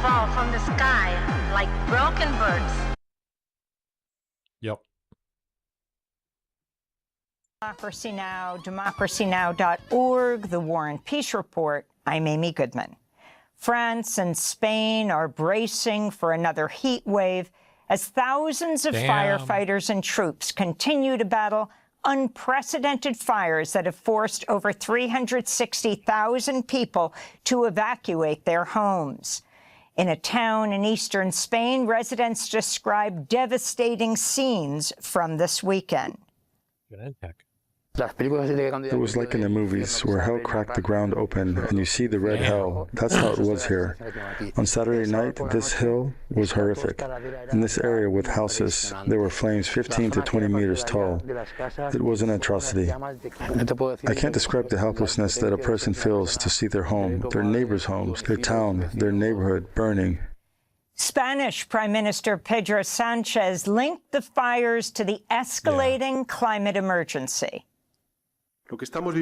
fall from the sky like broken birds. Yep. Democracy Now!, democracynow.org, The War and Peace Report. I'm Amy Goodman. France and Spain are bracing for another heat wave as thousands of firefighters and troops continue to battle unprecedented fires that have forced over 360,000 people to evacuate their homes. In a town in eastern Spain, residents describe devastating scenes from this weekend. It was like in the movies where hell cracked the ground open and you see the red hell. That's how it was here. On Saturday night, this hill was horrific. In this area with houses, there were flames 15 to 20 meters tall. It was an atrocity. I can't describe the helplessness that a person feels to see their home, their neighbors' homes, their town, their neighborhood burning. Spanish Prime Minister Pedro Sánchez linked the fires to the escalating climate emergency. What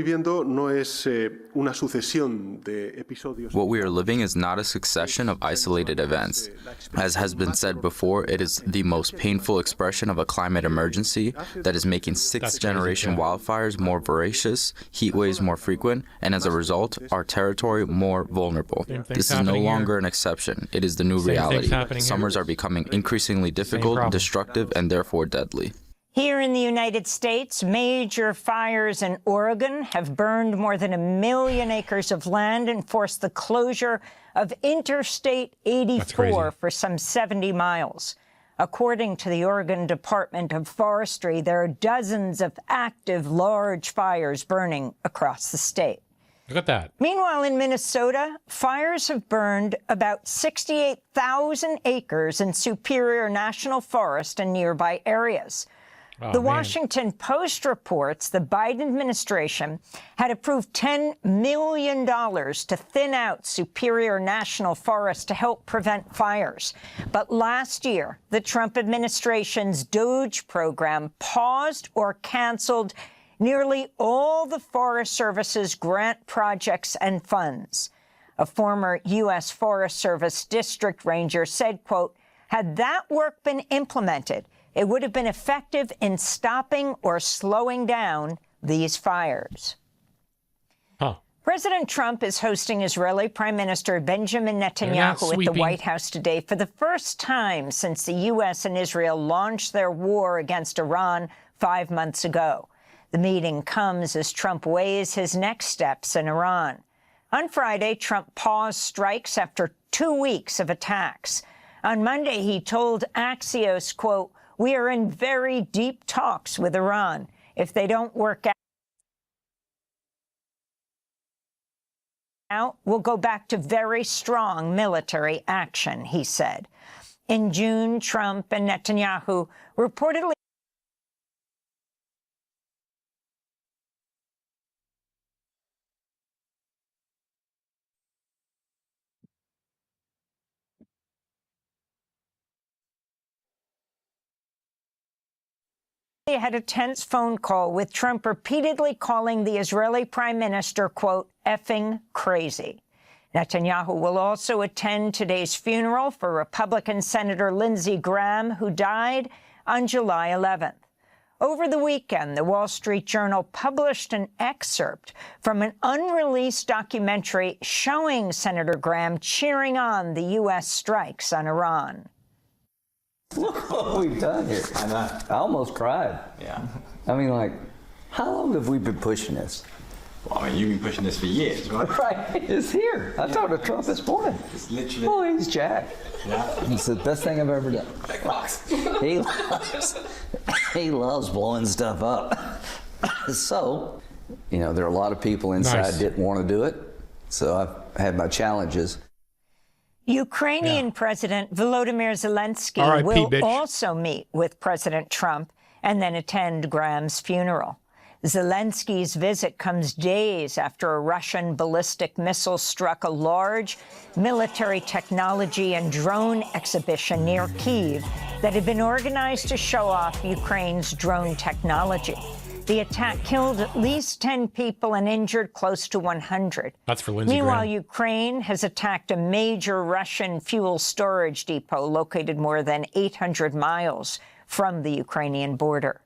we are living is not a succession of isolated events. As has been said before, it is the most painful expression of a climate emergency that is making sixth-generation wildfires more voracious, heat waves more frequent, and as a result, our territory more vulnerable. This is no longer an exception. It is the new reality. Summers are becoming increasingly difficult, destructive, and therefore deadly. Here in the United States, major fires in Oregon have burned more than 1 million acres of land and forced the closure of Interstate 84 for some 70 miles. According to the Oregon Department of Forestry, there are dozens of active large fires burning across the state. Look at that. Meanwhile, in Minnesota, fires have burned about 68,000 acres in Superior National Forest and nearby areas. The Washington Post reports the Biden administration had approved $10 million to thin out Superior National Forest to help prevent fires. But last year, the Trump administration's DOGE program paused or canceled nearly all the Forest Service's grant projects and funds. A former U.S. Forest Service district ranger said, quote, "Had that work been implemented, it would have been effective in stopping or slowing down these fires." President Trump is hosting Israeli Prime Minister Benjamin Netanyahu at the White House today for the first time since the U.S. and Israel launched their war against Iran 5 months ago. The meeting comes as Trump weighs his next steps in Iran. On Friday, Trump paused strikes after 2 weeks of attacks. On Monday, he told Axios, quote, "We are in very deep talks with Iran. If they don't work out, we'll go back to very strong military action," he said. In June, Trump and Netanyahu reportedly had a tense phone call with Trump repeatedly calling the Israeli prime minister, quote, "effing crazy." Netanyahu will also attend today's funeral for Republican Senator Lindsey Graham, who died on July 11th. Over the weekend, the Wall Street Journal published an excerpt from an unreleased documentary showing Senator Graham cheering on the U.S. strikes on Iran. Look what we've done here. I know. I almost cried. Yeah. I mean, like, how long have we been pushing this? Well, I mean, you've been pushing this for years, right? Right. It's here. I talked to Trump this morning. It's literally... Oh, he's jacked. Yeah. It's the best thing I've ever done. Big box. He loves blowing stuff up. So, you know, there are a lot of people inside didn't want to do it. So I've had my challenges. Ukrainian President Volodymyr Zelensky will also meet with President Trump and then attend Graham's funeral. Zelensky's visit comes days after a Russian ballistic missile struck a large military technology and drone exhibition near Kyiv that had been organized to show off Ukraine's drone technology. The attack killed at least 10 people and injured close to 100. That's for Lindsey Meanwhile, Graham. Ukraine has attacked a major Russian fuel storage depot located more than 800 miles from the Ukrainian border.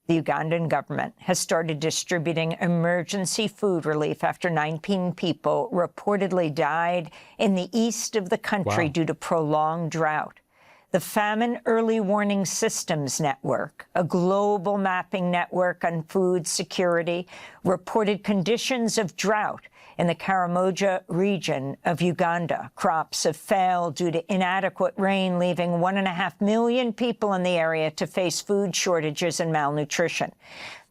The Ugandan government has started distributing emergency food relief after 19 people reportedly died in the east of the country due to prolonged drought. The Famine Early Warning Systems Network, a global mapping network on food security, reported conditions of drought in the Karamoja region of Uganda. Crops have failed due to inadequate rain, leaving 1.5 million people in the area to face food shortages and malnutrition.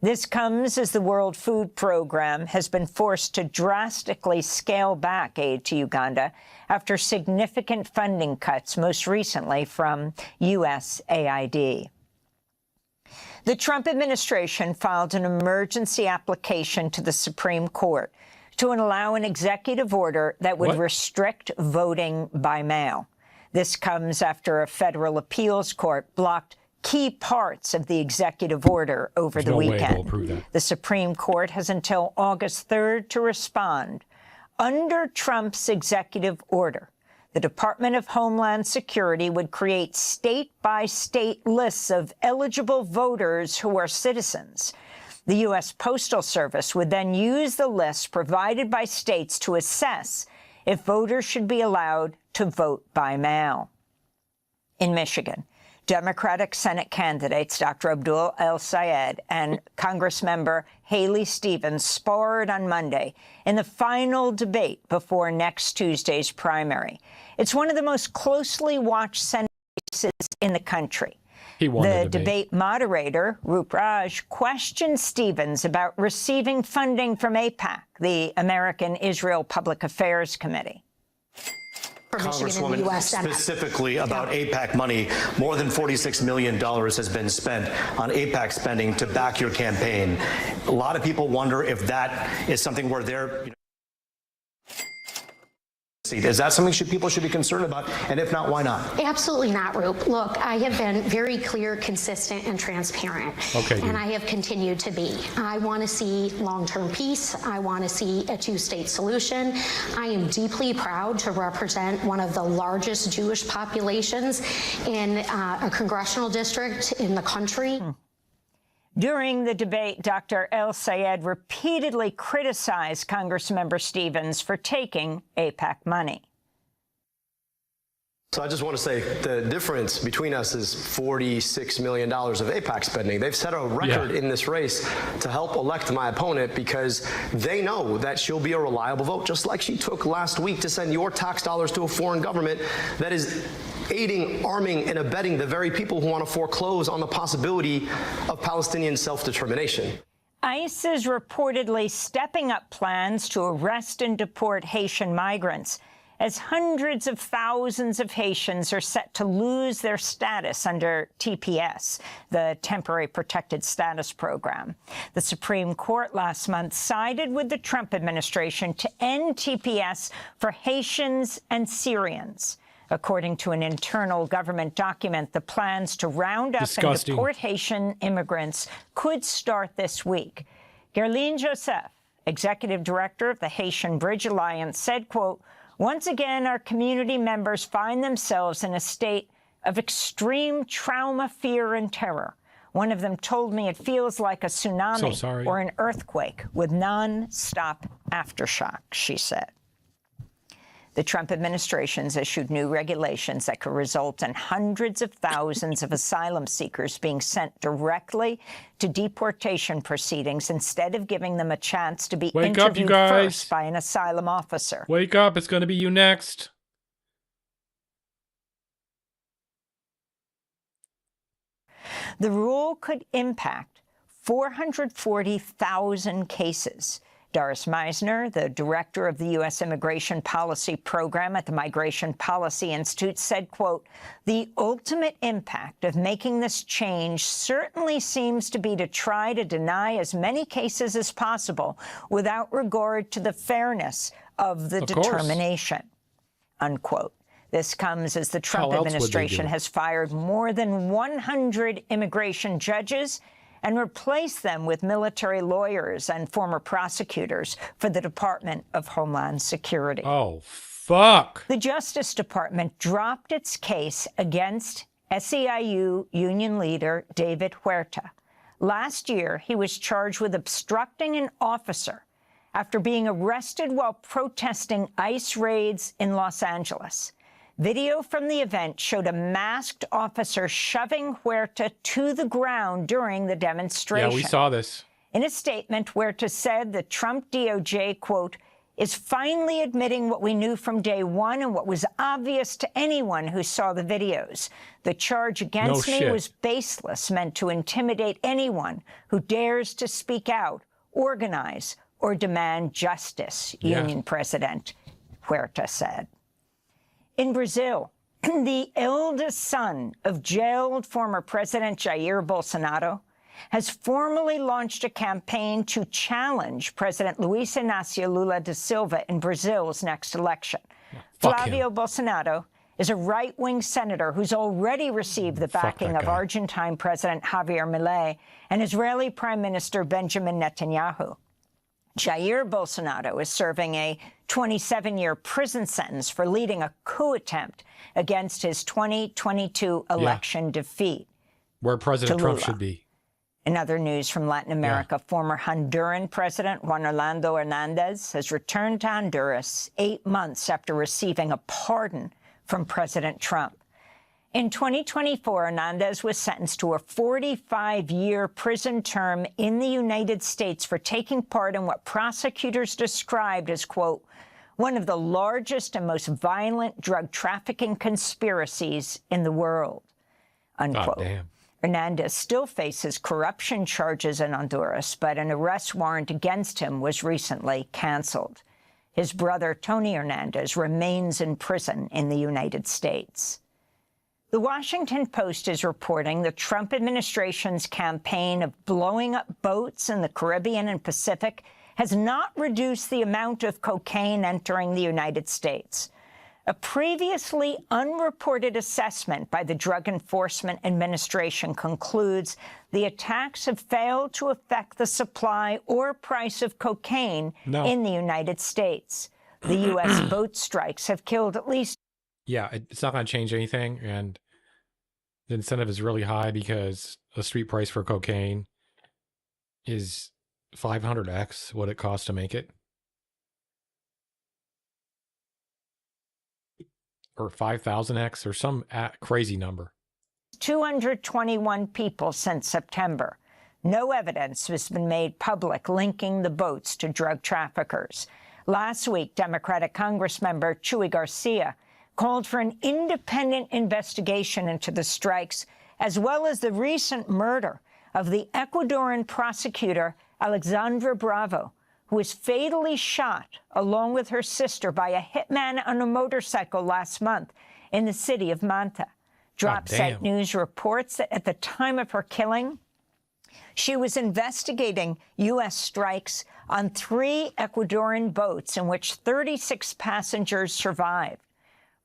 This comes as the World Food Program has been forced to drastically scale back aid to Uganda after significant funding cuts, most recently from USAID. The Trump administration filed an emergency application to the Supreme Court to allow an executive order that would restrict voting by mail. This comes after a federal appeals court blocked key parts of the executive order over the weekend. The Supreme Court has until August 3rd to respond. Under Trump's executive order, the Department of Homeland Security would create state-by-state lists of eligible voters who are citizens. The U.S. Postal Service would then use the lists provided by states to assess if voters should be allowed to vote by mail. In Michigan, Democratic Senate candidates Dr. Abdul El-Sayed and Congressmember Haley Stevens sparred on Monday in the final debate before next Tuesday's primary. It's one of the most closely watched Senate races in the country. The debate moderator, Rup Raj, questioned Stevens about receiving funding from AIPAC, the American Israel Public Affairs Committee. Congresswoman, specifically about AIPAC money, more than $46 million has been spent on AIPAC spending to back your campaign. A lot of people wonder if that is something where they're... Is that something people should be concerned about? And if not, why not? Absolutely not, Roop. Look, I have been very clear, consistent, and transparent. And I have continued to be. I want to see long-term peace. I want to see a two-state solution. I am deeply proud to represent one of the largest Jewish populations in a congressional district in the country. During the debate, Dr. El-Sayed repeatedly criticized Congressmember Stevens for taking AIPAC money. So I just want to say the difference between us is $46 million of AIPAC spending. They've set a record in this race to help elect my opponent because they know that she'll be a reliable vote, just like she took last week to send your tax dollars to a foreign government that is aiding, arming, and abetting the very people who want to foreclose on the possibility of Palestinian self-determination. ICE is reportedly stepping up plans to arrest and deport Haitian migrants, as hundreds of thousands of Haitians are set to lose their status under TPS, the Temporary Protected Status Program. The Supreme Court last month sided with the Trump administration to end TPS for Haitians and Syrians. According to an internal government document, the plans to round up and deport Haitian immigrants could start this week. Gerline Joseph, executive director of the Haitian Bridge Alliance, said, quote, "Once again, our community members find themselves in a state of extreme trauma, fear, and terror. One of them told me it feels like a tsunami or an earthquake with non-stop aftershocks," she said. The Trump administration has issued new regulations that could result in hundreds of thousands of asylum seekers being sent directly to deportation proceedings instead of giving them a chance to be interviewed first by an asylum officer. Wake up, it's going to be you next. The rule could impact 440,000 cases. Doris Meisner, the director of the U.S. Immigration Policy Program at the Migration Policy Institute, said, quote, "The ultimate impact of making this change certainly seems to be to try to deny as many cases as possible without regard to the fairness of the determination," unquote. This comes as the Trump administration has fired more than 100 immigration judges and replace them with military lawyers and former prosecutors for the Department of Homeland Security. Oh, fuck. The Justice Department dropped its case against SEIU union leader David Huerta. Last year, he was charged with obstructing an officer after being arrested while protesting ICE raids in Los Angeles. Video from the event showed a masked officer shoving Huerta to the ground during the demonstration. Yeah, we saw this. In a statement, Huerta said the Trump DOJ, quote, is finally admitting what we knew from day one and what was obvious to anyone who saw the videos. The charge against me was baseless, meant to intimidate anyone who dares to speak out, organize, or demand justice, Union President Huerta said. In Brazil, the eldest son of jailed former President Jair Bolsonaro has formally launched a campaign to challenge President Luiz Inácio Lula da Silva in Brazil's next election. Flavio Bolsonaro is a right-wing senator who's already received the backing of Argentine President Javier Milei and Israeli Prime Minister Benjamin Netanyahu. Jair Bolsonaro is serving a 27-year prison sentence for leading a coup attempt against his 2022 election defeat. Where President Trump should be. In other news from Latin America, former Honduran President Juan Orlando Hernández has returned to Honduras 8 months after receiving a pardon from President Trump. In 2024, Hernández was sentenced to a 45-year prison term in the United States for taking part in what prosecutors described as, quote, one of the largest and most violent drug trafficking conspiracies in the world, unquote. God damn. Hernández still faces corruption charges in Honduras, but an arrest warrant against him was recently canceled. His brother, Tony Hernández, remains in prison in the United States. The Washington Post is reporting the Trump administration's campaign of blowing up boats in the Caribbean and Pacific has not reduced the amount of cocaine entering the United States. A previously unreported assessment by the Drug Enforcement Administration concludes the attacks have failed to affect the supply or price of cocaine in the United States. The U.S. boat strikes have killed at least... Yeah, it's not going to change anything, and the incentive is really high because a street price for cocaine is 500x what it costs to make it. Or 5,000x or some crazy number. 221 people since September. No evidence has been made public linking the boats to drug traffickers. Last week, Democratic Congressmember Chuy Garcia called for an independent investigation into the strikes, as well as the recent murder of the Ecuadorian prosecutor Alexandra Bravo, who was fatally shot along with her sister by a hitman on a motorcycle last month in the city of Manta. Dropsite News reports that at the time of her killing, she was investigating U.S. strikes on 3 Ecuadorian boats in which 36 passengers survived.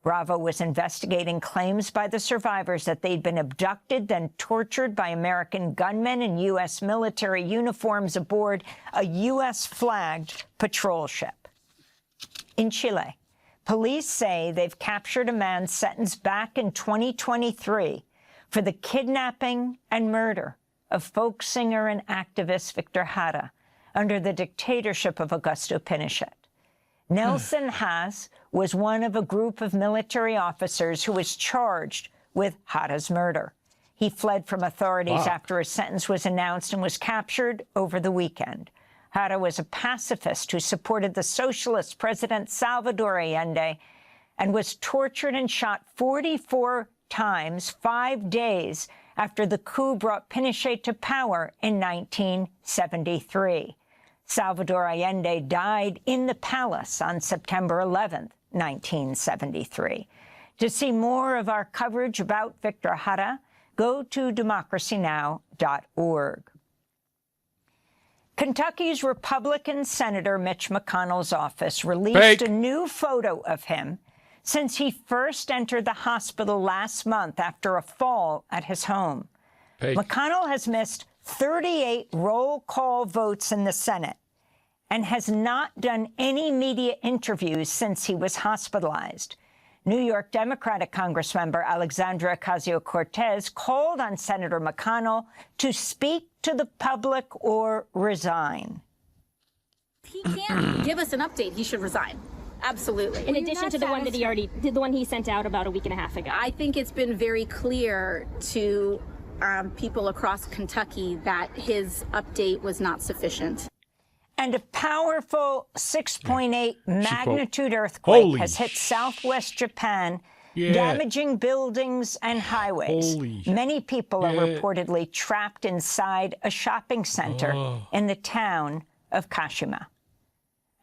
Bravo was investigating claims by the survivors that they'd been abducted, then tortured by American gunmen in U.S. military uniforms aboard a U.S.-flagged patrol ship. In Chile, police say they've captured a man sentenced back in 2023 for the kidnapping and murder of folk singer and activist Victor Jara under the dictatorship of Augusto Pinochet. Nelson Haas was one of a group of military officers who was charged with Jara's murder. He fled from authorities after his sentence was announced and was captured over the weekend. Jara was a pacifist who supported the socialist President Salvador Allende and was tortured and shot 44 times 5 days after the coup brought Pinochet to power in 1973. Salvador Allende died in the palace on September 11th, 1973. To see more of our coverage about Victor Jara, go to democracynow.org. Kentucky's Republican Senator Mitch McConnell's office released a new photo of him since he first entered the hospital last month after a fall at his home. McConnell has missed 38 roll call votes in the Senate, and has not done any media interviews since he was hospitalized. New York Democratic Congressmember Alexandra Ocasio-Cortez called on Senator McConnell to speak to the public or resign. He can't give us an update. He should resign. Absolutely. In addition to the one that he already did, the one he sent out about a week and a half ago. I think it's been very clear to people across Kentucky that his update was not sufficient. And a powerful 6.8 magnitude earthquake has hit southwest Japan, damaging buildings and highways. Many people are reportedly trapped inside a shopping center in the town of Kashima.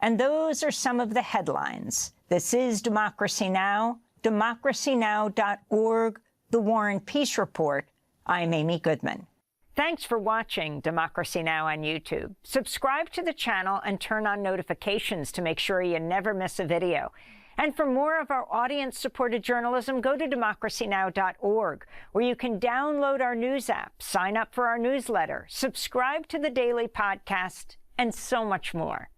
And those are some of the headlines. This is Democracy Now!, democracynow.org, The War and Peace Report. I'm Amy Goodman. Thanks for watching Democracy Now! On YouTube. Subscribe to the channel and turn on notifications to make sure you never miss a video. And for more of our audience-supported journalism, go to democracynow.org, where you can download our news app, sign up for our newsletter, subscribe to the daily podcast, and so much more.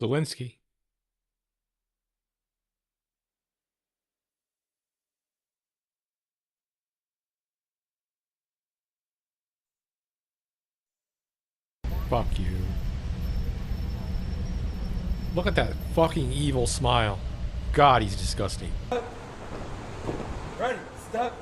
Zelensky. Fuck you. Look at that fucking evil smile. God, he's disgusting. Run, stop.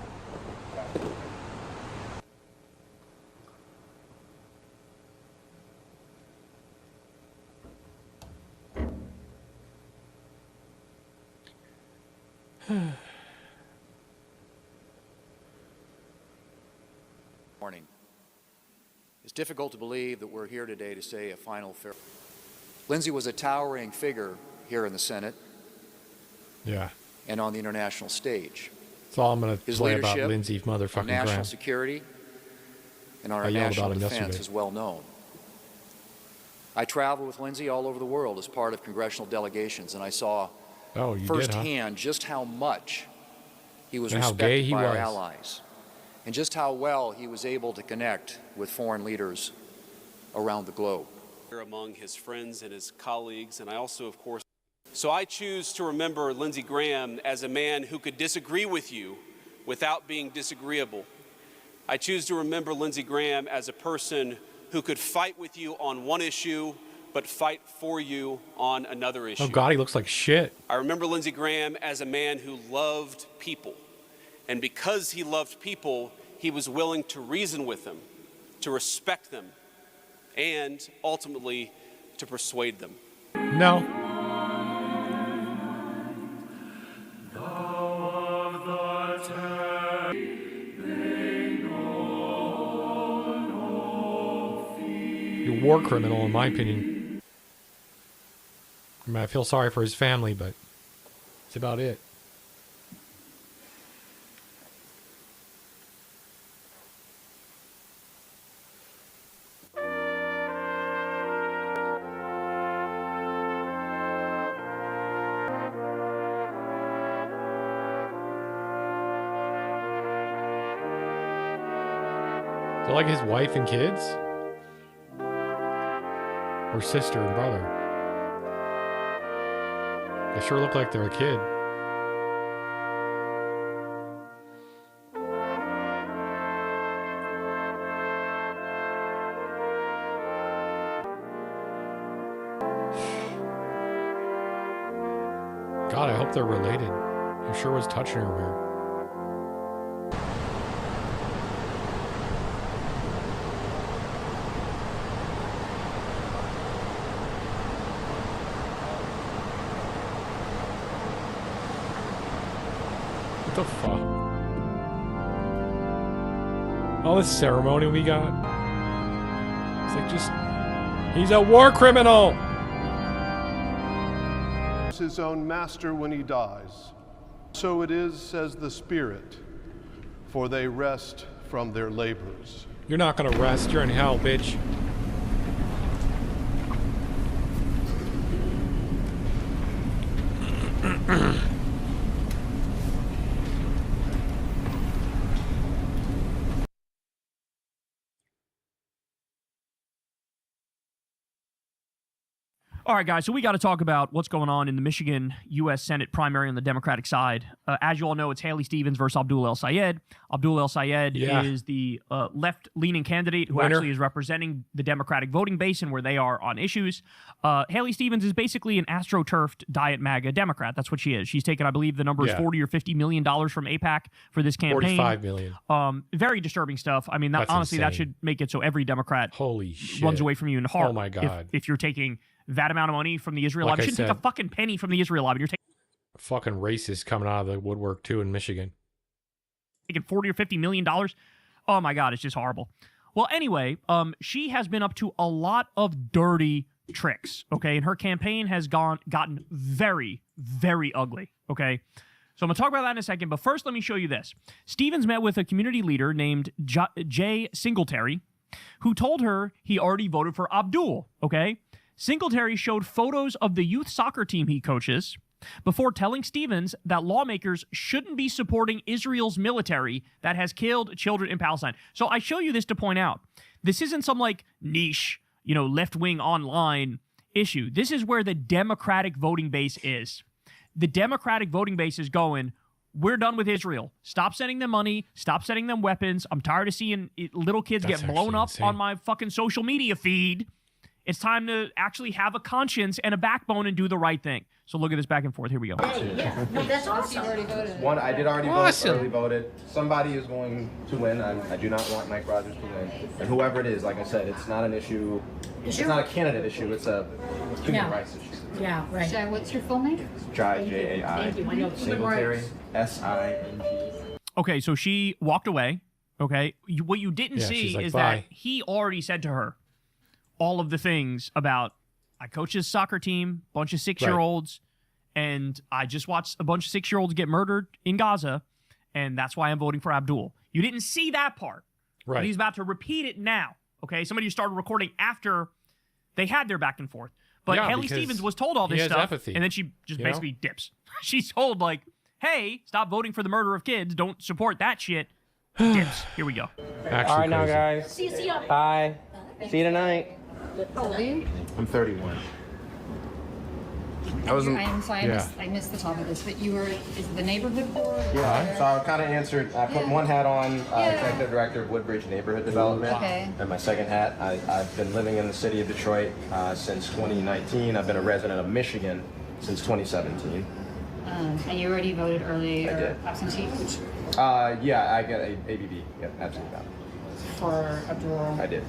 Morning. It's difficult to believe that we're here today to say a final farewell. Lindsay was a towering figure here in the Senate. Yeah. And on the international stage. That's all I'm going to say about Lindsay motherfucking Graham. National security and our national defense is well known. I traveled with Lindsay all over the world as part of congressional delegations, and I saw firsthand just how much he was respected by our allies, and just how well he was able to connect with foreign leaders around the globe. Among his friends and his colleagues, and I also, of course, so I choose to remember Lindsey Graham as a man who could disagree with you without being disagreeable. I choose to remember Lindsey Graham as a person who could fight with you on one issue, but fight for you on another issue. Oh God, he looks like shit. I remember Lindsey Graham as a man who loved people. And because he loved people, he was willing to reason with them, to respect them, and ultimately to persuade them. No. You're a war criminal, in my opinion. I mean, I feel sorry for his family, but that's about it. So like his wife and kids? Or sister and brother? They sure look like they're a kid. God, I hope they're related. He sure was touching her weird. What the fuck? All this ceremony we got. It's like just... He's a war criminal! his own master when he dies. So it is, says the Spirit, for they rest from their labors. You're not gonna rest. You're in hell, bitch. All right, guys, so we got to talk about what's going on in the Michigan U.S. Senate primary on the Democratic side. As you all know, it's Haley Stevens versus Abdul El-Sayed. Abdul El-Sayed is the left-leaning candidate who actually is representing the Democratic voting base and where they are on issues. Haley Stevens is basically an astroturfed Diet MAGA Democrat. That's what she is. She's taken, I believe, the number is $40 or $50 million from AIPAC for this campaign. $45 million. Very disturbing stuff. I mean, honestly, that should make it so every Democrat runs away from you in heart. Oh, my God. If you're taking that amount of money from the Israel lobby. You shouldn't take a fucking penny from the Israel lobby. You're taking fucking racist coming out of the woodwork too in Michigan. Taking $40 or $50 million. Oh my God, it's just horrible. Well, anyway, she has been up to a lot of dirty tricks. Okay, and her campaign has gotten very, very ugly. Okay. So I'm going to talk about that in a second, but first let me show you this. Stevens met with a community leader named Jay Singletary, who told her he already voted for Abdul. Okay. Singletary showed photos of the youth soccer team he coaches before telling Stevens that lawmakers shouldn't be supporting Israel's military that has killed children in Palestine. So I show you this to point out, this isn't some like niche, left-wing online issue. This is where the Democratic voting base is. The Democratic voting base is going, we're done with Israel. Stop sending them money. Stop sending them weapons. I'm tired of seeing little kids get blown up on my fucking social media feed. It's time to actually have a conscience and a backbone and do the right thing. So look at this back and forth. Here we go. Yeah, no, that's awesome. One, I did already vote, early voted. Somebody is going to win. I do not want Mike Rogers to win. And whoever it is, like I said, it's not an issue. It's not a candidate issue. It's a human rights issue. Yeah, right. Jai, what's your full name? Jai, J-A-I. Singletary, S-I-N-G. Okay, so she walked away. Okay, what you didn't see is that he already said to her all of the things about, I coach his soccer team, bunch of 6-year-olds, and I just watched a bunch of 6-year-olds get murdered in Gaza, and that's why I'm voting for Abdul. You didn't see that part. Right. But he's about to repeat it now. Okay, somebody started recording after they had their back and forth. But Haley Stevens was told all this stuff, and then she just basically dips. She's told, like, hey, stop voting for the murder of kids. Don't support that shit. Dips. Here we go. All right, now, guys. See you. Bye. See you tonight. I'm 31. I'm sorry, I missed the top of this, but you were, is it the neighborhood board? Yeah, so I kind of answered, I put one hat on, Executive Director of Woodbridge Neighborhood Development. Okay. And my second hat, I've been living in the city of Detroit since 2019. I've been a resident of Michigan since 2017. And you already voted early I or did. absentee? Yeah, I got a ABB. Yep, absolutely. For Abdul? I did.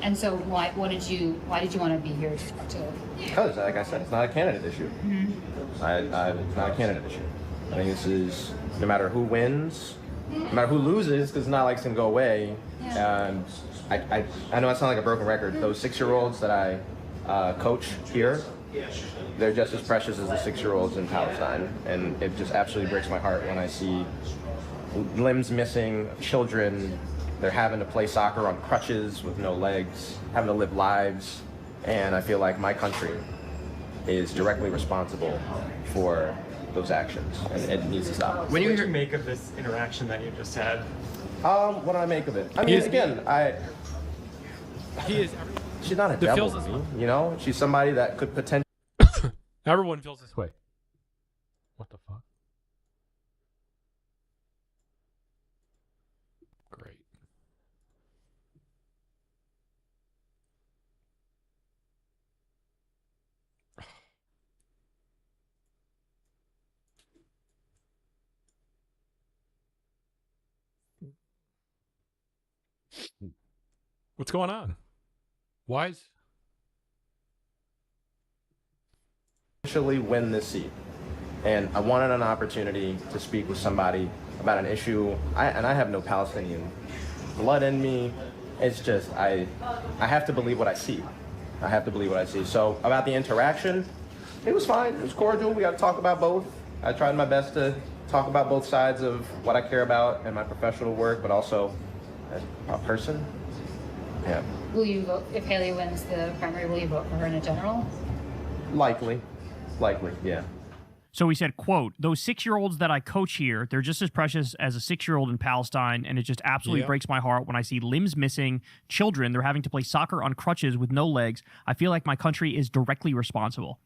And so why did you want to be here to talk to? Because, like I said, it's not a candidate issue. Mm-hmm. It's not a candidate issue. I think this is, no matter who wins, no matter who loses, because it's not like it's going to go away. I know I sound like a broken record. Those 6-year-olds that I coach here, they're just as precious as the 6-year-olds in Palestine. And it just absolutely breaks my heart when I see limbs missing, children. They're having to play soccer on crutches with no legs, having to live lives, and I feel like my country is directly responsible for those actions, and it needs to stop. What do you make of this interaction that you just had? What do I make of it? I mean, again, she's not a devil to me, She's somebody that could potentially... Everyone feels this way. What the fuck? Great. What's going on? Why is... win this seat, and I wanted an opportunity to speak with somebody about an issue. I have no Palestinian blood in me. It's just I have to believe what I see. I have to believe what I see. So about the interaction, It was fine. It was cordial. We got to talk about both. I tried my best to talk about both sides of what I care about in my professional work, but also as a person. Yeah. Will you vote, if Haley wins the primary, will you vote for her in a general? Likely, yeah. So he said, quote, "Those 6-year-olds that I coach here, they're just as precious as a 6-year-old in Palestine, and it just absolutely breaks my heart when I see limbs missing, children, they're having to play soccer on crutches with no legs. I feel like my country is directly responsible."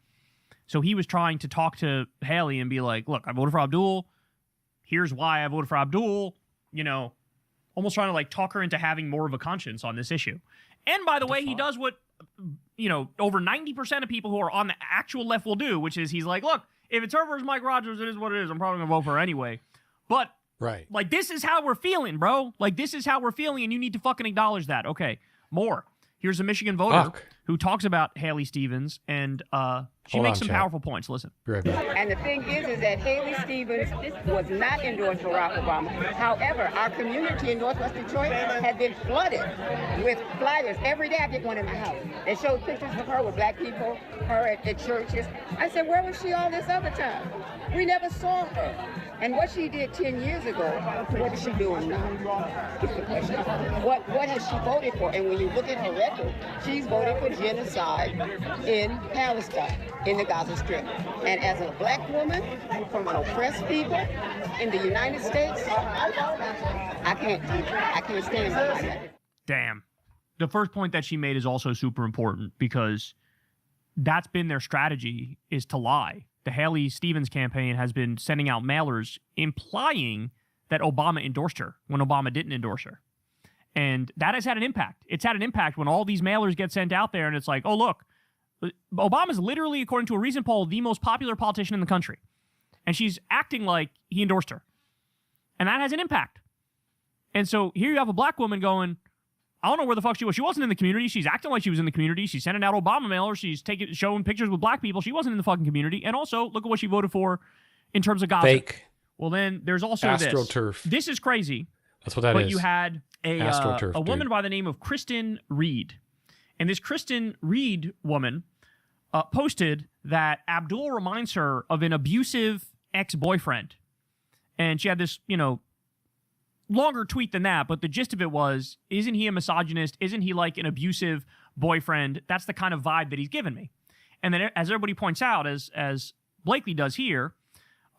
So he was trying to talk to Haley and be like, look, I voted for Abdul. Here's why I voted for Abdul. You know, almost trying to like talk her into having more of a conscience on this issue. And by the way, he does what, you know, over 90% of people who are on the actual left will do, which is he's like, look, if it's her versus Mike Rogers, it is what it is. I'm probably going to vote for her anyway. But, like, this is how we're feeling, bro. Like, this is how we're feeling, and you need to fucking acknowledge that. Okay, more. Here's a Michigan voter who talks about Haley Stevens, and she makes some powerful points. Listen. And the thing is that Haley Stevens was not endorsed Barack Obama. However, our community in Northwest Detroit had been flooded with flyers. Every day I get one in my house. They showed pictures of her with black people, her at churches. I said, where was she all this other time? We never saw her. And what she did 10 years ago, what is she doing now? Is the question. What has she voted for? And when you look at her record, she's voted for genocide in Palestine, in the Gaza Strip. And as a black woman from an oppressed people in the United States, I can't stand behind that. Damn. The first point that she made is also super important because that's been their strategy, is to lie. The Haley Stevens campaign has been sending out mailers implying that Obama endorsed her when Obama didn't endorse her. And that has had an impact. It's had an impact when all these mailers get sent out there and it's like, oh, look, Obama's literally, according to a recent poll, the most popular politician in the country. And she's acting like he endorsed her. And that has an impact. And so here you have a black woman going, I don't know where the fuck she was. She wasn't in the community. She's acting like she was in the community. She's sending out Obama mailers. She's showing pictures with black people. She wasn't in the fucking community. And also, look at what she voted for in terms of Gaza. Fake. Well, then there's also AstroTurf. This is crazy. That's what that is. But you had a woman by the name of Kristen Reed. And this Kristen Reed woman posted that Abdul reminds her of an abusive ex-boyfriend. And she had this, you know, longer tweet than that, but the gist of it was, isn't he a misogynist? Isn't he like an abusive boyfriend? That's the kind of vibe that he's given me. And then as everybody points out, as Blakely does here,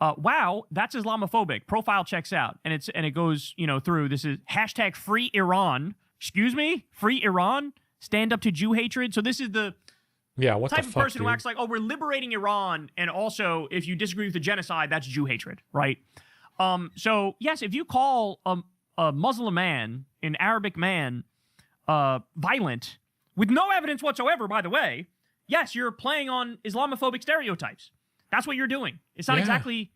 wow, that's Islamophobic. Profile checks out. And it goes, you know, through. This is hashtag free Iran. Excuse me? Free Iran? Stand up to Jew hatred. So this is the type of person who acts like, oh, we're liberating Iran. And also, if you disagree with the genocide, that's Jew hatred, right? So, yes, if you call a Muslim man, an Arabic man, violent, with no evidence whatsoever, by the way, yes, you're playing on Islamophobic stereotypes. That's what you're doing. It's not exactly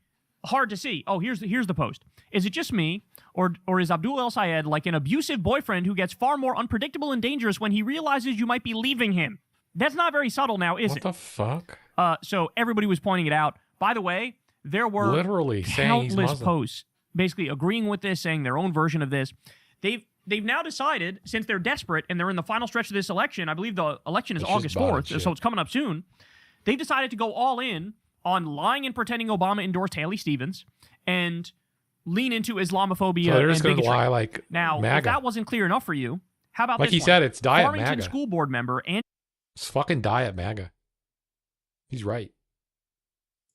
hard to see. Oh, here's the post. Is it just me, or is Abdul El Sayed like an abusive boyfriend who gets far more unpredictable and dangerous when he realizes you might be leaving him? That's not very subtle now, is it? What the fuck? So everybody was pointing it out. By the way, there were literally countless posts basically agreeing with this, saying their own version of this. They've now decided, since they're desperate and they're in the final stretch of this election, I believe the election is August 4th, so it's coming up soon, they've decided to go all in on lying and pretending Obama endorsed Haley Stevens and lean into Islamophobia so they're just and bigotry. Lie like now, MAGA. If that wasn't clear enough for you, how about like this he said, it's Diet Farmington MAGA. School Board member and it's fucking Diet MAGA. He's right.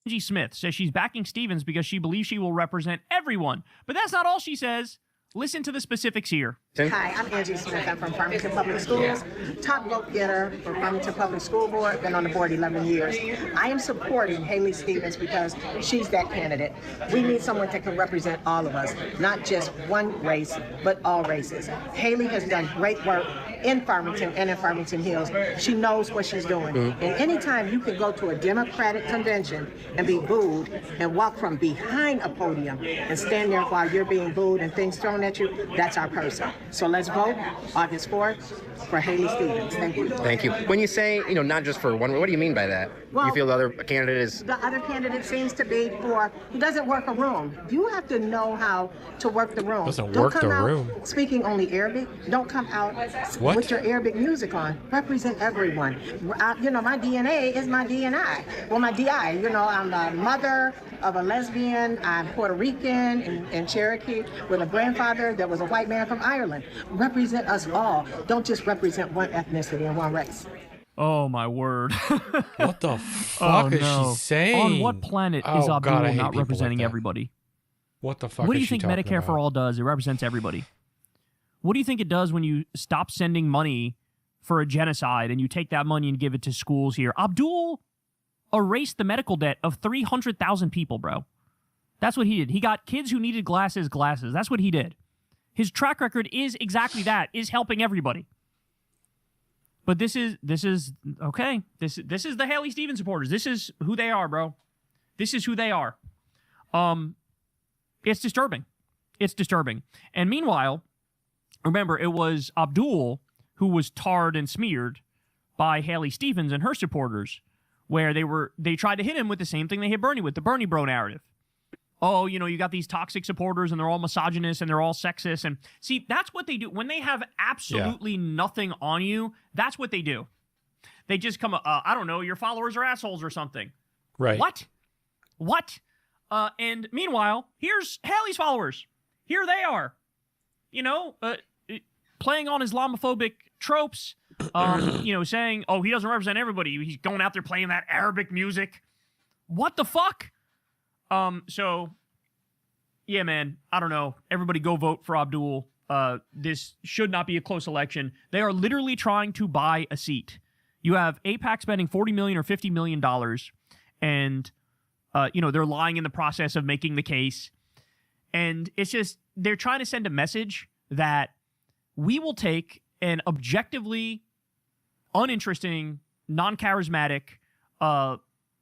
Angie Smith says she's backing Stevens because she believes she will represent everyone. But that's not all she says. Listen to the specifics here. Hi, I'm Angie Smith. I'm from Farmington Public Schools. Top vote getter for Farmington Public School Board. Been on the board 11 years. I am supporting Haley Stevens because she's that candidate. We need someone that can represent all of us, not just one race, but all races. Haley has done great work in Farmington and in Farmington Hills. She knows what she's doing. And anytime you can go to a Democratic convention and be booed and walk from behind a podium and stand there while you're being booed and things thrown at you, that's our person. So let's vote August 4th for Haley Stevens. Thank you. Thank you. When you say, not just for one, what do you mean by that? Well, you feel the other candidate is... The other candidate seems to be for, he doesn't work a room. You have to know how to work the room. Doesn't work the room. Speaking only Arabic. Don't come out with your Arabic music on. Represent everyone. You know, my DNA is my DNI. Well, my DI, you know, I'm the mother of a lesbian. I'm Puerto Rican and Cherokee with a grandfather that was a white man from Ireland. Represent us all. Don't just represent one ethnicity and one race. Oh, my word. What the fuck is she saying? On what planet is Abdul not representing everybody? What the fuck What do you is she think talking Medicare about? for All does? It represents everybody. What do you think it does when you stop sending money for a genocide and you take that money and give it to schools here? Abdul erased the medical debt of 300,000 people, bro. That's what he did. He got kids who needed glasses. That's what he did. His track record is exactly that, is helping everybody. But this is okay. This is the Haley Stevens supporters. This is who they are, bro. This is who they are. It's disturbing. It's disturbing. And meanwhile, remember, it was Abdul who was tarred and smeared by Haley Stevens and her supporters, where they tried to hit him with the same thing they hit Bernie with, the Bernie bro narrative. Oh, you know, you got these toxic supporters and they're all misogynist and they're all sexist. And see, that's what they do. When they have absolutely nothing on you, that's what they do. They just come, I don't know, your followers are assholes or something. Right. What? And meanwhile, here's Haley's followers. Here they are. You know, playing on Islamophobic tropes, you know, saying, oh, he doesn't represent everybody. He's going out there playing that Arabic music. What the fuck? So, yeah, man, I don't know. Everybody go vote for Abdul. This should not be a close election. They are literally trying to buy a seat. You have AIPAC spending $40 million or $50 million, and, you know, they're lying in the process of making the case. And it's just, they're trying to send a message that we will take an objectively uninteresting, non-charismatic,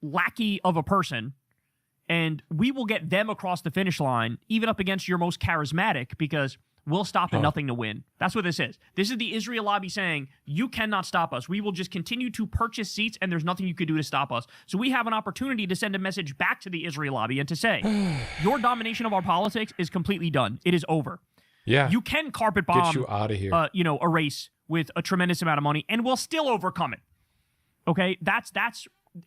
lackey of a person, and we will get them across the finish line, even up against your most charismatic, because we'll stop at nothing to win. That's what this is. This is the Israel lobby saying, you cannot stop us. We will just continue to purchase seats, and there's nothing you could do to stop us. So we have an opportunity to send a message back to the Israel lobby and to say, your domination of our politics is completely done. It is over. Yeah. You can carpet bomb, get you out of here. You know, a race with a tremendous amount of money, and we'll still overcome it. Okay?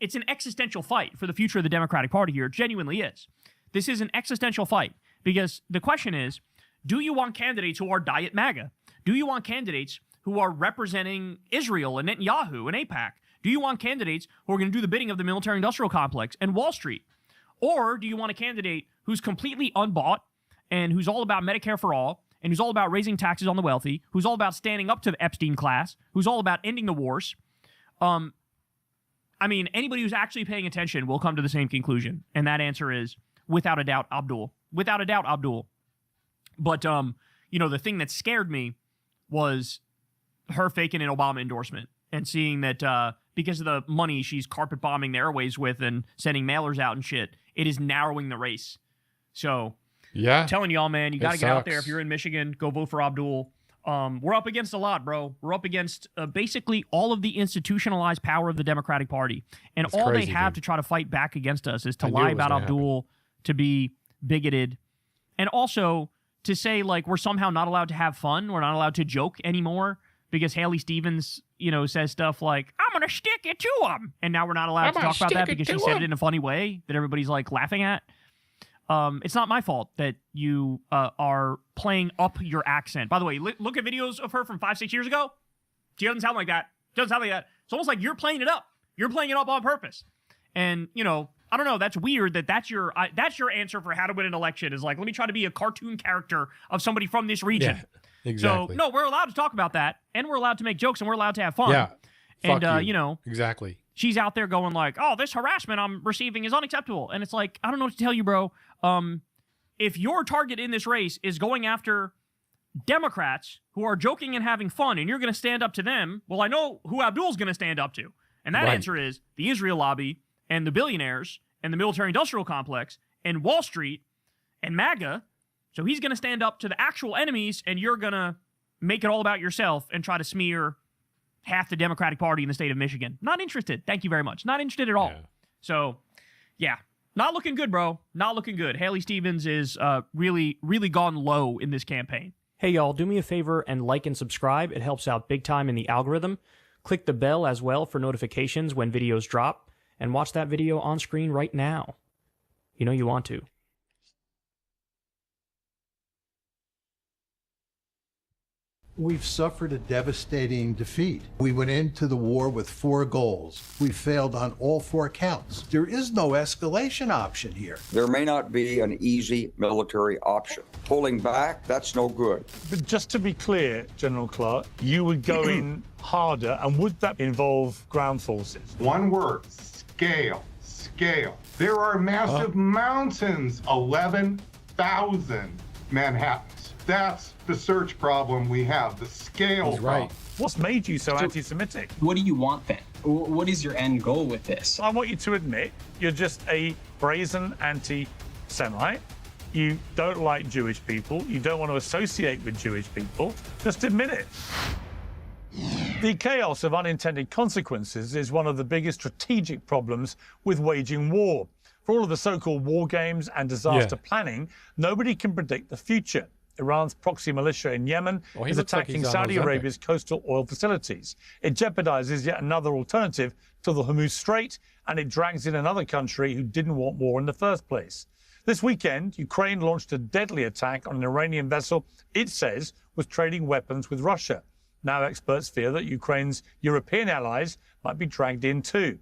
It's an existential fight for the future of the Democratic Party here. It genuinely is. This is an existential fight because the question is, do you want candidates who are diet MAGA? Do you want candidates who are representing Israel and Netanyahu and AIPAC? Do you want candidates who are going to do the bidding of the military-industrial complex and Wall Street? Or do you want a candidate who's completely unbought and who's all about Medicare for all and who's all about raising taxes on the wealthy, who's all about standing up to the Epstein class, who's all about ending the wars? I mean, anybody who's actually paying attention will come to the same conclusion. And that answer is, without a doubt, Abdul. Without a doubt, Abdul. But, you know, the thing that scared me was her faking an Obama endorsement and seeing that because of the money she's carpet bombing the airways with and sending mailers out and shit, it is narrowing the race. So, yeah, I'm telling y'all, man, you got to get out there. If you're in Michigan, go vote for Abdul. We're up against a lot, bro. We're up against basically all of the institutionalized power of the Democratic Party. And that's all crazy, they have to try to fight back against us is to lie about Abdul, to be bigoted, and also to say, like, we're somehow not allowed to have fun. We're not allowed to joke anymore because Haley Stevens, you know, says stuff like, I'm going to stick it to him. And now we're not allowed to talk about that because she said it in a funny way that everybody's, like, laughing at. It's not my fault that you are playing up your accent. By the way, look at videos of her from 5-6 years ago. She doesn't sound like that. Doesn't sound like that. It's almost like you're playing it up. You're playing it up on purpose. And, you know, I don't know. That's weird that's your answer for how to win an election is like, let me try to be a cartoon character of somebody from this region. Yeah, exactly. So, no, we're allowed to talk about that, and we're allowed to make jokes, and we're allowed to have fun. Yeah. And, you know. Exactly. She's out there going like, oh, this harassment I'm receiving is unacceptable. And it's like, I don't know what to tell you, bro. If your target in this race is going after Democrats who are joking and having fun, and you're going to stand up to them, well, I know who Abdul's going to stand up to. And that answer is the Israel lobby and the billionaires and the military-industrial complex and Wall Street and MAGA. So he's going to stand up to the actual enemies, and you're going to make it all about yourself and try to smear half the Democratic Party in the state of Michigan. Not interested. Thank you very much. Not interested at all. Yeah. So, yeah. Not looking good, bro. Not looking good. Haley Stevens is really, really gone low in this campaign. Hey y'all, do me a favor and like and subscribe. It helps out big time in the algorithm. Click the bell as well for notifications when videos drop, and watch that video on screen right now. You know you want to. We've suffered a devastating defeat. We went into the war with 4 goals. We failed on all 4 counts. There is no escalation option here. There may not be an easy military option. Pulling back, that's no good. But just to be clear, General Clark, you would go in harder, and would that involve ground forces? One word, scale, scale. There are massive mountains, 11,000 Manhattans. That's the search problem we have, the scale problem. What's made you so anti-Semitic? What do you want then? What is your end goal with this? I want you to admit you're just a brazen anti-Semite. You don't like Jewish people. You don't want to associate with Jewish people. Just admit it. The chaos of unintended consequences is one of the biggest strategic problems with waging war. For all of the so-called war games and disaster planning, nobody can predict the future. Iran's proxy militia in Yemen is attacking Saudi Arabia's coastal oil facilities. It jeopardizes yet another alternative to the Hormuz Strait, and it drags in another country who didn't want war in the first place. This weekend, Ukraine launched a deadly attack on an Iranian vessel it says was trading weapons with Russia. Now experts fear that Ukraine's European allies might be dragged in too.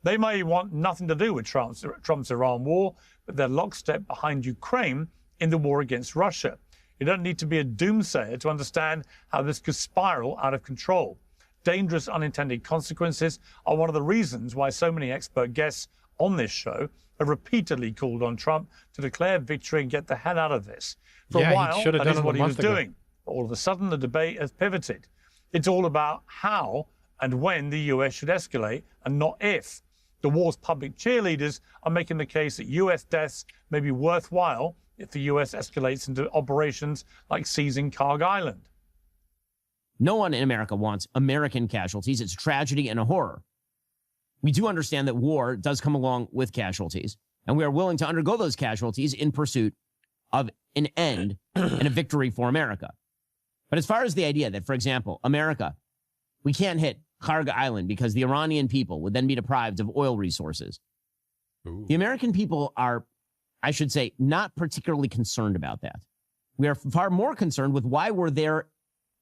They may want nothing to do with Trump's Iran war, but they're lockstep behind Ukraine in the war against Russia. You don't need to be a doomsayer to understand how this could spiral out of control. Dangerous unintended consequences are one of the reasons why so many expert guests on this show have repeatedly called on Trump to declare victory and get the hell out of this. For a while, that is what he was doing. But all of a sudden, the debate has pivoted. It's all about how and when the US should escalate, and not if. The war's public cheerleaders are making the case that US deaths may be worthwhile if the US escalates into operations like seizing Carg Island. No one in America wants American casualties. It's a tragedy and a horror. We do understand that war does come along with casualties, and we are willing to undergo those casualties in pursuit of an end and a victory for America. But as far as the idea that, for example, America, we can't hit Carg Island because the Iranian people would then be deprived of oil resources. Ooh. The American people are, I should say, not particularly concerned about that. We are far more concerned with why we're there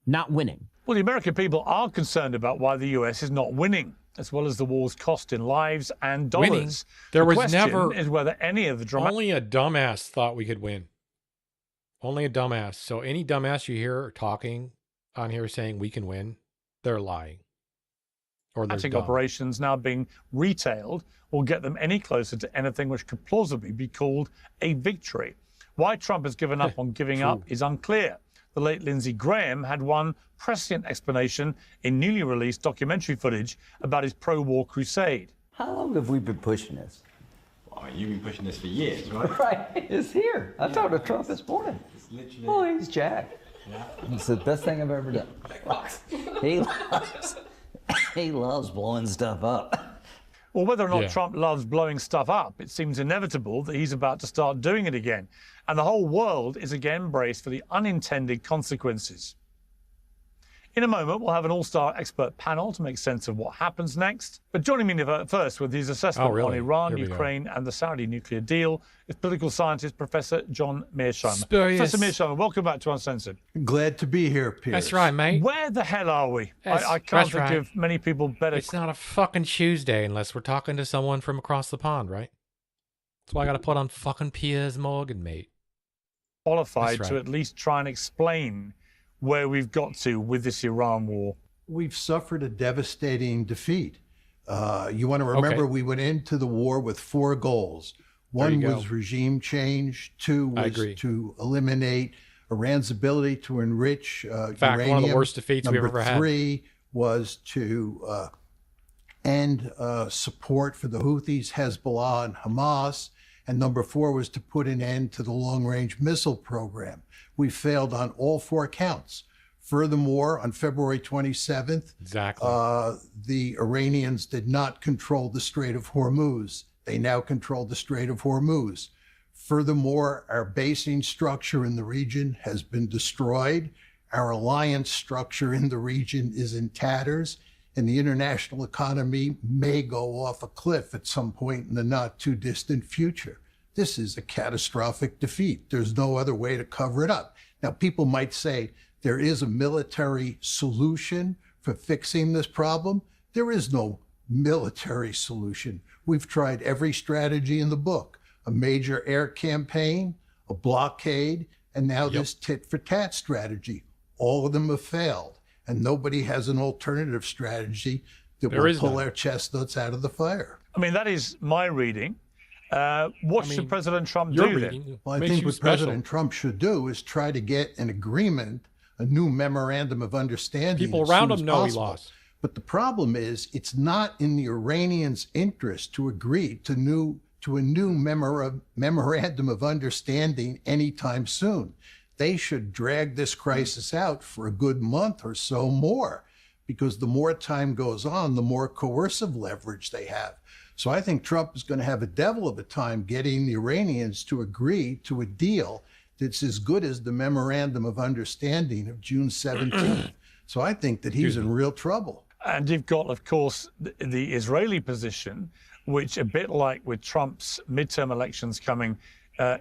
not winning. Well, the American people are concerned about why the US is not winning, as well as the war's cost in lives and dollars. Winning? There was question never is whether any of the only a dumbass thought we could win. Only a dumbass. So any dumbass you hear talking on here saying we can win, they're lying. Or they're dumb. Operations now being retailed will get them any closer to anything which could plausibly be called a victory. Why Trump has given up on giving up is unclear. The late Lindsey Graham had one prescient explanation in newly released documentary footage about his pro-war crusade. How long have we been pushing this? Well, you've been pushing this for years, right? Right, it's here. I talked to Trump this morning. It's literally... Oh, he's jacked. Yeah. It's the best thing I've ever done. He loves blowing stuff up. Well, whether or not Trump loves blowing stuff up, it seems inevitable that he's about to start doing it again. And the whole world is again braced for the unintended consequences. In a moment, we'll have an all-star expert panel to make sense of what happens next. But joining me first with his assessment on Iran, Ukraine, and the Saudi nuclear deal is political scientist Professor John Mearsheimer. Professor Mearsheimer, welcome back to Uncensored. Glad to be here, Piers. That's right, mate. Where the hell are we? I can't think of many people better. It's not a fucking Tuesday unless we're talking to someone from across the pond, right? That's why I got to put on fucking Piers Morgan, mate. Qualified to at least try and explain where we've got to with this Iran war. We've suffered a devastating defeat. You want to remember we went into the war with 4 goals. One was regime change. 2 was to eliminate Iran's ability to enrich uranium. One of the worst defeats we've ever had. Number 3 was to end support for the Houthis, Hezbollah, and Hamas. And number 4 was to put an end to the long-range missile program. We failed on all 4 counts. Furthermore, on February 27th, the Iranians did not control the Strait of Hormuz. They now control the Strait of Hormuz. Furthermore, our basing structure in the region has been destroyed. Our alliance structure in the region is in tatters, and the international economy may go off a cliff at some point in the not too distant future. This is a catastrophic defeat. There's no other way to cover it up. Now, people might say there is a military solution for fixing this problem. There is no military solution. We've tried every strategy in the book, a major air campaign, a blockade, and now this tit-for-tat strategy. All of them have failed, and nobody has an alternative strategy that will pull our chestnuts out of the fire. I mean, that is my reading. What should President Trump do then? Well, I think what President Trump should do is try to get an agreement, a new memorandum of understanding. People around him know he lost. But the problem is, it's not in the Iranians' interest to agree to a new memorandum of understanding anytime soon. They should drag this crisis out for a good month or so more, because the more time goes on, the more coercive leverage they have. So I think Trump is going to have a devil of a time getting the Iranians to agree to a deal that's as good as the memorandum of understanding of June 17th. So I think that he's in real trouble. And you've got, of course, the Israeli position, which a bit like with Trump's midterm elections coming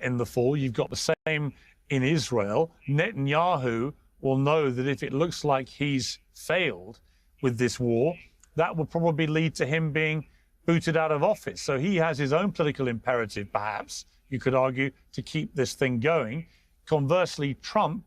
in the fall, you've got the same in Israel. Netanyahu will know that if it looks like he's failed with this war, that will probably lead to him being booted out of office. So he has his own political imperative, perhaps, you could argue, to keep this thing going. Conversely, Trump,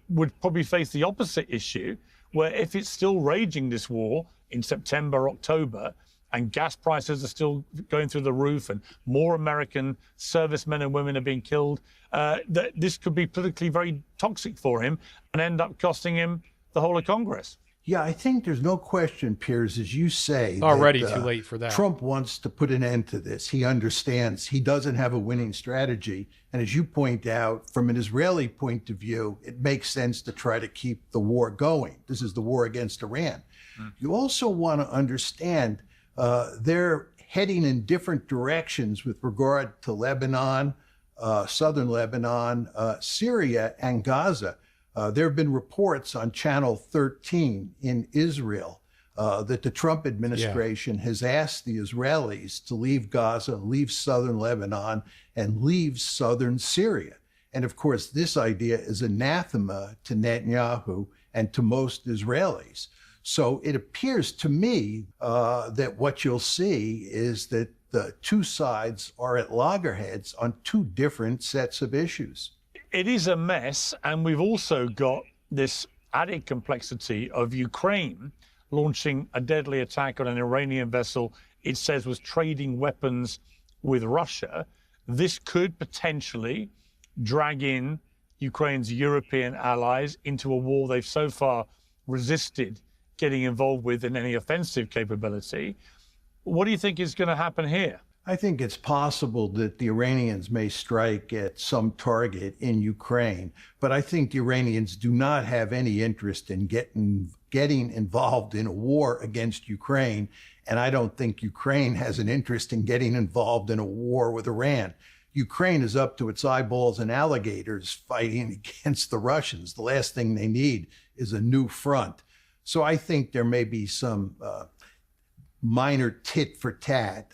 would probably face the opposite issue, where if it's still raging, this war, in September, October, and gas prices are still going through the roof and more American servicemen and women are being killed, that this could be politically very toxic for him and end up costing him the whole of Congress. Yeah, I think there's no question, Piers, as you say. Already too late for that. Trump wants to put an end to this. He understands he doesn't have a winning strategy. And as you point out, from an Israeli point of view, it makes sense to try to keep the war going. This is the war against Iran. You also want to understand they're heading in different directions with regard to Lebanon, southern Lebanon, Syria, and Gaza. There have been reports on Channel 13 in Israel that the Trump administration has asked the Israelis to leave Gaza, leave southern Lebanon, and leave southern Syria. And of course, this idea is anathema to Netanyahu and to most Israelis. So it appears to me that what you'll see is that the two sides are at loggerheads on two different sets of issues. It is a mess, and we've also got this added complexity of Ukraine launching a deadly attack on an Iranian vessel it says was trading weapons with Russia. This could potentially drag in Ukraine's European allies into a war they've so far resisted getting involved with in any offensive capability. What do you think is going to happen here? I think it's possible that the Iranians may strike at some target in Ukraine, but I think the Iranians do not have any interest in getting involved in a war against Ukraine, and I don't think Ukraine has an interest in getting involved in a war with Iran. Ukraine is up to its eyeballs in alligators fighting against the Russians. The last thing they need is a new front. So I think there may be some minor tit for tat,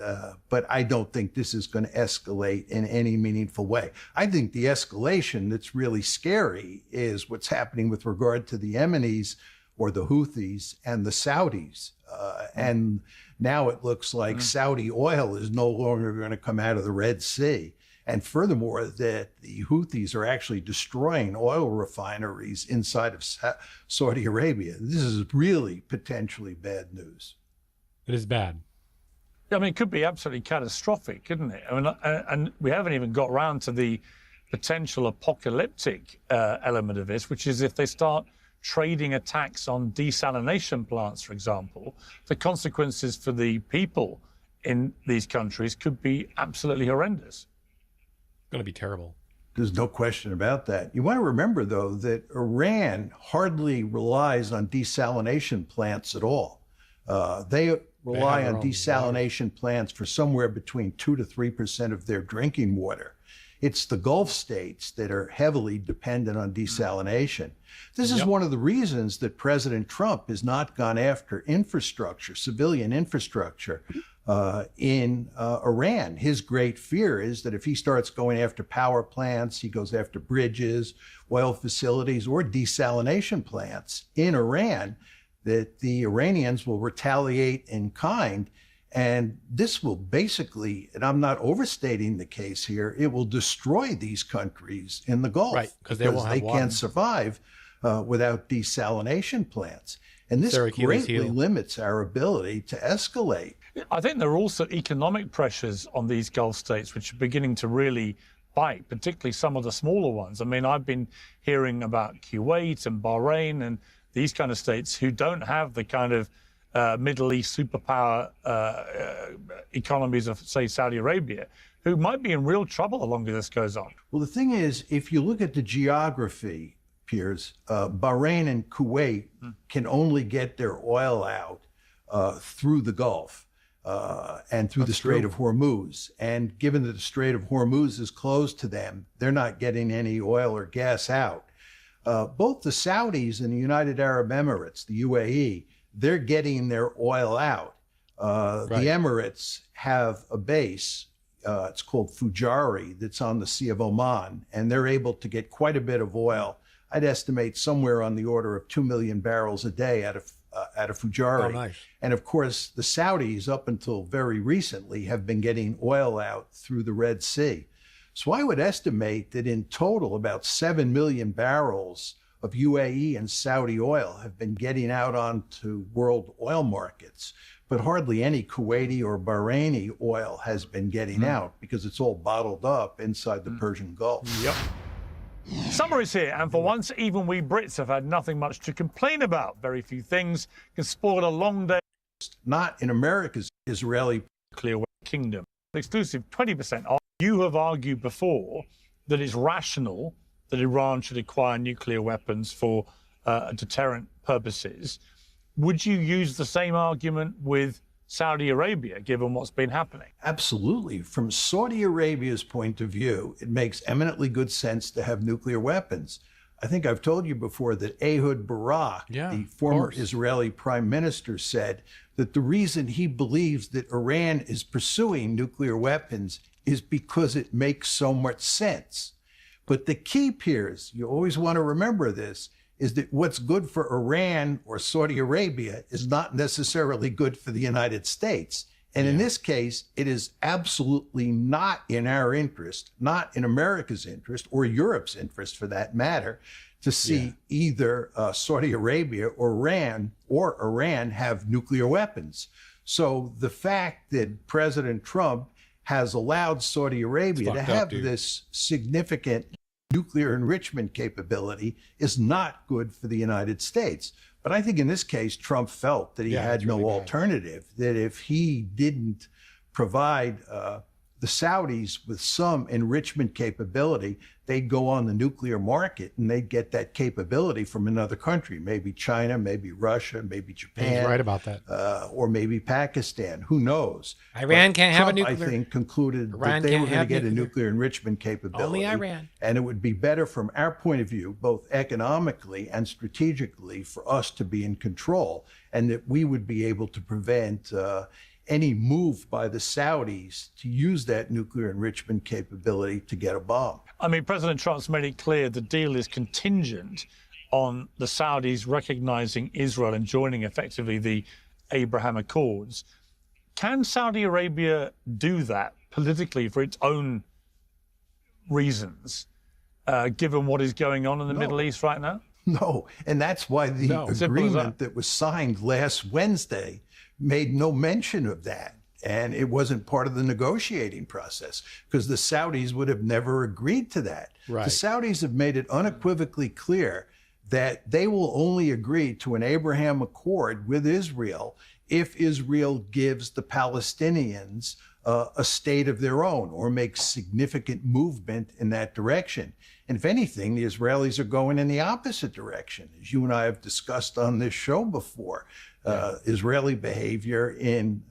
but I don't think this is going to escalate in any meaningful way. I think the escalation that's really scary is what's happening with regard to the Yemenis or the Houthis and the Saudis. And now it looks like Saudi oil is no longer going to come out of the Red Sea. And furthermore, that the Houthis are actually destroying oil refineries inside of Saudi Arabia. This is really potentially bad news. It is bad. I mean, it could be absolutely catastrophic, couldn't it? I mean, and we haven't even got around to the potential apocalyptic element of this, which is if they start trading attacks on desalination plants, for example, the consequences for the people in these countries could be absolutely horrendous. It's going to be terrible. There's no question about that. You want to remember, though, that Iran hardly relies on desalination plants at all. They rely on desalination plants for somewhere between 2 to 3% of their drinking water. It's the Gulf states that are heavily dependent on desalination. This is one of the reasons that President Trump has not gone after infrastructure, civilian infrastructure, in Iran. His great fear is that if he starts going after power plants, he goes after bridges, oil facilities, or desalination plants in Iran, that the Iranians will retaliate in kind. And this will basically, and I'm not overstating the case here, it will destroy these countries in the Gulf, right, because they can't survive without desalination plants. And this greatly limits our ability to escalate. I think there are also economic pressures on these Gulf states which are beginning to really bite, particularly some of the smaller ones. I mean, I've been hearing about Kuwait and Bahrain and these kind of states who don't have the kind of Middle East superpower economies of, say, Saudi Arabia, who might be in real trouble the longer this goes on. Well, the thing is, if you look at the geography, Piers, Bahrain and Kuwait can only get their oil out through the Gulf and through the Strait of Hormuz. And given that the Strait of Hormuz is closed to them, they're not getting any oil or gas out. Both the Saudis and the United Arab Emirates, the UAE, they're getting their oil out. The Emirates have a base, it's called Fujari, that's on the Sea of Oman, and they're able to get quite a bit of oil. I'd estimate somewhere on the order of 2 million barrels a day out of Fujari. Oh, nice. And of course, the Saudis, up until very recently, have been getting oil out through the Red Sea. So I would estimate that in total, about 7 million barrels of UAE and Saudi oil have been getting out onto world oil markets, but hardly any Kuwaiti or Bahraini oil has been getting out because it's all bottled up inside the Persian Gulf. Yep. Summer is here, and for once, even we Brits have had nothing much to complain about. Very few things can spoil a long day. Not in America's Israeli nuclear kingdom. Exclusive 20% off. You have argued before that it's rational that Iran should acquire nuclear weapons for deterrent purposes. Would you use the same argument with Saudi Arabia, given what's been happening? Absolutely. From Saudi Arabia's point of view, it makes eminently good sense to have nuclear weapons. I think I've told you before that Ehud Barak, the former Israeli prime minister, said that the reason he believes that Iran is pursuing nuclear weapons is because it makes so much sense. But the key, Piers, you always want to remember this, is that what's good for Iran or Saudi Arabia is not necessarily good for the United States. And in this case, it is absolutely not in our interest, not in America's interest, or Europe's interest for that matter, to see either Saudi Arabia or Iran have nuclear weapons. So the fact that President Trump has allowed Saudi Arabia to have this significant nuclear enrichment capability is not good for the United States. But I think in this case, Trump felt that he had no alternative, that if he didn't provide the Saudis with some enrichment capability, they'd go on the nuclear market and they'd get that capability from another country, maybe China, maybe Russia, maybe Japan. He's right about that. Or maybe Pakistan, who knows? Iran can't have a nuclear. I think concluded that they were going to get a nuclear enrichment capability. Only Iran. And it would be better from our point of view, both economically and strategically, for us to be in control, and that we would be able to prevent any move by the Saudis to use that nuclear enrichment capability to get a bomb. I mean, President Trump's made it clear the deal is contingent on the Saudis recognizing Israel and joining effectively the Abraham Accords. Can Saudi Arabia do that politically for its own reasons, given what is going on in the Middle East right now? No, and that's why the agreement that was signed last Wednesday made no mention of that. And it wasn't part of the negotiating process because the Saudis would have never agreed to that. Right. The Saudis have made it unequivocally clear that they will only agree to an Abraham Accord with Israel if Israel gives the Palestinians a state of their own or makes significant movement in that direction. And if anything, the Israelis are going in the opposite direction. As you and I have discussed on this show before, Israeli behavior in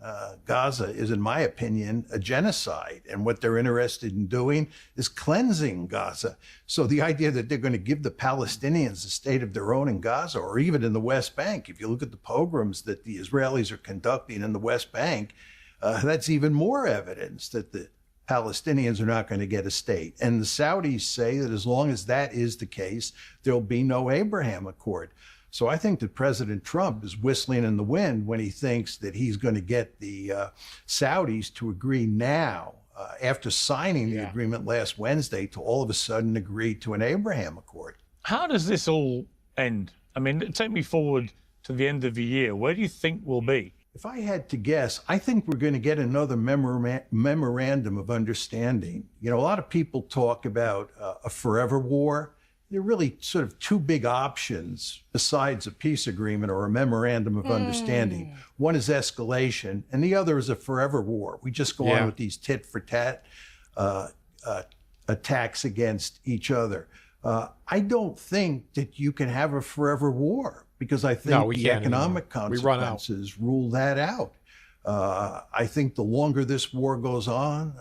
Gaza is, in my opinion, a genocide. And what they're interested in doing is cleansing Gaza. So the idea that they're going to give the Palestinians a state of their own in Gaza, or even in the West Bank, if you look at the pogroms that the Israelis are conducting in the West Bank, that's even more evidence that the Palestinians are not going to get a state. And the Saudis say that as long as that is the case, there'll be no Abraham Accord. So I think that President Trump is whistling in the wind when he thinks that he's going to get the Saudis to agree now, after signing the agreement last Wednesday, to all of a sudden agree to an Abraham Accord. How does this all end? I mean, take me forward to the end of the year. Where do you think we'll be? If I had to guess, I think we're going to get another memorandum of understanding. You know, a lot of people talk about a forever war. There are really sort of two big options besides a peace agreement or a memorandum of understanding. One is escalation, and the other is a forever war. We just go on with these tit-for-tat attacks against each other. I don't think that you can have a forever war, because I think the economic consequences rule that out. I think the longer this war goes on,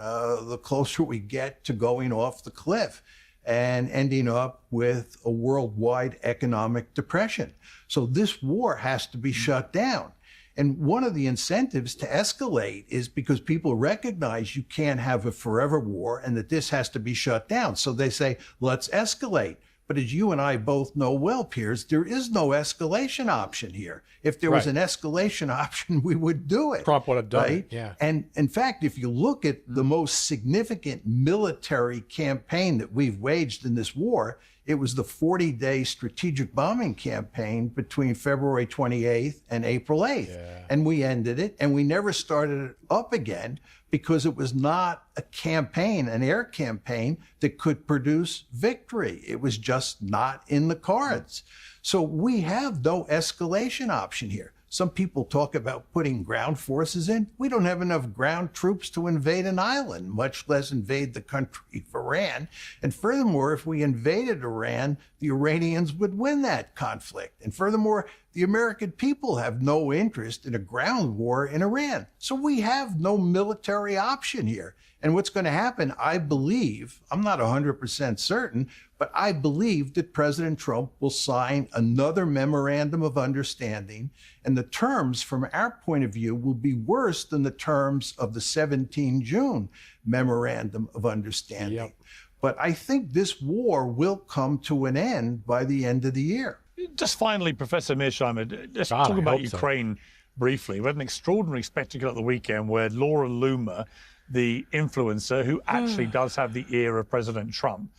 the closer we get to going off the cliff and ending up with a worldwide economic depression. So this war has to be shut down. And one of the incentives to escalate is because people recognize you can't have a forever war and that this has to be shut down. So they say, let's escalate. But as you and I both know well, Piers, there is no escalation option here. If there was an escalation option, we would do it. Trump would have done it. Yeah. And in fact, if you look at the most significant military campaign that we've waged in this war, it was the 40-day strategic bombing campaign between February 28th and April 8th. Yeah. And we ended it, and we never started it up again because it was not a campaign, an air campaign that could produce victory. It was just not in the cards. So we have no escalation option here. Some people talk about putting ground forces in. We don't have enough ground troops to invade an island, much less invade the country of Iran. And furthermore, if we invaded Iran, the Iranians would win that conflict. And furthermore, the American people have no interest in a ground war in Iran. So we have no military option here. And what's going to happen, I believe, I'm not 100% certain, but I believe that President Trump will sign another memorandum of understanding, and the terms from our point of view will be worse than the terms of the 17 June memorandum of understanding. Yep. But I think this war will come to an end by the end of the year. Just finally, Professor Mearsheimer, let's talk about Ukraine briefly. We had an extraordinary spectacle at the weekend where Laura Loomer, the influencer who actually does have the ear of President Trump,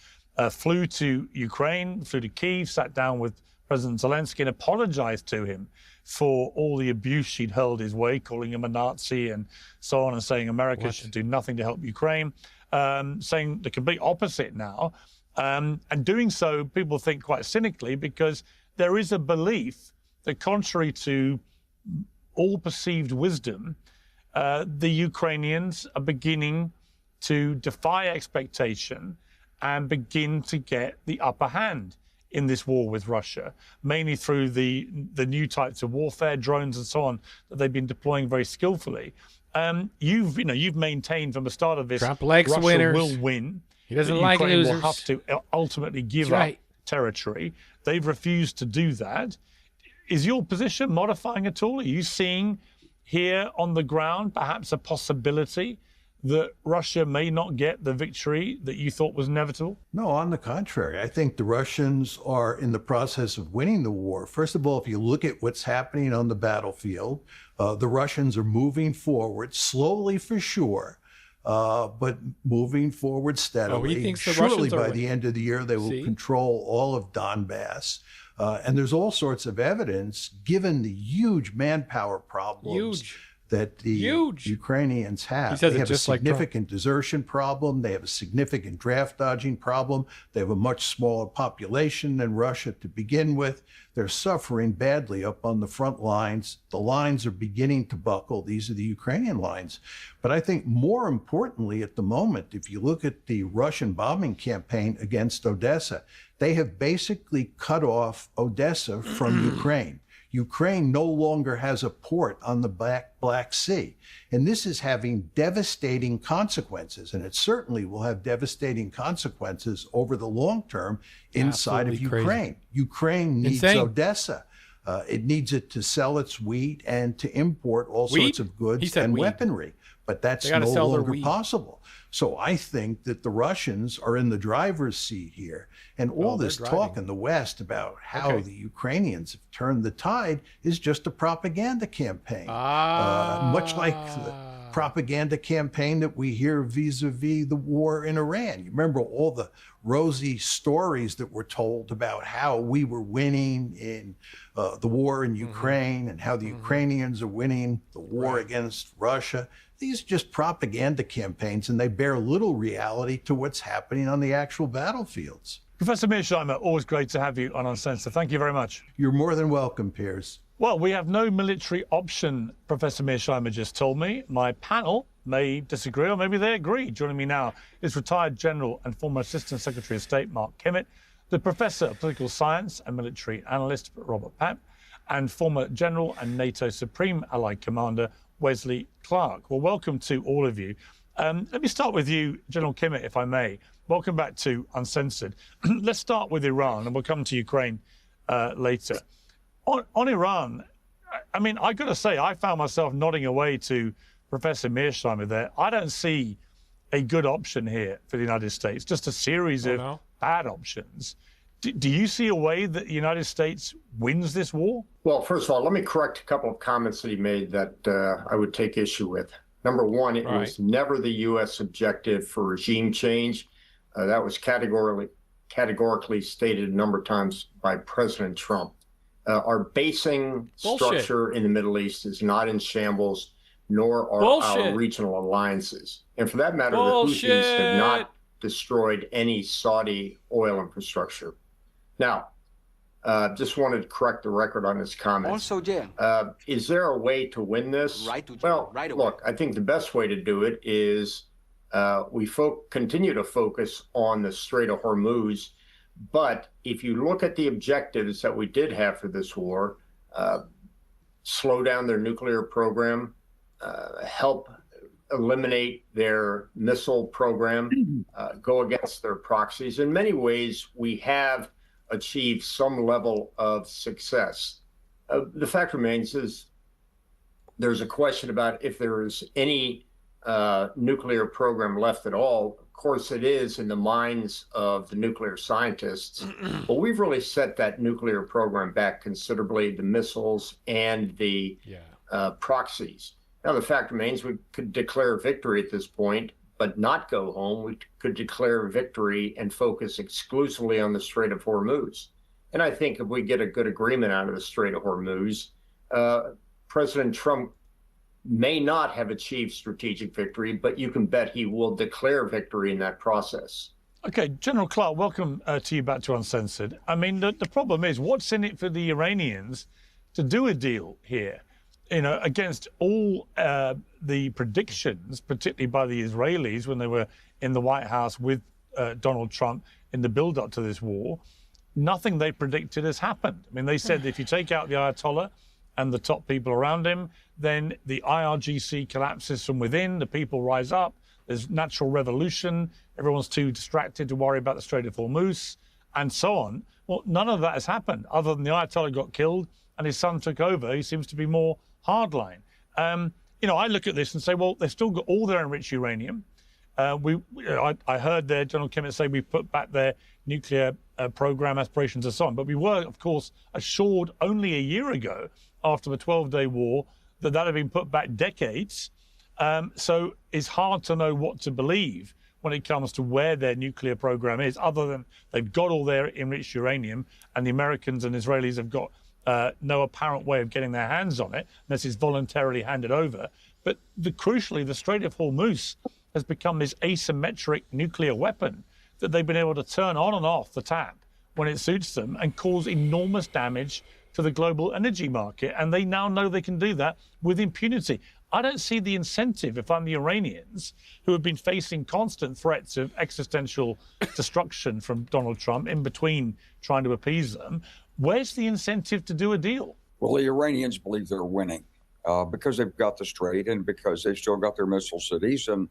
flew to Ukraine, flew to Kyiv, sat down with President Zelensky and apologized to him for all the abuse she'd hurled his way, calling him a Nazi and so on, and saying America should do nothing to help Ukraine, saying the complete opposite now. And doing so, people think quite cynically, because there is a belief that contrary to all perceived wisdom, the Ukrainians are beginning to defy expectation and begin to get the upper hand in this war with Russia, mainly through the new types of warfare, drones and so on, that they've been deploying very skillfully. You've maintained from the start of this, Trump likes Russia winners. will win. He doesn't that like Ukraine losers. will have to ultimately give That's up right. territory. They've refused to do that. Is your position modifying at all? Are you seeing here on the ground perhaps a possibility that Russia may not get the victory that you thought was inevitable? No, on the contrary. I think the Russians are in the process of winning the war. First of all, if you look at what's happening on the battlefield, the Russians are moving forward, slowly for sure, but moving forward steadily. he thinks the Surely Russians are by winning. the end of the year, they will control all of Donbass. And there's all sorts of evidence, given the huge manpower problems that the Ukrainians have. He says they it have just a like Trump. significant desertion problem. They have a significant draft dodging problem. They have a much smaller population than Russia to begin with. They're suffering badly up on the front lines. The lines are beginning to buckle. These are the Ukrainian lines. But I think more importantly at the moment, if you look at the Russian bombing campaign against Odessa, they have basically cut off Odessa from Ukraine. Ukraine no longer has a port on the Black Sea. And this is having devastating consequences. And it certainly will have devastating consequences over the long term inside of Ukraine. Crazy. Ukraine needs Odessa. It needs it to sell its wheat and to import all sorts of goods and weaponry. But that's no longer possible. So I think that the Russians are in the driver's seat here. And all this talk in the West about how the Ukrainians have turned the tide is just a propaganda campaign. Much like the propaganda campaign that we hear vis-a-vis the war in Iran. You remember all the rosy stories that were told about how we were winning in the war in Ukraine and how the Ukrainians are winning the war against Russia. These are just propaganda campaigns, and they bear little reality to what's happening on the actual battlefields. Professor Mearsheimer, always great to have you on Uncensored. Thank you very much. You're more than welcome, Piers. Well, we have no military option, Professor Mearsheimer just told me. My panel may disagree, or maybe they agree. Joining me now is retired General and former Assistant Secretary of State Mark Kimmitt, the Professor of Political Science and Military Analyst Robert Papp, and former General and NATO Supreme Allied Commander Wesley Clark. Well, welcome to all of you. Let me start with you, General Kimmitt, if I may. Welcome back to Uncensored. Let's start with Iran, and we'll come to Ukraine later. On Iran, I mean, I got to say, I found myself nodding away to Professor Mearsheimer there. I don't see a good option here for the United States, just a series of bad options. Do you see a way that the United States wins this war? Well, first of all, let me correct a couple of comments that he made that I would take issue with. Number one, it was never the U.S. objective for regime change. That was categorically stated a number of times by President Trump. Our basing structure in the Middle East is not in shambles, nor are our regional alliances. And for that matter, the Houthis have not destroyed any Saudi oil infrastructure. Now, just wanted to correct the record on his comments. Is there a way to win this? Look, I think the best way to do it is we continue to focus on the Strait of Hormuz. But if you look at the objectives that we did have for this war, slow down their nuclear program, help eliminate their missile program, go against their proxies. In many ways, we have achieved some level of success. The fact remains is there's a question about if there is any nuclear program left at all. Of course, it is in the minds of the nuclear scientists, but we've really set that nuclear program back considerably, the missiles and the proxies. Now, the fact remains we could declare victory at this point, but not go home. We could declare victory and focus exclusively on the Strait of Hormuz. And I think if we get a good agreement out of the Strait of Hormuz, President Trump may not have achieved strategic victory, but you can bet he will declare victory in that process. Okay, General Clark, welcome to you back to Uncensored. I mean, the problem is, what's in it for the Iranians to do a deal here? You know, against all the predictions, particularly by the Israelis when they were in the White House with Donald Trump in the build-up to this war, nothing they predicted has happened. I mean, they said if you take out the Ayatollah and the top people around him, then the IRGC collapses from within, the people rise up, there's natural revolution, everyone's too distracted to worry about the Strait of Hormuz, and so on. Well, none of that has happened, other than the Ayatollah got killed and his son took over. He seems to be more hardline. You know, I look at this and say, well, they've still got all their enriched uranium. I heard there General Kimmitt say we put back their nuclear program aspirations and so on, but we were, of course, assured only a year ago, after the 12-day war, that had been put back decades. So it's hard to know what to believe when it comes to where their nuclear program is, other than they've got all their enriched uranium, and the Americans and Israelis have got no apparent way of getting their hands on it, unless it's voluntarily handed over. But crucially, the Strait of Hormuz has become this asymmetric nuclear weapon that they've been able to turn on and off the tap when it suits them and cause enormous damage to the global energy market. And they now know they can do that with impunity. I don't see the incentive, if I'm the Iranians, who have been facing constant threats of existential destruction from Donald Trump in between trying to appease them. Where's the incentive to do a deal? Well, the Iranians believe they're winning because they've got the strait and because they've still got their missile cities. And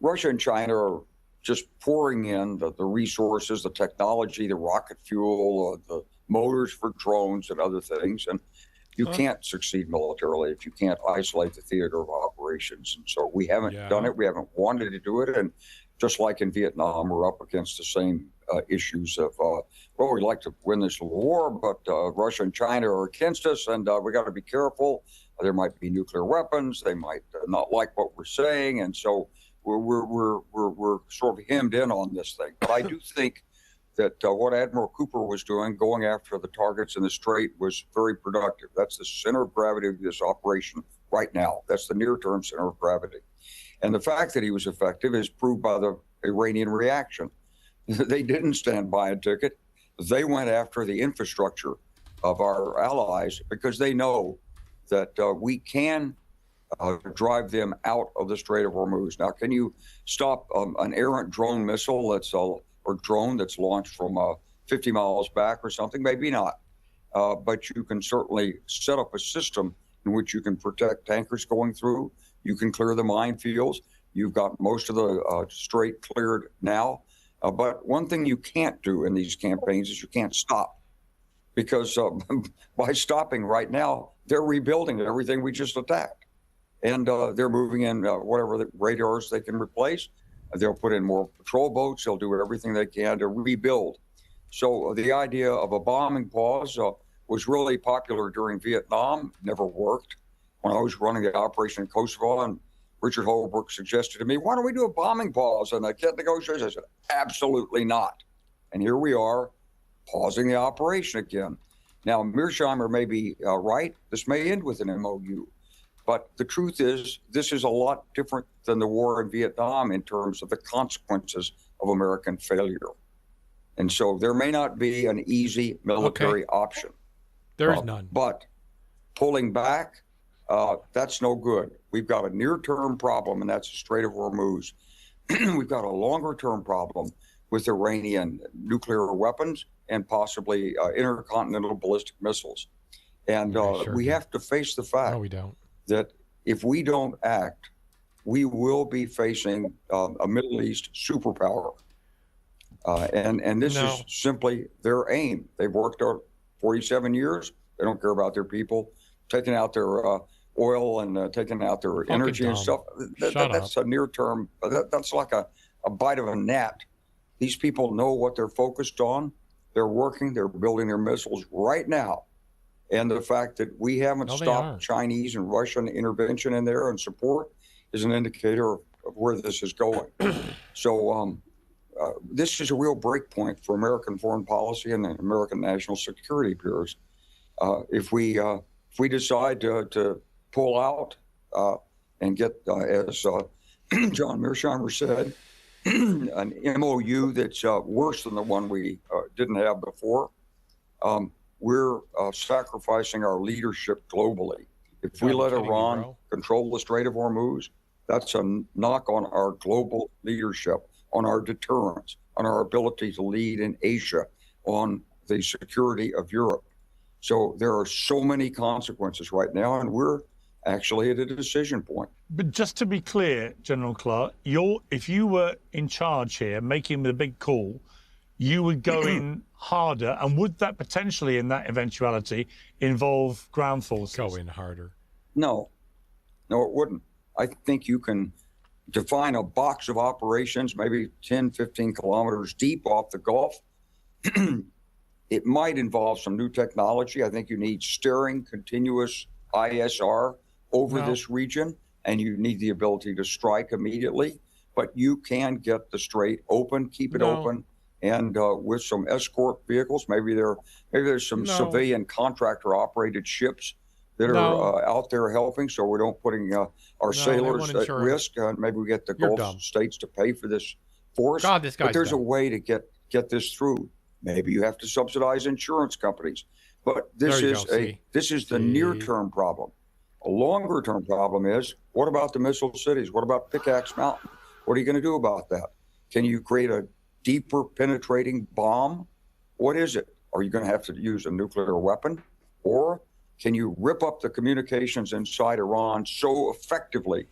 Russia and China are just pouring in the resources, the technology, the rocket fuel, the motors for drones and other things. And you can't succeed militarily if you can't isolate the theater of operations. And so we haven't done it. We haven't wanted to do it. And just like in Vietnam, we're up against the same issues of, well, we'd like to win this war, but Russia and China are against us, and we got to be careful. There might be nuclear weapons. They might not like what we're saying. And so we're sort of hemmed in on this thing. But I do think that what Admiral Cooper was doing, going after the targets in the Strait, was very productive. That's the center of gravity of this operation right now. That's the near-term center of gravity. And the fact that he was effective is proved by the Iranian reaction. They didn't stand by and took it. They went after the infrastructure of our allies because they know that we can drive them out of the Strait of Hormuz. Now, can you stop an errant drone missile or drone that's launched from 50 miles back or something? Maybe not. But you can certainly set up a system in which you can protect tankers going through. You can clear the minefields. You've got most of the strait cleared now. But one thing you can't do in these campaigns is you can't stop. Because by stopping right now, they're rebuilding everything we just attacked. And they're moving in whatever the radars they can replace. They'll put in more patrol boats. They'll do everything they can to rebuild. So the idea of a bombing pause was really popular during Vietnam, never worked. When I was running the operation in Kosovo, and Richard Holbrooke suggested to me, why don't we do a bombing pause? And I can't negotiate. I said, absolutely not. And here we are, pausing the operation again. Now, Mearsheimer may be right. This may end with an MOU. But the truth is, this is a lot different than the war in Vietnam in terms of the consequences of American failure. And so there may not be an easy military option. There's none. But pulling back, that's no good. We've got a near-term problem, and that's the Strait of Hormuz. We've got a longer-term problem with Iranian nuclear weapons and possibly intercontinental ballistic missiles. And we have to face the fact that if we don't act, we will be facing a Middle East superpower. And this is simply their aim. They've worked 47 years. They don't care about their people, taking out their oil and taking out their energy and stuff. That's a near term. That's like a bite of a gnat. These people know what they're focused on. They're working. They're building their missiles right now. And the fact that we haven't stopped Chinese and Russian intervention in there and support is an indicator of where this is going. So this is a real break point for American foreign policy and the American national security bureaus. If we decide to pull out and get, as John Mearsheimer said, an MOU that's worse than the one we didn't have before, we're sacrificing our leadership globally. If we let Iran control the Strait of Hormuz, that's a knock on our global leadership, on our deterrence, on our ability to lead in Asia, on the security of Europe. So there are so many consequences right now, and we're actually at a decision point. But just to be clear, General Clark, if you were in charge here, making the big call, you would go in harder, and would that potentially, in that eventuality, involve ground forces? Go in harder. No, it wouldn't. I think you can define a box of operations, maybe 10, 15 kilometers deep off the Gulf. It might involve some new technology. I think you need steering, continuous ISR over this region, and you need the ability to strike immediately. But you can get the strait open, keep it open, and with some escort vehicles, maybe there's some civilian contractor-operated ships that are out there helping, so we don't putting our sailors at risk. Maybe we get the Gulf states to pay for this force. But there's a way to get this through. Maybe you have to subsidize insurance companies. But this is the near-term problem. A longer-term problem is, what about the missile cities? What about Pickaxe Mountain? What are you going to do about that? Can you create a deeper penetrating bomb? What is it? Are you going to have to use a nuclear weapon? Or Can you rip up the communications inside Iran so effectively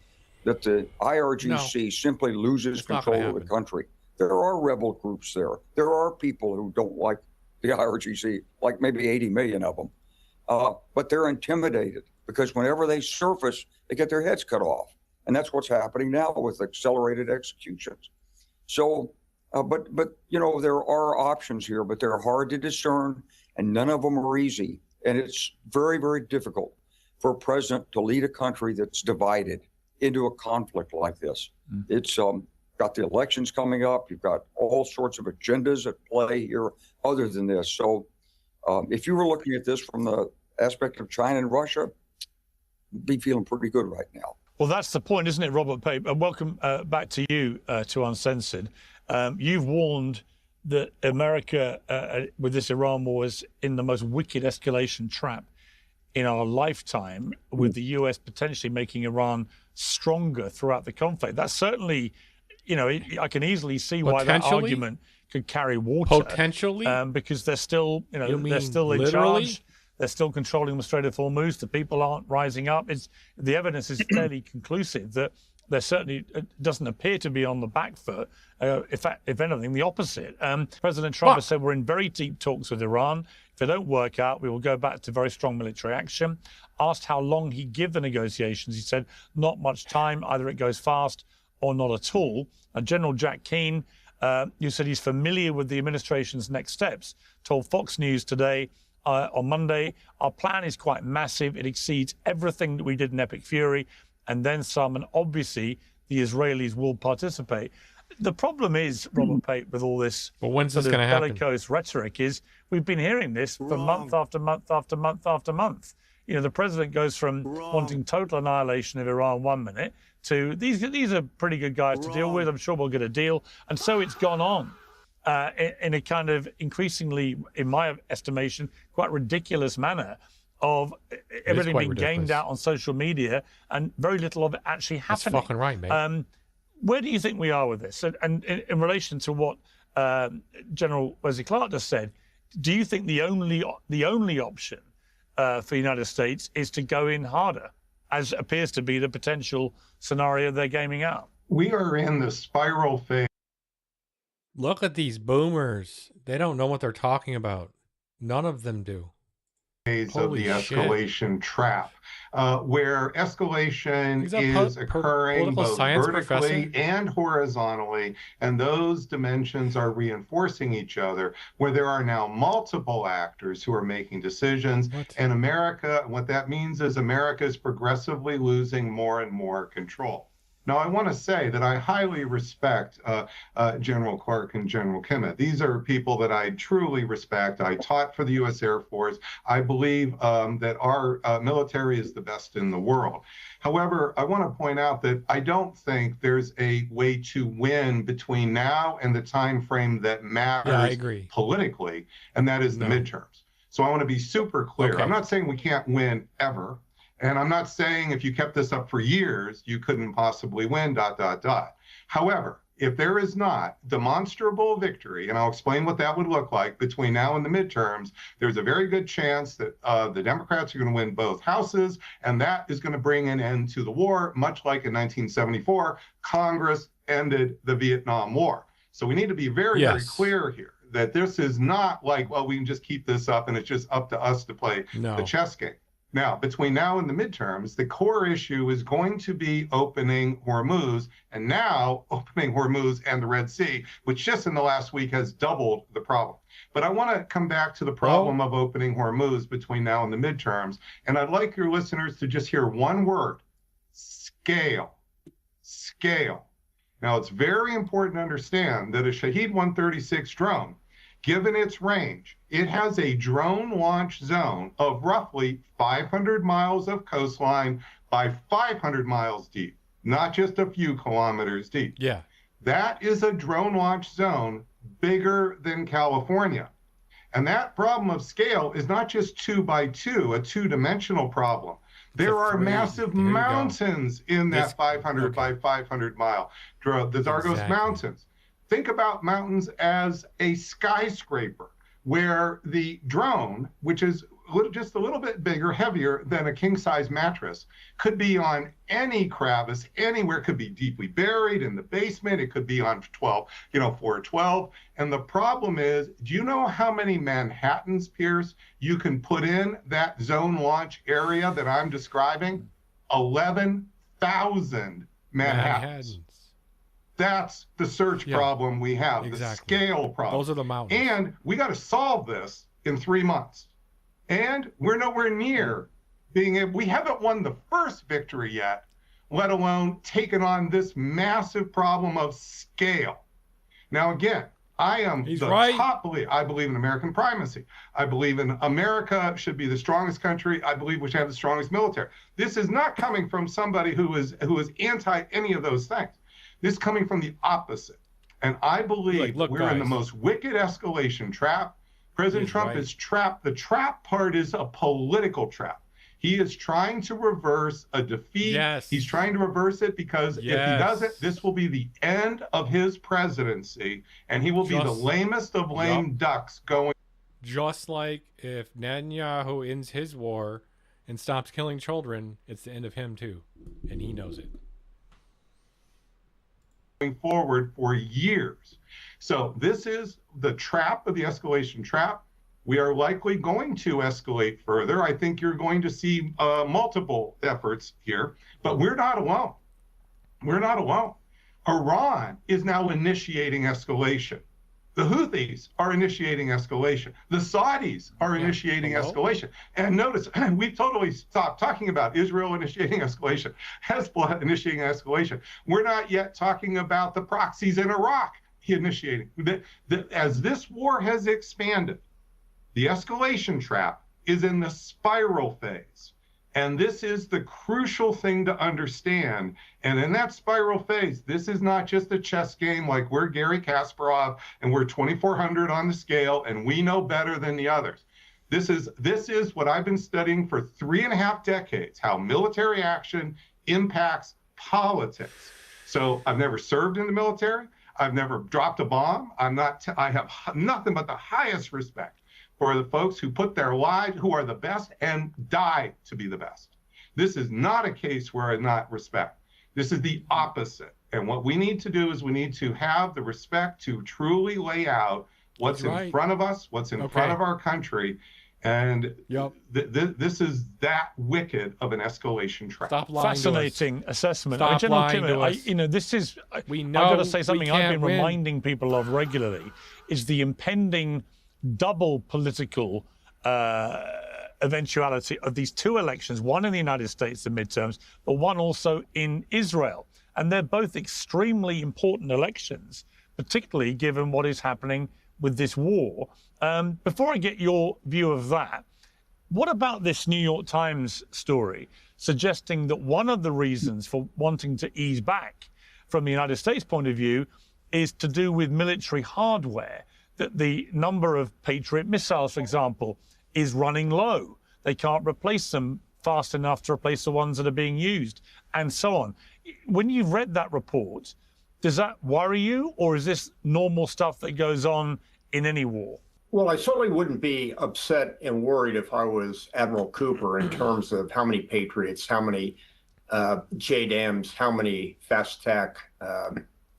that the IRGC simply loses control of the country? There are rebel groups there. There are people who don't like the IRGC, like maybe 80 million of them. But they're intimidated because whenever they surface, they get their heads cut off. And that's what's happening now with accelerated executions. So, but you know, there are options here, but they're hard to discern and none of them are easy. And it's very, very difficult for a president to lead a country that's divided into a conflict like this. It's got the elections coming up. You've got all sorts of agendas at play here other than this. So if you were looking at this from the aspect of China and Russia, you'd be feeling pretty good right now. Well, that's the point, isn't it, Robert Pape? And welcome back to you, to Uncensored. You've warned that America, with this Iran war, is in the most wicked escalation trap in our lifetime, with the US potentially making Iran stronger throughout the conflict. That's certainly, you know, I can easily see why that argument could carry water. Potentially? Because they're still, you know, they're still in literally? charge. They're still controlling the Strait of Hormuz. The people aren't rising up. The evidence is fairly conclusive that there certainly doesn't appear to be on the back foot. If anything, the opposite. President Trump has said we're in very deep talks with Iran. If they don't work out, we will go back to very strong military action. Asked how long he'd give the negotiations, he said not much time. Either it goes fast or not at all. General Jack Keane, who said he's familiar with the administration's next steps, told Fox News today, on Monday, our plan is quite massive. It exceeds everything that we did in Epic Fury and then some, and obviously the Israelis will participate. The problem is, Robert Pape, with all this, when's this going to happen? Bellicose rhetoric is we've been hearing this for month after month after month after month. You know, the president goes from wanting total annihilation of Iran one minute to these are pretty good guys to deal with. I'm sure we'll get a deal. And so it's gone on. In a kind of increasingly, in my estimation, quite ridiculous manner of everything being gamed out on social media and very little of it actually happening. That's fucking right, mate. Where do you think we are with this? And in relation to what General Wesley Clark just said, do you think the only option for the United States is to go in harder, as appears to be the potential scenario they're gaming out? We are in the spiral phase. Look at these boomers. They don't know what they're talking about. None of them do. Of the escalation trap, where escalation is occurring both vertically and horizontally, and those dimensions are reinforcing each other, where there are now multiple actors who are making decisions. And America, what that means is America is progressively losing more and more control. Now, I want to say that I highly respect General Clark and General Kimmett. These are people that I truly respect. I taught for the U.S. Air Force. I believe that our military is the best in the world. However, I want to point out that I don't think there's a way to win between now and the time frame that matters politically, and that is the midterms. So I want to be super clear. I'm not saying we can't win ever. And I'm not saying if you kept this up for years, you couldn't possibly win, ... However, if there is not demonstrable victory, and I'll explain what that would look like between now and the midterms, there's a very good chance that the Democrats are going to win both houses, and that is going to bring an end to the war, much like in 1974, Congress ended the Vietnam War. So we need to be very, very clear here that this is not like, well, we can just keep this up and it's just up to us to play the chess game. Now, between now and the midterms, the core issue is going to be opening Hormuz, and now opening Hormuz and the Red Sea, which just in the last week has doubled the problem. But I want to come back to the problem of opening Hormuz between now and the midterms, and I'd like your listeners to just hear one word: scale. Scale. Now, it's very important to understand that a Shahed 136 drone, given its range, it has a drone launch zone of roughly 500 miles of coastline by 500 miles deep, not just a few kilometers deep. Yeah. That is a drone launch zone bigger than California. And that problem of scale is not just 2 by 2, a two-dimensional problem. There are massive mountains in that 500 by 500 mile, the Zagros Mountains. Think about mountains as a skyscraper, where the drone, which is just a little bit bigger, heavier than a king-size mattress. Could be on any crevice, anywhere. Could be deeply buried in the basement. It could be on 412. And the problem is, do you know how many Manhattans, Pierce, you can put in that zone launch area that I'm describing? 11,000 Manhattans. That's the search problem we have, the scale problem. Those are the mountains. And we got to solve this in 3 months. And we're nowhere near being able, we haven't won the first victory yet, let alone taken on this massive problem of scale. Now, again, I am top believer. I believe in American primacy. I believe in America should be the strongest country. I believe we should have the strongest military. This is not coming from somebody who is anti any of those things. This is coming from the opposite. And I believe we're in the most wicked escalation trap. President Trump is trapped. The trap part is a political trap. He is trying to reverse a defeat. Yes. He's trying to reverse it because if he doesn't, this will be the end of his presidency, and he will be the lamest of lame ducks going. Just like if Netanyahu ends his war and stops killing children, it's the end of him too, and he knows it. Forward for years. So this is the trap of the escalation trap. We are likely going to escalate further. I think you're going to see multiple efforts here, but we're not alone. We're not alone. Iran is now initiating escalation. The Houthis are initiating escalation. The Saudis are initiating escalation. And notice, we've totally stopped talking about Israel initiating escalation, Hezbollah initiating escalation. We're not yet talking about the proxies in Iraq initiating. As this war has expanded, the escalation trap is in the spiral phase. And this is the crucial thing to understand. And in that spiral phase, this is not just a chess game like we're Garry Kasparov and we're 2,400 on the scale and we know better than the others. This is what I've been studying for 3.5 decades, how military action impacts politics. So I've never served in the military. I've never dropped a bomb. I have nothing but the highest respect for the folks who put their lives, who are the best and die to be the best. This is not a case where I not respect. This is the opposite. And what we need to do is we need to have the respect to truly lay out what's in front of us, what's in front of our country. And this is that wicked of an escalation trap. Fascinating assessment. General Kimmel, this is, I've got to say something I've been reminding people of regularly, is the impending double political eventuality of these two elections, one in the United States, the midterms, but one also in Israel. And they're both extremely important elections, particularly given what is happening with this war. Before I get your view of that, what about this New York Times story suggesting that one of the reasons for wanting to ease back from the United States point of view is to do with military hardware? That the number of Patriot missiles, for example, is running low. They can't replace them fast enough to replace the ones that are being used, and so on. When you've read that report, does that worry you, or is this normal stuff that goes on in any war? Well, I certainly wouldn't be upset and worried if I was Admiral Cooper in terms of how many Patriots, how many JDAMs, how many fast attack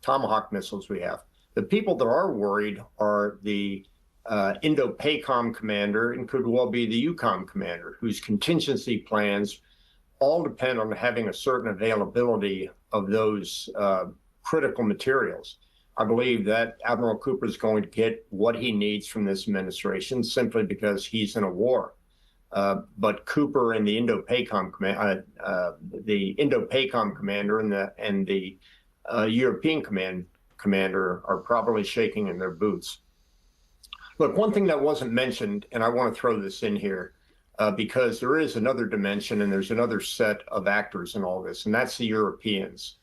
Tomahawk missiles we have. The people that are worried are the Indo-PACOM commander and could well be the EUCOM commander, whose contingency plans all depend on having a certain availability of those critical materials. I believe that Admiral Cooper is going to get what he needs from this administration simply because he's in a war. But Cooper and the Indo-PACOM commander and the European commander are probably shaking in their boots. Look, one thing that wasn't mentioned, and I want to throw this in here, because there is another dimension and there's another set of actors in all this, and that's the Europeans.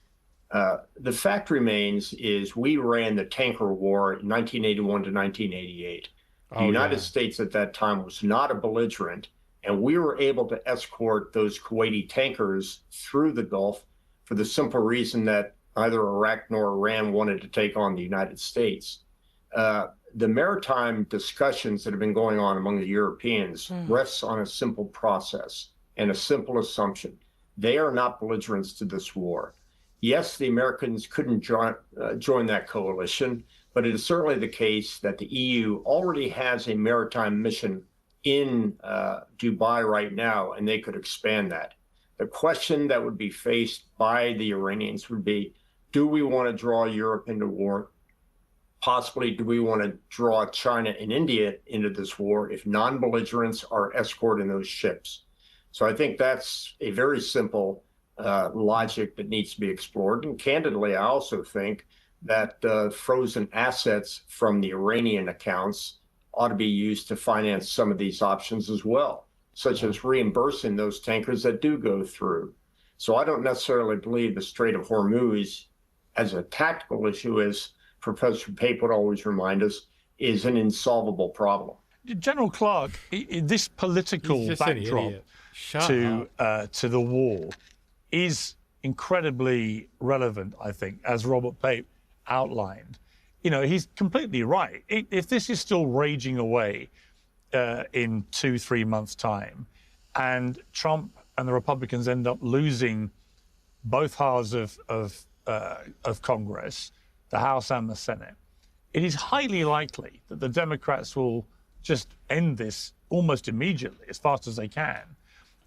The fact remains is we ran the tanker war in 1981 to 1988. The United States at that time was not a belligerent, and we were able to escort those Kuwaiti tankers through the Gulf for the simple reason that neither Iraq nor Iran wanted to take on the United States. the maritime discussions that have been going on among the Europeans rests on a simple process and a simple assumption. They are not belligerents to this war. Yes, the Americans couldn't join that coalition, but it is certainly the case that the EU already has a maritime mission in Dubai right now, and they could expand that. The question that would be faced by the Iranians would be, do we want to draw Europe into war? Possibly, do we want to draw China and India into this war if non-belligerents are escorting those ships? So I think that's a very simple logic that needs to be explored. And candidly, I also think that frozen assets from the Iranian accounts ought to be used to finance some of these options as well, such as reimbursing those tankers that do go through. So I don't necessarily believe the Strait of Hormuz as a tactical issue, as Professor Pape would always remind us, is an in-solvable problem. General Clark, this political backdrop to the war is incredibly relevant, I think, as Robert Pape outlined. You know, he's completely right. If this is still raging away in 2-3 months' time, and Trump and the Republicans end up losing both halves of Congress, the House and the Senate, it is highly likely that the Democrats will just end this almost immediately, as fast as they can,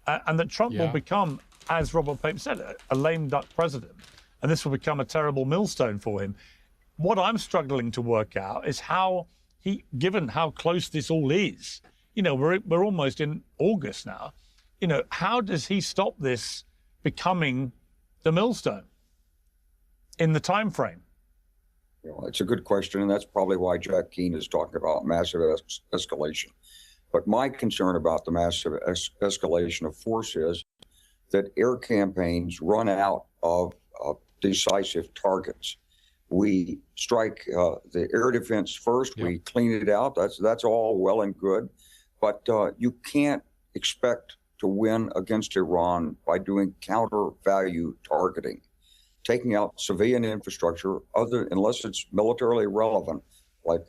and that Trump will become, as Robert Pape said, a lame duck president, and this will become a terrible millstone for him. What I'm struggling to work out is how he, given how close this all is, you know, we're almost in August now, you know, how does he stop this becoming the millstone in the time frame? You know, it's a good question, and that's probably why Jack Keane is talking about massive escalation. But my concern about the massive escalation of force is that air campaigns run out of decisive targets. We strike the air defense first. We clean it out. That's all well and good, but you can't expect to win against Iran by doing counter value targeting, taking out civilian infrastructure, unless it's militarily relevant, like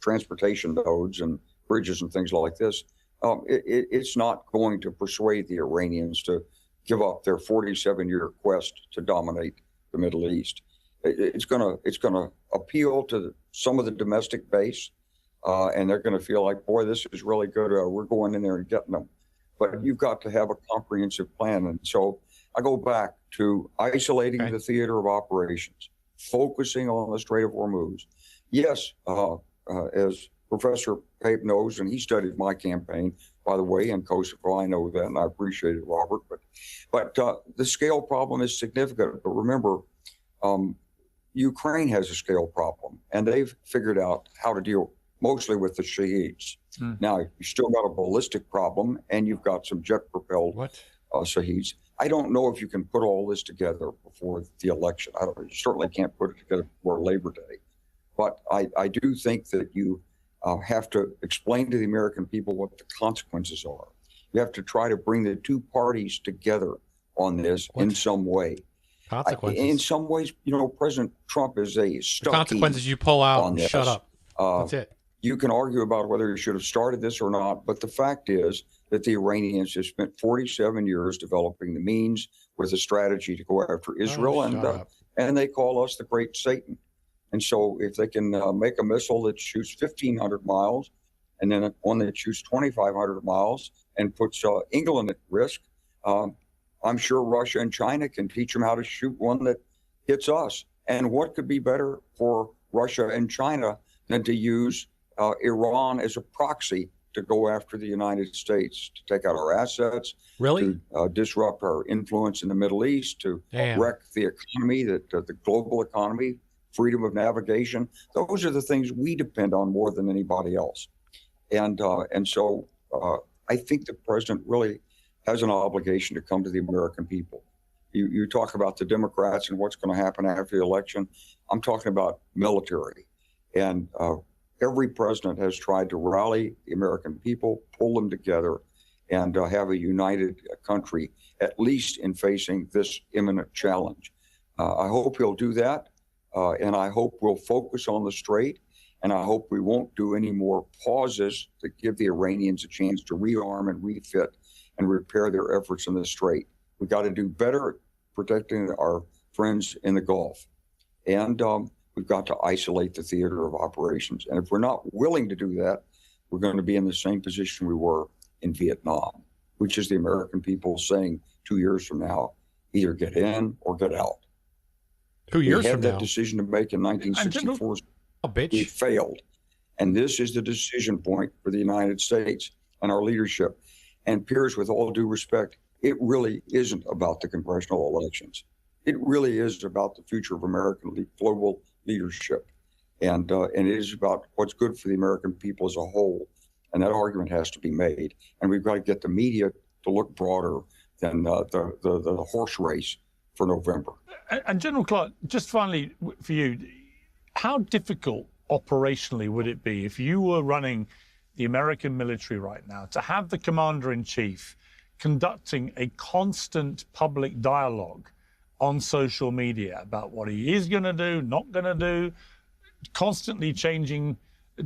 transportation nodes and bridges and things like this. It's not going to persuade the Iranians to give up their 47-year quest to dominate the Middle East. It's gonna appeal to some of the domestic base, and they're going to feel like, boy, this is really good. We're going in there and getting them. But you've got to have a comprehensive plan. And so I go back to isolating the theater of operations, focusing on the Strait of Hormuz. Yes, as Professor Pape knows, and he studied my campaign, by the way, in Kosovo, I know that, and I appreciate it, Robert. But the scale problem is significant. But remember, Ukraine has a scale problem, and they've figured out how to deal mostly with the Shaheeds. Now, you still got a ballistic problem, and you've got some jet-propelled Shaheeds. I don't know if you can put all this together before the election. You certainly can't put it together before Labor Day. But I do think that you have to explain to the American people what the consequences are. You have to try to bring the two parties together on this in some way. Consequences. In some ways, you know, President Trump is a stuck. The consequences you pull out and shut up. That's it. You can argue about whether he should have started this or not, but the fact is that the Iranians have spent 47 years developing the means with a strategy to go after Israel, and they call us the Great Satan. And so if they can make a missile that shoots 1,500 miles and then one that shoots 2,500 miles and puts England at risk, I'm sure Russia and China can teach them how to shoot one that hits us. And what could be better for Russia and China than to use Iran as a proxy to go after the United States, to take out our assets, to disrupt our influence in the Middle East, to wreck the economy, the global economy, freedom of navigation. Those are the things we depend on more than anybody else. And so I think the president really has an obligation to come to the American people. You talk about the Democrats and what's going to happen after the election. I'm talking about military. And every president has tried to rally the American people, pull them together, and have a united country, at least in facing this imminent challenge. I hope he'll do that, and I hope we'll focus on the Strait. And I hope we won't do any more pauses to give the Iranians a chance to rearm and refit and repair their efforts in the Strait. We got to do better at protecting our friends in the Gulf. And we've got to isolate the theater of operations. And if we're not willing to do that, we're going to be in the same position we were in Vietnam, which is the American people saying 2 years from now, either get in or get out. 2 years we had from that now. decision to make in 1964. We failed. And this is the decision point for the United States and our leadership. And Piers, with all due respect, it really isn't about the congressional elections. It really is about the future of American global leadership. And it is about what's good for the American people as a whole. And that argument has to be made. And we've got to get the media to look broader than the horse race for November. And General Clark, just finally for you, how difficult operationally would it be if you were running the American military right now to have the commander-in-chief conducting a constant public dialogue on social media about what he is going to do, not going to do, constantly changing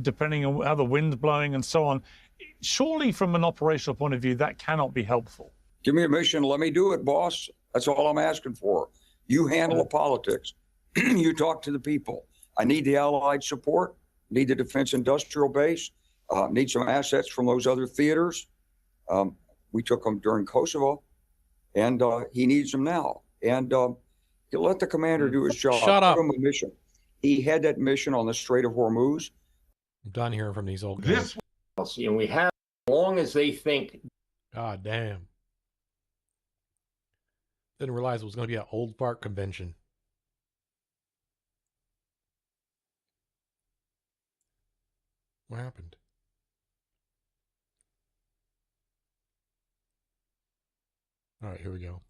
depending on how the wind's blowing and so on? Surely from an operational point of view, that cannot be helpful. Give me a mission, let me do it, boss. That's all I'm asking for. You handle the politics. You talk to the people. I need the Allied support, need the defense industrial base, need some assets from those other theaters. We took them during Kosovo, and he needs them now. And you let the commander do his job. Shut up. Give him a mission. He had that mission on the Strait of Hormuz. I'm done hearing from these old guys. And we have, as long as they think. God damn. Didn't realize it was going to be an old fart convention. What happened? All right, here we go.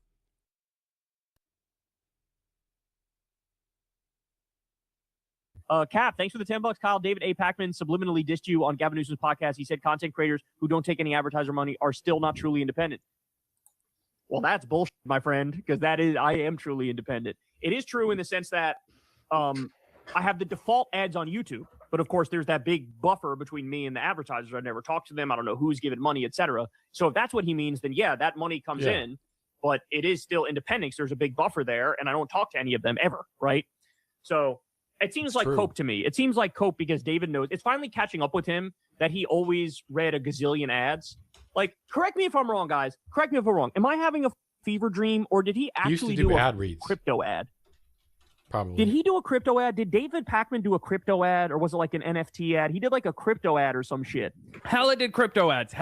Cap, thanks for the $10. Kyle, David A. Packman subliminally dissed you on Gavin Newsom's podcast. He said content creators who don't take any advertiser money are still not truly independent. Well, that's bullshit, my friend, because I am truly independent. It is true in the sense that I have the default ads on YouTube, but of course there's that big buffer between me and the advertisers. I never talk to them. I don't know who's giving money, etc. So if that's what he means, then yeah, that money comes in, but it is still independent. So there's a big buffer there, and I don't talk to any of them ever, right? So it seems like Cope to me. It seems like Cope because David knows. It's finally catching up with him that he always read a gazillion ads. Like, correct me if I'm wrong, guys. Correct me if I'm wrong. Am I having a fever dream, or did he actually do a crypto ad? Probably. Did he do a crypto ad? Did David Packman do a crypto ad, or was it like an NFT ad? He did like a crypto ad or some shit. Hella did crypto ads.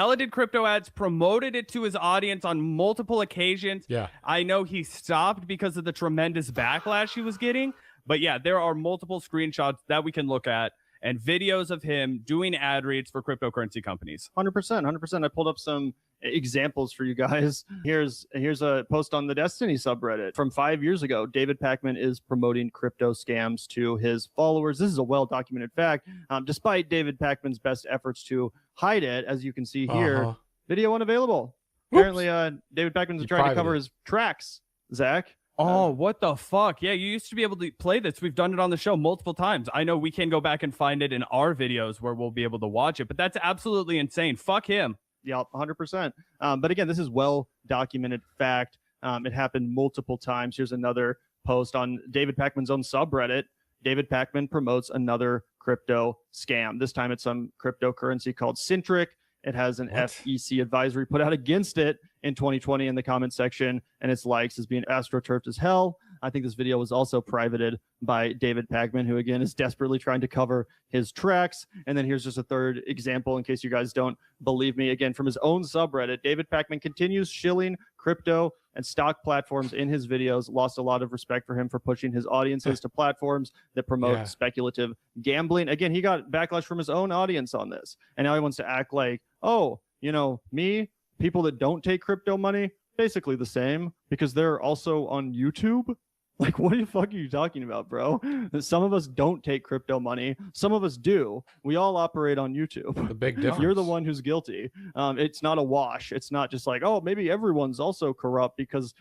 Promoted it to his audience on multiple occasions. Yeah. I know he stopped because of the tremendous backlash he was getting. But yeah, there are multiple screenshots that we can look at and videos of him doing ad reads for cryptocurrency companies. 100%. I pulled up some examples for you guys. Here's a post on the Destiny subreddit from 5 years ago. David Packman is promoting crypto scams to his followers. This is a well-documented fact. Despite David Packman's best efforts to hide it, as you can see here, video unavailable. Apparently, David Packman's trying to cover his tracks, Zach. Oh, what the fuck? Yeah, you used to be able to play this. We've done it on the show multiple times. I know we can go back and find it in our videos where we'll be able to watch it, but that's absolutely insane. Fuck him. Yeah, 100%. But again, this is well-documented fact. It happened multiple times. Here's another post on David Packman's own subreddit. David Packman promotes another crypto scam. This time it's some cryptocurrency called Centric. It has an FEC advisory put out against it in 2020 in the comment section, and its likes is being astroturfed as hell. I think this video was also privated by David Packman, who again is desperately trying to cover his tracks. And then here's just a third example in case you guys don't believe me. Again, from his own subreddit, David Packman continues shilling crypto and stock platforms in his videos. Lost a lot of respect for him for pushing his audiences to platforms that promote speculative gambling. Again, he got backlash from his own audience on this. And now he wants to act like, oh, you know, me, people that don't take crypto money, basically the same because they're also on YouTube. Like, what the fuck are you talking about, bro? Some of us don't take crypto money. Some of us do. We all operate on YouTube. The big difference. You're the one who's guilty. It's not a wash. It's not just like, oh, maybe everyone's also corrupt because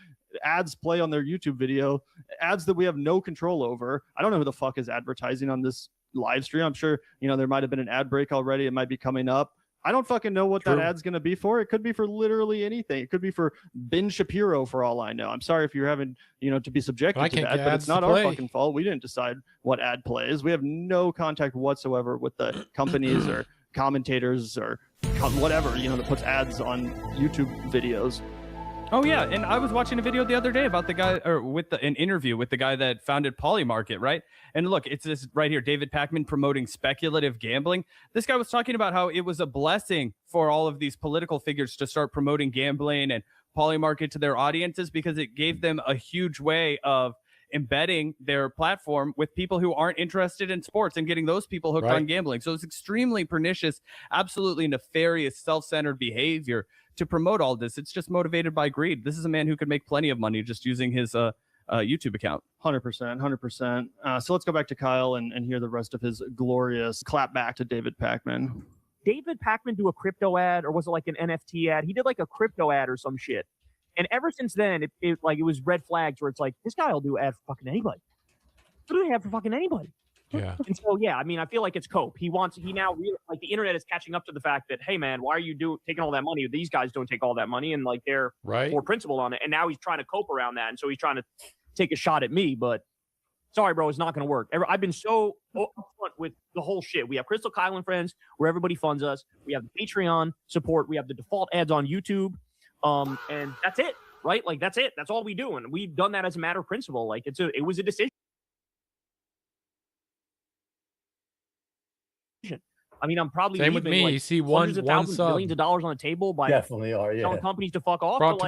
ads play on their YouTube video, ads that we have no control over. I don't know who the fuck is advertising on this live stream. I'm sure, there might have been an ad break already. It might be coming up. I don't fucking know what that ad's going to be for. It could be for literally anything. It could be for Ben Shapiro for all I know. I'm sorry if you're having, to be subjected to that, but it's not our fucking fault. We didn't decide what ad plays. We have no contact whatsoever with the companies or commentators or whatever, that puts ads on YouTube videos. Oh yeah, and I was watching a video the other day about the guy, or an interview with the guy that founded Polymarket, right? And look, it's this right here, David Pakman promoting speculative gambling. This guy was talking about how it was a blessing for all of these political figures to start promoting gambling and Polymarket to their audiences because it gave them a huge way of embedding their platform with people who aren't interested in sports and getting those people hooked on gambling. So it's extremely pernicious, absolutely nefarious, self-centered behavior to promote all this. It's just motivated by greed. This is a man who could make plenty of money just using his YouTube account. 100%. So let's go back to Kyle and hear the rest of his glorious clap back to David Pakman. David Pakman do a crypto ad, or was it like an NFT ad? He did like a crypto ad or some shit. And ever since then, it was red flags where it's like, this guy will do ad for fucking anybody. What do they have for fucking anybody? Yeah. And so, yeah, I mean, I feel like it's cope. He now really, like, the internet is catching up to the fact that, hey, man, why are you taking all that money? These guys don't take all that money, and like they're more principled on it. And now he's trying to cope around that, and so he's trying to take a shot at me. But sorry, bro, it's not going to work. I've been so upfront with the whole shit. We have Crystal Kyle and Friends, where everybody funds us. We have the Patreon support. We have the default ads on YouTube, and that's it, right? Like that's it. That's all we do, and we've done that as a matter of principle. Like it was a decision. I mean, I'm probably same with me. Like you see hundreds one of thousands, sub. millions of dollars on the table by Definitely are, yeah. telling companies to fuck off. Brought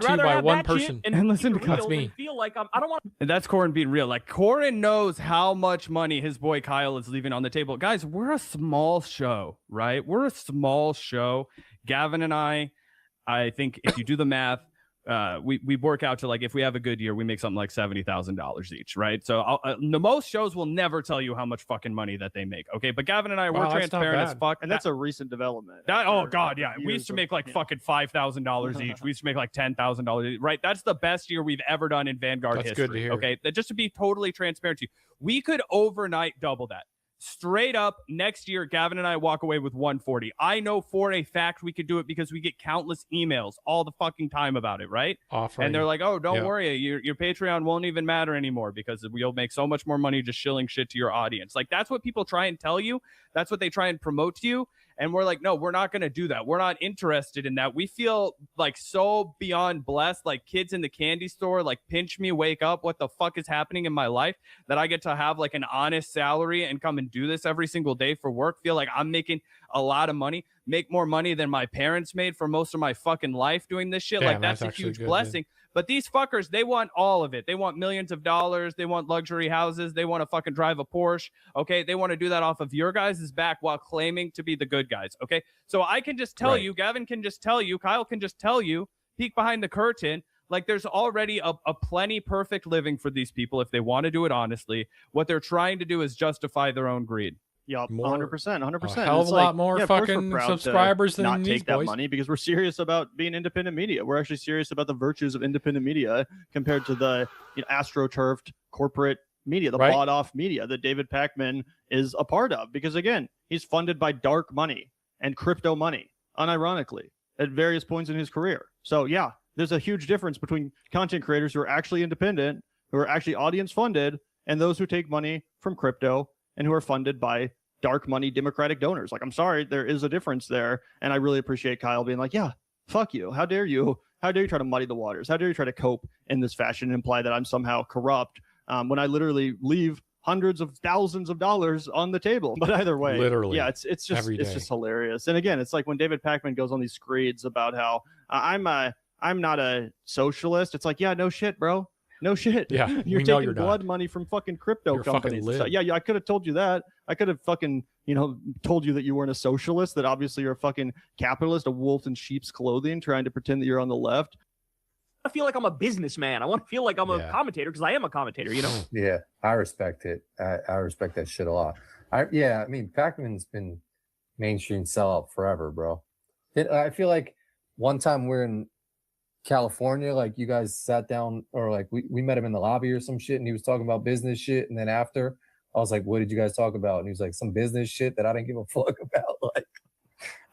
to you by one person. And listen to Kyle. Feel like I don't want. And that's Corin being real. Like Corin knows how much money his boy Kyle is leaving on the table. Guys, we're a small show, right? We're a small show. Gavin and I think if you do the math, we work out to, like, if we have a good year, we make something like $70,000 each, right? So the most shows will never tell you how much fucking money that they make, okay? But Gavin and I, we're transparent as fuck. And that's a recent development. Oh god, yeah. We used to make like fucking $5,000 each. We used to make like $10,000, right? That's the best year we've ever done in Vanguard history. That's good to hear. Okay, just to be totally transparent to you, we could overnight double that. Straight up, next year, Gavin and I walk away with 140. I know for a fact we could do it because we get countless emails all the fucking time about it, right? Offering. And they're like, oh, don't worry. Your Patreon won't even matter anymore because you'll make so much more money just shilling shit to your audience. Like, that's what people try and tell you. That's what they try and promote to you. And we're like, no, we're not going to do that. We're not interested in that. We feel like so beyond blessed, like kids in the candy store, like pinch me, wake up. What the fuck is happening in my life that I get to have like an honest salary and come and do this every single day for work? Feel like I'm making a lot of money, make more money than my parents made for most of my fucking life doing this shit. Damn, like that's a huge good, blessing. dude. But these fuckers, they want all of it. They want millions of dollars. They want luxury houses. They want to fucking drive a Porsche. Okay. They want to do that off of your guys' back while claiming to be the good guys. Okay. So I can just tell you, Gavin can just tell you, Kyle can just tell you, peek behind the curtain. Like there's already a plenty perfect living for these people if they want to do it honestly. What they're trying to do is justify their own greed. Yep, 100%. A hell of a lot more fucking subscribers than not these take that boys. money because we're serious about being independent media. We're actually serious about the virtues of independent media compared to the astroturfed corporate media, the bought off media that David Pakman is a part of. Because again, he's funded by dark money and crypto money, unironically, at various points in his career. So yeah, there's a huge difference between content creators who are actually independent, who are actually audience funded, and those who take money from crypto and who are funded by dark money Democratic donors. Like, I'm sorry, there is a difference there. And I really appreciate Kyle being like, yeah, fuck you. How dare you? How dare you try to muddy the waters? How dare you try to cope in this fashion and imply that I'm somehow corrupt when I literally leave hundreds of thousands of dollars on the table? But either way, literally, yeah, it's just hilarious. And again, it's like when David Pakman goes on these screeds about how I'm not a socialist. It's like, yeah, no shit, bro. No shit. Yeah, you're taking blood money from fucking crypto companies. So, yeah, I could have told you that. I could have fucking, told you that you weren't a socialist, that obviously you're a fucking capitalist, a wolf in sheep's clothing, trying to pretend that you're on the left. I feel like I'm a businessman. I want to feel like I'm a commentator because I am a commentator, Yeah, I respect it. I respect that shit a lot. I mean, Pakman's been mainstream sellout forever, bro. I feel like one time we're in California, like you guys sat down, or like we met him in the lobby or some shit, and he was talking about business shit, and then after I was like, what did you guys talk about? And he was like, some business shit that I didn't give a fuck about. Like,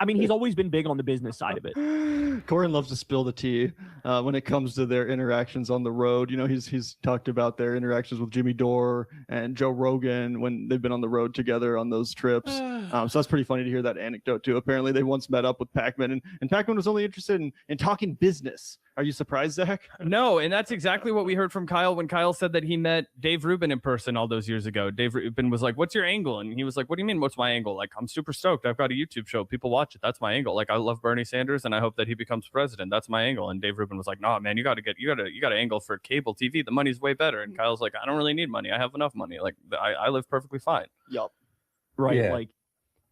I mean, he's always been big on the business side of it. Corin loves to spill the tea when it comes to their interactions on the road. You know, he's talked about their interactions with Jimmy Dore and Joe Rogan when they've been on the road together on those trips. So that's pretty funny to hear that anecdote too. Apparently, they once met up with Pacman, and Pacman was only interested in talking business. Are you surprised, Zach? No, and that's exactly what we heard from Kyle when Kyle said that he met Dave Rubin in person all those years ago. Dave Rubin was like, "What's your angle?" And he was like, "What do you mean? What's my angle? Like, I'm super stoked. I've got a YouTube show. People watch it. That's my angle. Like, I love Bernie Sanders, and I hope that he becomes president. That's my angle." And Dave Rubin was like, "No, man, you got to angle for cable TV. The money's way better." And Kyle's like, "I don't really need money. I have enough money. Like, I live perfectly fine." Yup. Right. Yeah. Like,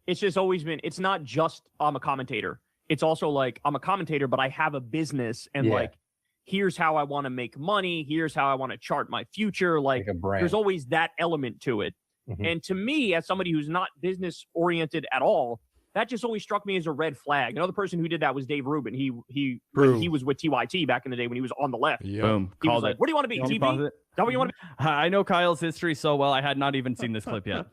it's just always been, it's not just I'm a commentator. It's also like I'm a commentator, but I have a business, and like, here's how I want to make money. Here's how I want to chart my future. Like a brand. there's always that element to it. And to me, as somebody who's not business oriented at all, that just always struck me as a red flag. Another person who did that was Dave Rubin. When he was with TYT back in the day when he was on the left. Boom. He was Called like, it. what do you want to be? You want me to TV? pause Is it? that what you want to I know Kyle's history so well. I had not even seen this clip yet.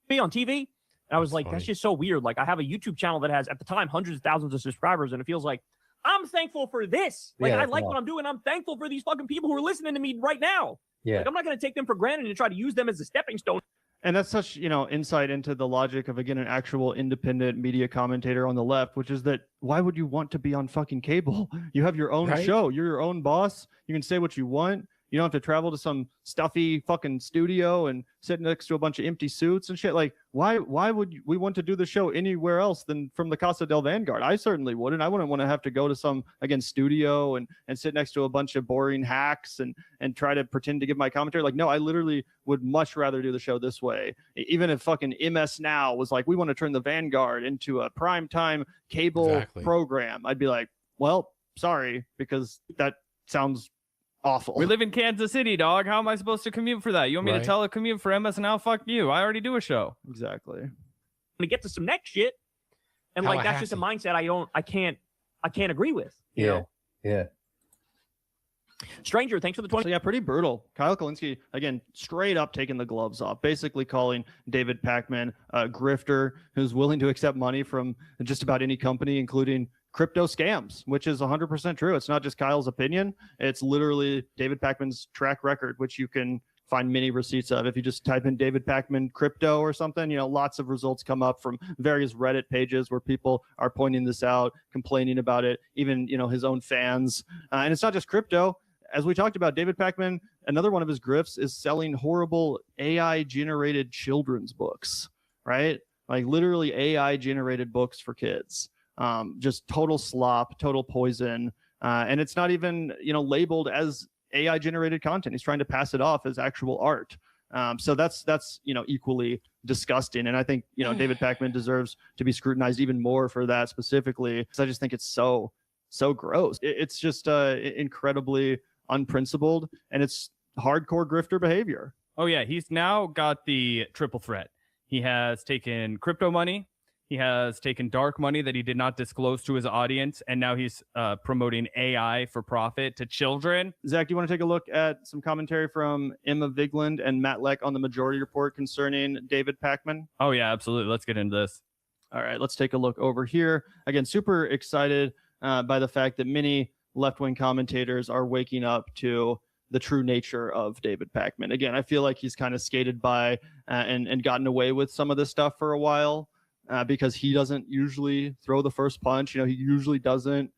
be on TV? And I was like, that's just so weird. Like, I have a YouTube channel that has, at the time, hundreds of thousands of subscribers, and it feels like I'm thankful for this. Like, Yeah, I like what I'm doing. I'm thankful for these fucking people who are listening to me right now. Yeah. Like, I'm not going to take them for granted and try to use them as a stepping stone. And that's such, insight into the logic of, again, an actual independent media commentator on the left, which is that why would you want to be on fucking cable? You have your own show. You're your own boss. You can say what you want. You don't have to travel to some stuffy fucking studio and sit next to a bunch of empty suits and shit. Like, why would we want to do the show anywhere else than from the Casa del Vanguard? I certainly wouldn't. I wouldn't want to have to go to some, again, studio and sit next to a bunch of boring hacks and try to pretend to give my commentary. Like, no, I literally would much rather do the show this way. Even if fucking MS Now was like, we want to turn the Vanguard into a primetime cable program, I'd be like, well, sorry, because that sounds awful. We live in Kansas City, dog. How am I supposed to commute for that? You want me to telecommute for MS Now? Fuck you. I already do a show. Exactly. To get to some next shit. And like, that's just a mindset I can't agree with. You know? Yeah. Stranger, thanks for the 20. So yeah, pretty brutal. Kyle Kalinske, again, straight up taking the gloves off, basically calling David Pacman a grifter who's willing to accept money from just about any company, including crypto scams, which is 100% true. It's not just Kyle's opinion. It's literally David Pacman's track record, which you can find many receipts of. If you just type in David Pacman crypto or something, lots of results come up from various Reddit pages where people are pointing this out, complaining about it, even, his own fans. And it's not just crypto. As we talked about, David Pacman, another one of his grifts is selling horrible AI-generated children's books, right? Like literally AI-generated books for kids. Just total slop, total poison. And it's not even, labeled as AI-generated content. He's trying to pass it off as actual art. So that's equally disgusting. And I think, David Pacman deserves to be scrutinized even more for that specifically, because I just think it's so gross. It's just incredibly unprincipled, and it's hardcore grifter behavior. Oh, yeah. He's now got the triple threat. He has taken crypto money. He has taken dark money that he did not disclose to his audience, and now he's promoting AI for profit to children. Zach, do you want to take a look at some commentary from Emma Vigland and Matt Leck on the Majority Report concerning David Pacman? Oh, yeah, absolutely. Let's get into this. All right, let's take a look over here. Again, super excited by the fact that many left-wing commentators are waking up to the true nature of David Pacman. Again, I feel like he's kind of skated by and gotten away with some of this stuff for a while. Because he doesn't usually throw the first punch. He usually doesn't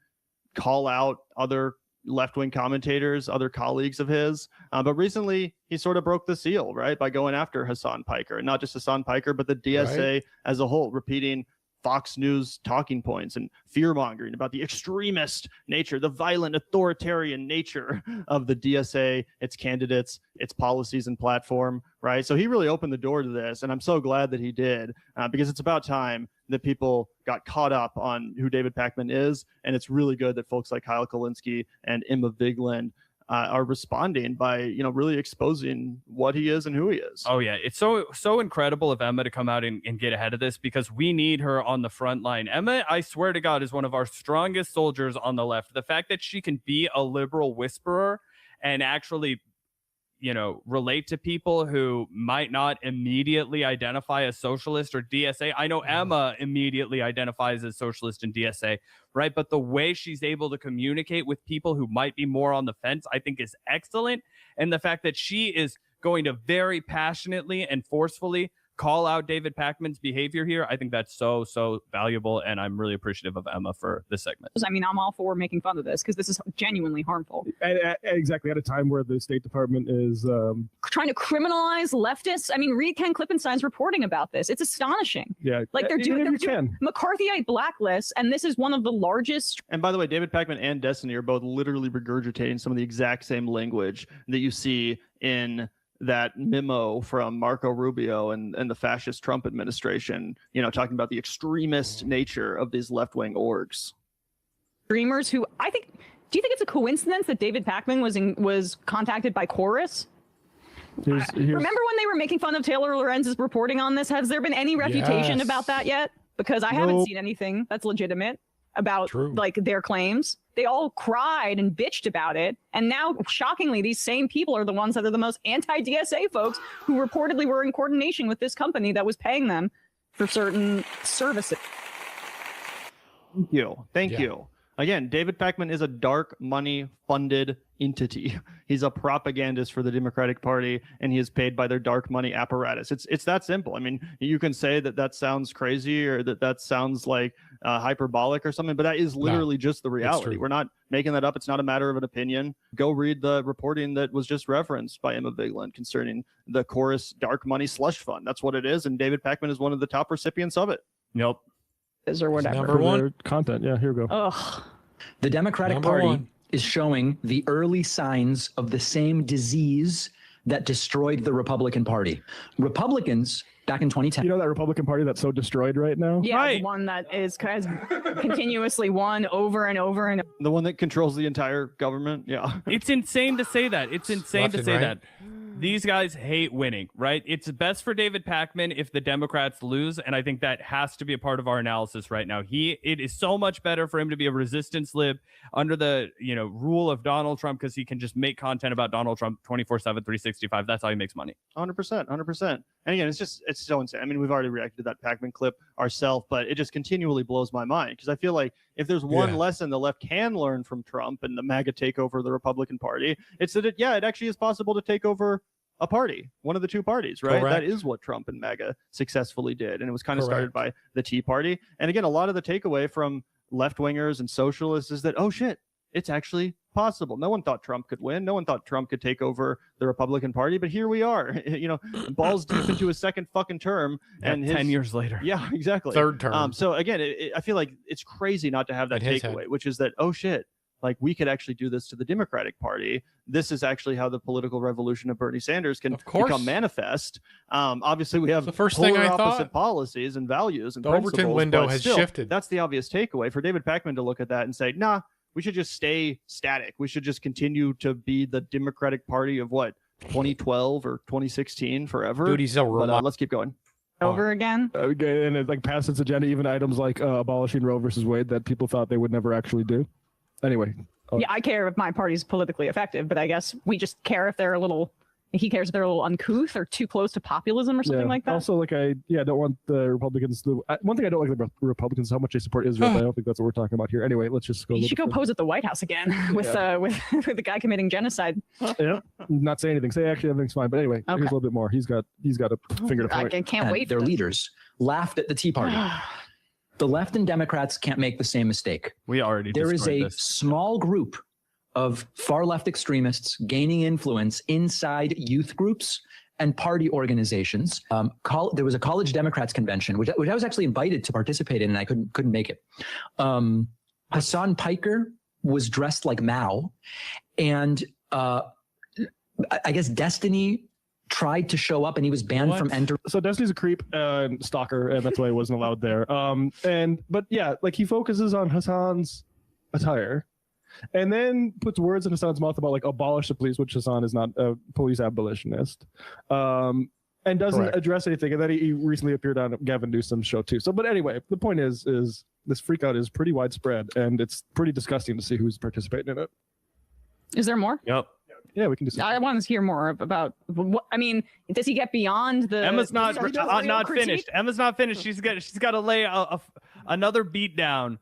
call out other left-wing commentators, other colleagues of his. But recently, he sort of broke the seal, right, by going after Hasan Piker. And not just Hasan Piker, but the DSA as a whole, repeating Fox News talking points and fear-mongering about the extremist nature, the violent authoritarian nature of the DSA, its candidates, its policies and platform, right? So he really opened the door to this, and I'm so glad that he did, because it's about time that people got caught up on who David Pacman is, and it's really good that folks like Kyle Kalinske and Emma Vigland are responding by, really exposing what he is and who he is. Oh, yeah. It's so incredible of Emma to come out and get ahead of this, because we need her on the front line. Emma, I swear to God, is one of our strongest soldiers on the left. The fact that she can be a liberal whisperer and actually, relate to people who might not immediately identify as socialist or DSA. I know Emma immediately identifies as socialist and DSA, right? But the way she's able to communicate with people who might be more on the fence, I think is excellent. And the fact that she is going to very passionately and forcefully call out David Pakman's behavior here, I think that's so, so valuable. And I'm really appreciative of Emma for this segment. I mean, I'm all for making fun of this because this is genuinely harmful. Exactly. At a time where the State Department is trying to criminalize leftists. I mean, read Ken Klippenstein's reporting about this. It's astonishing. Yeah. Like they're doing McCarthyite blacklists, and this is one of the largest. And by the way, David Pakman and Destiny are both literally regurgitating some of the exact same language that you see in that memo from Marco Rubio and the fascist Trump administration, talking about the extremist nature of these left-wing orgs. Dreamers who do you think it's a coincidence that David Pakman was contacted by Chorus? Remember when they were making fun of Taylor Lorenz's reporting on this? Has there been any refutation about that yet? Because I haven't seen anything that's legitimate about like their claims. They all cried and bitched about it. And now, shockingly, these same people are the ones that are the most anti-DSA folks who reportedly were in coordination with this company that was paying them for certain services. Thank you. Again, David Pakman is a dark money funded entity. He's a propagandist for the Democratic Party, and he is paid by their dark money apparatus. It's that simple. I mean, you can say that sounds crazy or that sounds like hyperbolic or something, but that is literally just the reality. We're not making that up. It's not a matter of an opinion. Go read the reporting that was just referenced by Emma Vigeland concerning the Chorus dark money slush fund. That's what it is, and David Pakman is one of the top recipients of it. Yep. Or whatever. Number one content. Yeah, here we go. Ugh. The Democratic Party is showing the early signs of the same disease that destroyed the Republican Party. Republicans back in 2010. You know that Republican Party that's so destroyed right now? Yeah, the one that has continuously won over and over and over. The one that controls the entire government. Yeah. It's insane to say that. It's insane to say that. These guys hate winning, right? It's best for David Pakman if the Democrats lose, and I think that has to be a part of our analysis right now. It is so much better for him to be a resistance lib under the rule of Donald Trump because he can just make content about Donald Trump 24/7, 365. That's how he makes money. 100%. And again, it's so insane. I mean, we've already reacted to that Pakman clip ourselves, but it just continually blows my mind because I feel like if there's one lesson the left can learn from Trump and the MAGA takeover of the Republican Party, it's that it actually is possible to take over a party, one of the two parties, right? Correct. That is what Trump and MAGA successfully did. And it was kind of started by the Tea Party. And again, a lot of the takeaway from left-wingers and socialists is that, oh shit, it's actually possible. No one thought Trump could win. No one thought Trump could take over the Republican Party, but here we are, balls deep into his second fucking term. And 10 years later. Yeah, exactly. Third term. So again, I feel like it's crazy not to have that takeaway, which is that, oh shit, like we could actually do this to the Democratic Party. This is actually how the political revolution of Bernie Sanders can become manifest. Obviously, we have the first thing I opposite policies and values and the Overton window has shifted. That's the obvious takeaway for David Pakman to look at that and say, nah, we should just stay static. We should just continue to be the Democratic Party of 2012 or 2016 forever. Dude, he's so but, let's keep going. Over again. Okay, and it passed its agenda, even items like abolishing Roe versus Wade that people thought they would never actually do. Anyway. Yeah, I care if my party's politically effective, but I guess we just care if they're he cares if they're a little uncouth or too close to populism or something like that. Also, I don't want the Republicans to. One thing I don't like about the Republicans is how much they support Israel. But I don't think that's what we're talking about here. Anyway, let's just go. You should go pose at the White House again with the guy committing genocide. Yeah, not say anything. Say actually everything's fine. But anyway, here's a little bit more. He's got a finger to point. I can't wait. Their leaders laughed at the Tea Party. The left and Democrats can't make the same mistake. We already There is a small group of far left extremists gaining influence inside youth groups and party organizations. There was a college Democrats convention, which I was actually invited to participate in, and I couldn't make it. Hassan Piker was dressed like Mao, and I guess Destiny tried to show up and he was banned from entering. So Destiny's a creep and stalker, and that's why he wasn't allowed there. But he focuses on Hassan's attire and then puts words in Hassan's mouth about abolish the police, which Hassan is not a police abolitionist, and doesn't address anything. And then he recently appeared on Gavin Newsom's show too. So, but anyway, the point is this freakout is pretty widespread, and it's pretty disgusting to see who's participating in it. Is there more? Yep. Yeah, we can do. I want to hear more about. What, I mean, does he get beyond the? Emma's not critique? finished. Emma's not finished. She's got to lay another beat down.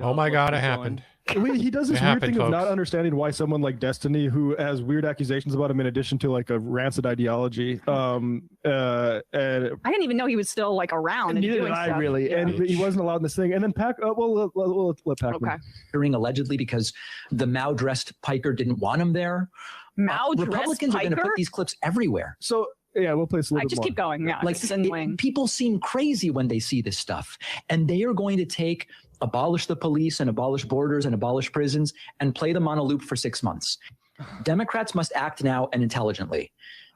Oh my God, it happened. He does this It weird happened, thing of folks. not understanding why someone like Destiny, who has weird accusations about him in addition to like a rancid ideology, I didn't even know he was still like around. And neither doing did I stuff. really, Yeah. and he wasn't allowed in this thing. And then we'll let Pac. Okay. Hearing allegedly because the Mao-dressed piker didn't want him there. Mao-dressed Republicans are going to piker? put these clips everywhere. So yeah, we'll play a little I bit just more. keep going. Yeah, Like this is annoying. people seem crazy when they see this stuff, and they are going to abolish the police and abolish borders and abolish prisons and play them on a loop for 6 months. Democrats must act now and intelligently.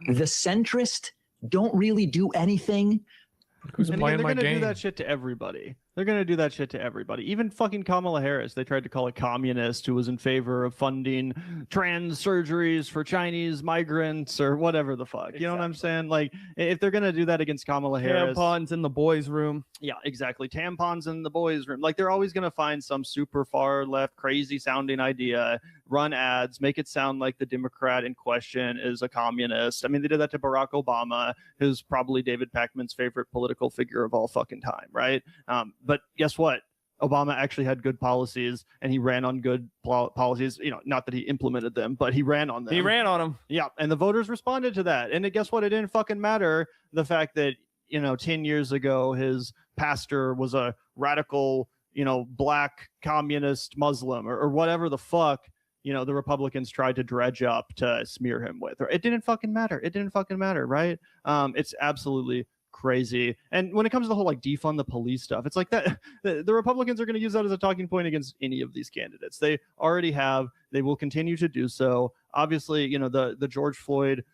The centrists don't really do anything. Who's And playing they're my gonna do game? that shit to everybody. They're gonna do that shit to everybody. Even fucking Kamala Harris, they tried to call a communist who was in favor of funding trans surgeries for Chinese migrants or whatever the fuck. You know what I'm saying? Like, if they're gonna do that against Kamala Harris, Tampons in the boys' room. yeah, exactly. Tampons in the boys' room. Like, they're always gonna find some super far left, crazy sounding idea, run ads, make it sound like the Democrat in question is a communist. I mean, they did that to Barack Obama, who's probably David Pacman's favorite political figure of all fucking time, right? But guess what? Obama actually had good policies, and he ran on good policies. You know, not that he implemented them, but he ran on them. He ran on them. Yeah, and the voters responded to that. And guess what? It didn't fucking matter the fact that 10 years ago his pastor was a radical, black communist Muslim or whatever the fuck. The Republicans tried to dredge up to smear him with. It didn't fucking matter. It didn't fucking matter, right? It's absolutely crazy. And when it comes to the whole like defund the police stuff, it's like that the Republicans are going to use that as a talking point against any of these candidates. They already have. They will continue to do so. Obviously, the George Floyd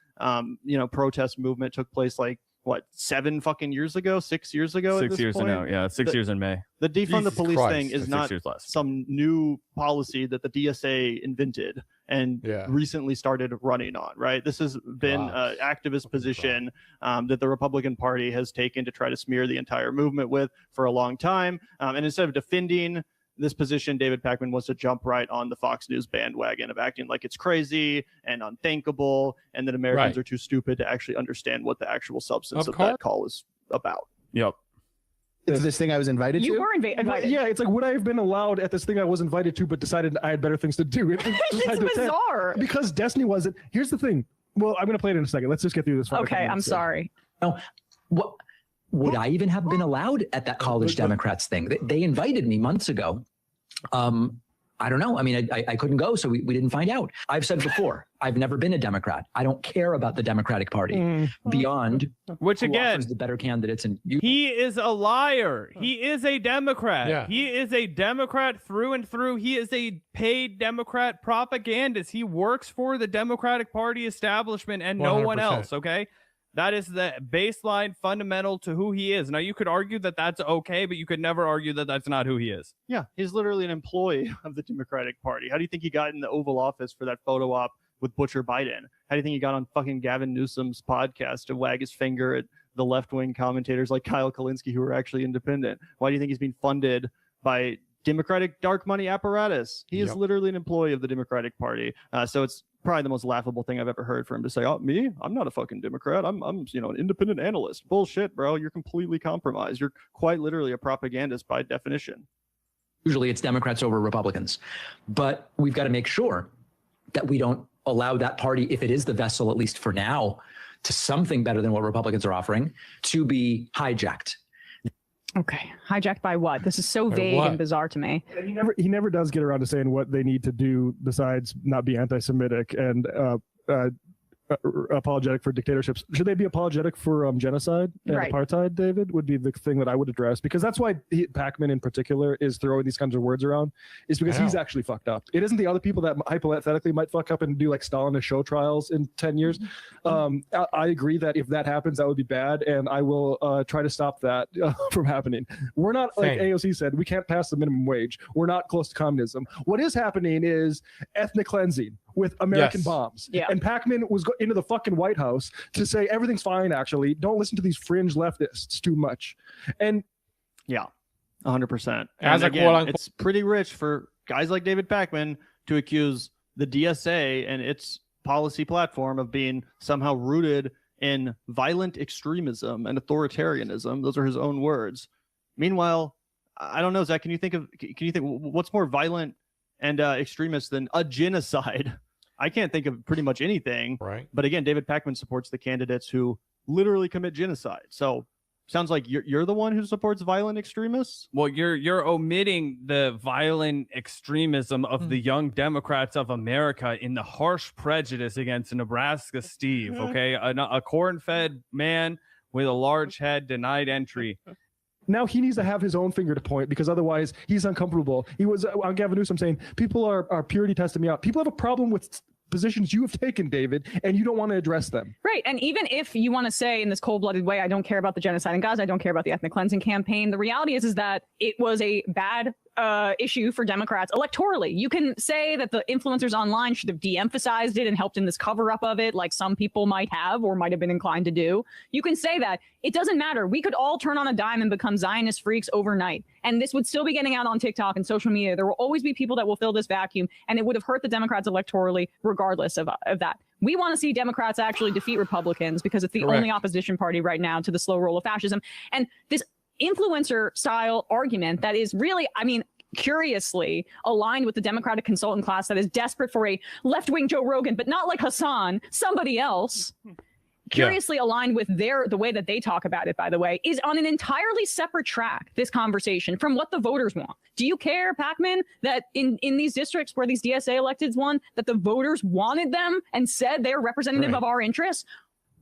protest movement took place like what 7 fucking years ago, 6 years ago. 6 years ago, yeah, 6 years in May. The defund the Jesus police Christ, thing is that's 6 not years less. some new policy that the DSA invented and recently started running on, right? This has been an activist position that the Republican Party has taken to try to smear the entire movement with for a long time. And instead of defending this position, David Pacman wants to jump right on the Fox News bandwagon of acting like it's crazy and unthinkable and that Americans are too stupid to actually understand what the actual substance of that call is about. Yep. It's this thing I was invited to. You were invited. Yeah, it's like, would I have been allowed at this thing I was invited to, but decided I had better things to do? It's bizarre. Because Destiny wasn't. Here's the thing. Well, I'm going to play it in a second. Let's just get through this. Okay, I'm sorry. No, what would I even have been allowed at that college Democrats thing? They invited me months ago. I don't know. I mean, I couldn't go, so we didn't find out. I've said before, I've never been a Democrat. I don't care about the Democratic Party beyond which who again offers the better candidates. And he is a liar. He is a Democrat. Yeah. He is a Democrat through and through. He is a paid Democrat propagandist. He works for the Democratic Party establishment and no one 100%. else. Okay. That is the baseline fundamental to who he is. Now, you could argue that that's okay, but you could never argue that that's not who he is. Yeah, he's literally an employee of the Democratic Party. How do you think he got in the Oval Office for that photo op with Butcher Biden? How do you think he got on fucking Gavin Newsom's podcast to wag his finger at the left-wing commentators like Kyle Kalinske who are actually independent? Why do you think he's being funded by Democratic dark money apparatus? He is literally an employee of the Democratic Party. So it's probably the most laughable thing I've ever heard for him to say, "Oh, me? I'm not a fucking Democrat. I'm an independent analyst." Bullshit, bro. You're completely compromised. You're quite literally a propagandist by definition. usually it's Democrats over Republicans. But we've got to make sure that we don't allow that party, if it is the vessel, at least for now, to something better than what Republicans are offering, to be hijacked. Okay, hijacked by what? This is so vague and bizarre to me. He never does get around to saying what they need to do besides not be anti-Semitic and apologetic for dictatorships. Should they be apologetic for genocide and apartheid, David, would be the thing that I would address, because that's why Pacman in particular is throwing these kinds of words around, is because he's actually fucked up. It isn't the other people that hypothetically might fuck up and do like Stalinist show trials in 10 years. I agree that if that happens, that would be bad, and I will try to stop that from happening. We're not, like AOC said, we can't pass the minimum wage. We're not close to communism. What is happening is ethnic cleansing with American bombs. Yeah. And Pacman was into the fucking White House to say everything's fine, actually. Don't listen to these fringe leftists too much. And yeah, 100%. As and again, it's pretty rich for guys like David Pacman to accuse the DSA and its policy platform of being somehow rooted in violent extremism and authoritarianism. Those are his own words. Meanwhile, I don't know, Zach, can you think what's more violent and extremist than a genocide? I can't think of pretty much anything. Right. But again, David Pakman supports the candidates who literally commit genocide. So sounds like you're the one who supports violent extremists. Well, you're omitting the violent extremism of the Young Democrats of America in the harsh prejudice against Nebraska Steve. Okay, a corn-fed man with a large head denied entry. Now he needs to have his own finger to point, because otherwise he's uncomfortable. He was on Gavin Newsom saying, people are purity testing me out. People have a problem with positions you have taken, David, and you don't want to address them. Right. And even if you want to say in this cold-blooded way, I don't care about the genocide in Gaza, I don't care about the ethnic cleansing campaign, the reality is that it was a bad issue for Democrats electorally. You can say that the influencers online should have de-emphasized it and helped in this cover-up of it, like some people might have or might have been inclined to do. You can say that. It doesn't matter. We could all turn on a dime and become Zionist freaks overnight. And this would still be getting out on TikTok and social media. There will always be people that will fill this vacuum, and it would have hurt the Democrats electorally regardless of that. We want to see Democrats actually defeat Republicans because it's the only opposition party right now to the slow roll of fascism. And this influencer style argument that is really, I mean, curiously aligned with the Democratic consultant class that is desperate for a left-wing Joe Rogan, but not like Hasan, somebody else. Curiously aligned with the way that they talk about it, by the way, is on an entirely separate track, this conversation, from what the voters want. Do you care, Pakman, that in these districts where these DSA electeds won, that the voters wanted them and said they're representative of our interests?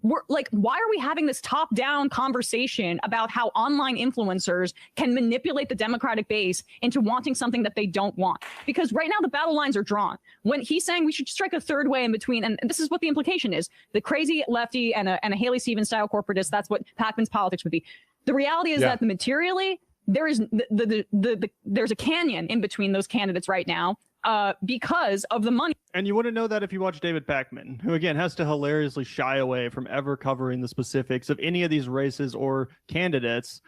We're like, why are we having this top-down conversation about how online influencers can manipulate the Democratic base into wanting something that they don't want? Because right now the battle lines are drawn. When he's saying we should strike a third way in between, and this is what the implication is: the crazy lefty and a Haley Stevens style corporatist. That's what Pakman's politics would be. The reality is that materially there is there's a canyon in between those candidates right now. Because of the money. And you wouldn't know that if you watch David Pakman, who again has to hilariously shy away from ever covering the specifics of any of these races or candidates,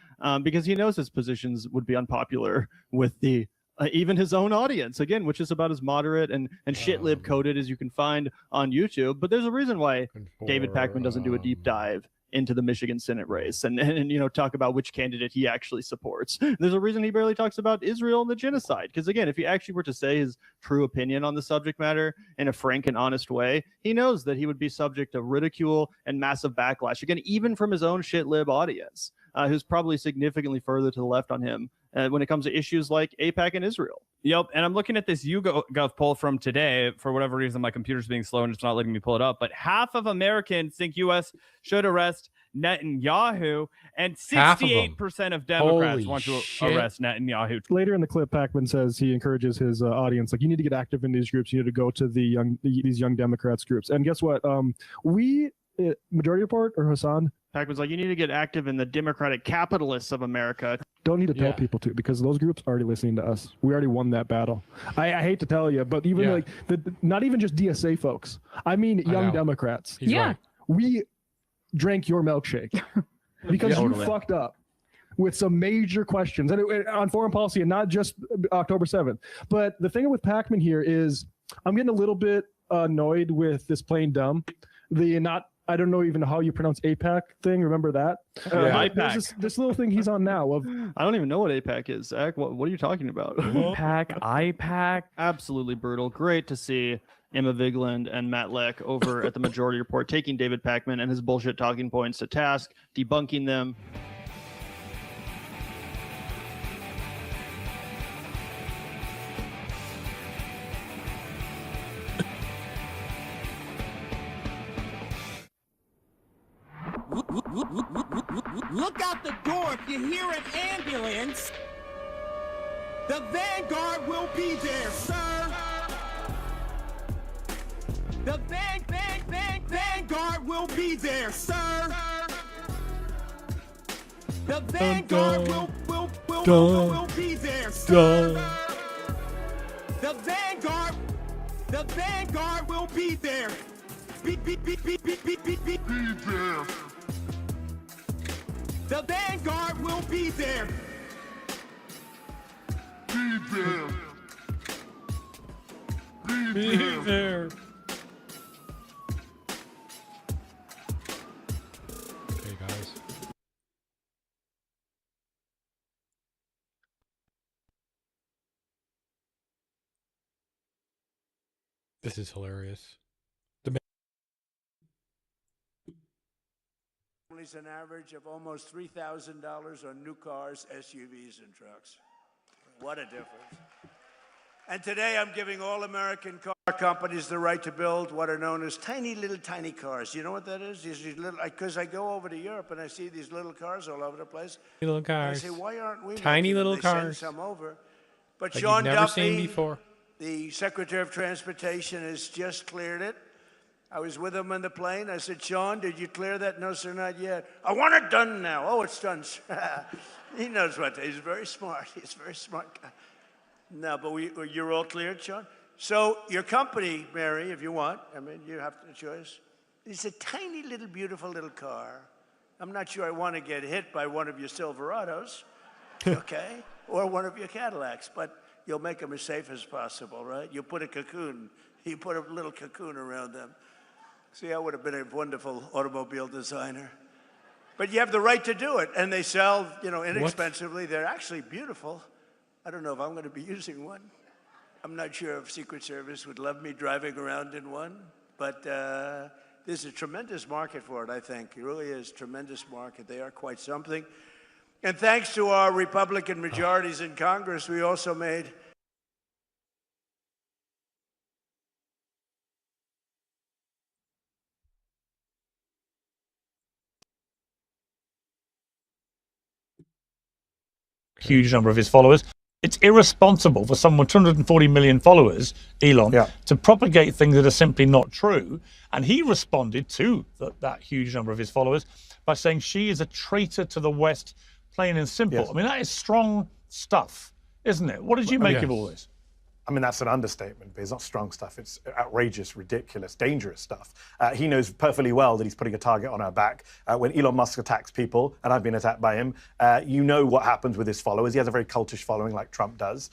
because he knows his positions would be unpopular with the even his own audience, again, which is about as moderate and shit-lib coded as you can find on YouTube. But there's a reason why David Pakman doesn't do a deep dive into the Michigan Senate race and you know, talk about which candidate he actually supports. There's a reason he barely talks about Israel and the genocide, because again, if he actually were to say his true opinion on the subject matter in a frank and honest way, he knows that he would be subject to ridicule and massive backlash, again, even from his own shit-lib audience, who's probably significantly further to the left on him when it comes to issues like AIPAC and Israel. Yep, and I'm looking at this YouGov poll from today. For whatever reason, my computer's being slow and it's not letting me pull it up. But half of Americans think U.S. should arrest Netanyahu, and 68% of Democrats want to arrest Netanyahu. Later in the clip, Pakman says he encourages his audience, like, you need to get active in these groups. You need to go to these young Democrats groups. And guess what? Majority Report or Hasan? Pakman's like, you need to get active in the Democratic capitalists of America. Don't need to tell people to, because those groups are already listening to us. We already won that battle. I hate to tell you, but even like not even just DSA folks. I mean, young Democrats. Right. We drank your milkshake because you fucked up with some major questions and on foreign policy, and not just October 7th. But the thing with Pakman here is I'm getting a little bit annoyed with this plain dumb. I don't know even how you pronounce AIPAC thing. Remember that? AIPAC. This little thing he's on now. I don't even know what AIPAC is, Zach. What are you talking about? AIPAC. Absolutely brutal. Great to see Emma Vigeland and Matt Leck over at the Majority Report taking David Pakman and his bullshit talking points to task, debunking them. Look out the door if you hear an ambulance. The Vanguard will be there, sir. The Vanguard will be there, sir. The Vanguard will be there, sir. The Vanguard will be there. Be there. The Vanguard will be there. Be there. Be there. guys. This is hilarious. An average of almost $3,000 on new cars, SUVs, and trucks. What a difference. And today I'm giving all American car companies the right to build what are known as tiny cars. You know what that is? These little, because I go over to Europe and I see these little cars all over the place. Little cars. I say, why aren't we tiny making little them? They cars? send some over. But like Sean you've never Duffy, seen before. the Secretary of Transportation, has just cleared it. I was with him on the plane. I said, Sean, did you clear that? No, sir, not yet. I want it done now. Oh, it's done. He knows what. He's very smart. He's a very smart guy. No, but you're all cleared, Sean? So your company, Mary, if you want, I mean, you have the choice. It's a tiny little, beautiful little car. I'm not sure I want to get hit by one of your Silverados, okay? Or one of your Cadillacs, but you'll make them as safe as possible, right? You put a cocoon. You put a little cocoon around them. See, I would have been a wonderful automobile designer. But you have the right to do it, and they sell, inexpensively. They're actually beautiful. I don't know if I'm going to be using one. I'm not sure if Secret Service would love me driving around in one, but there's a tremendous market for it, I think. It really is a tremendous market. They are quite something. And thanks to our Republican majorities in Congress, we also made huge number of his followers. It's irresponsible for someone with 240 million followers, Elon, to propagate things that are simply not true. And he responded to that huge number of his followers by saying she is a traitor to the West, plain and simple. Yes. I mean, that is strong stuff, isn't it? What did you make of all this? I mean, that's an understatement, but it's not strong stuff. It's outrageous, ridiculous, dangerous stuff. He knows perfectly well that he's putting a target on our back. When Elon Musk attacks people, and I've been attacked by him, you know what happens with his followers. He has a very cultish following like Trump does.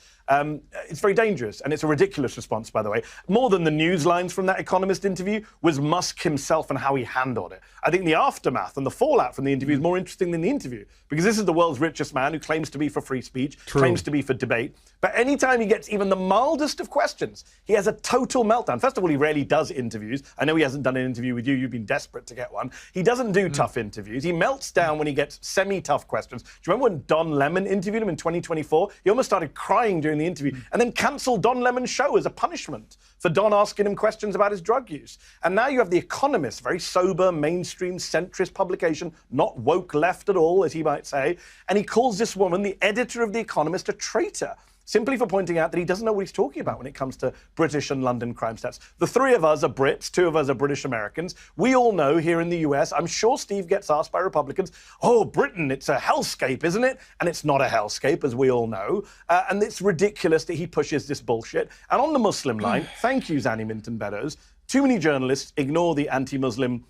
It's very dangerous, and it's a ridiculous response, by the way. More than the news lines from that Economist interview was Musk himself and how he handled it. I think the aftermath and the fallout from the interview is more interesting than the interview, because this is the world's richest man who claims to be for free speech, claims to be for debate. But anytime he gets even the mildest of questions, he has a total meltdown. First of all, he rarely does interviews. I know he hasn't done an interview with you. You've been desperate to get one. He doesn't do tough interviews. He melts down when he gets semi-tough questions. Do you remember when Don Lemon interviewed him in 2024? He almost started crying during the interview and then cancelled Don Lemon's show as a punishment for Don asking him questions about his drug use. And now you have The Economist, very sober, mainstream, centrist publication, not woke left at all, as he might say. And he calls this woman, the editor of The Economist, a traitor, simply for pointing out that he doesn't know what he's talking about when it comes to British and London crime stats. The three of us are Brits, two of us are British Americans. We all know here in the US, I'm sure Steve gets asked by Republicans, oh, Britain, it's a hellscape, isn't it? And it's not a hellscape, as we all know. And it's ridiculous that he pushes this bullshit. And on the Muslim line, thank you, Zanny Minton-Meadows, too many journalists ignore the anti-Muslim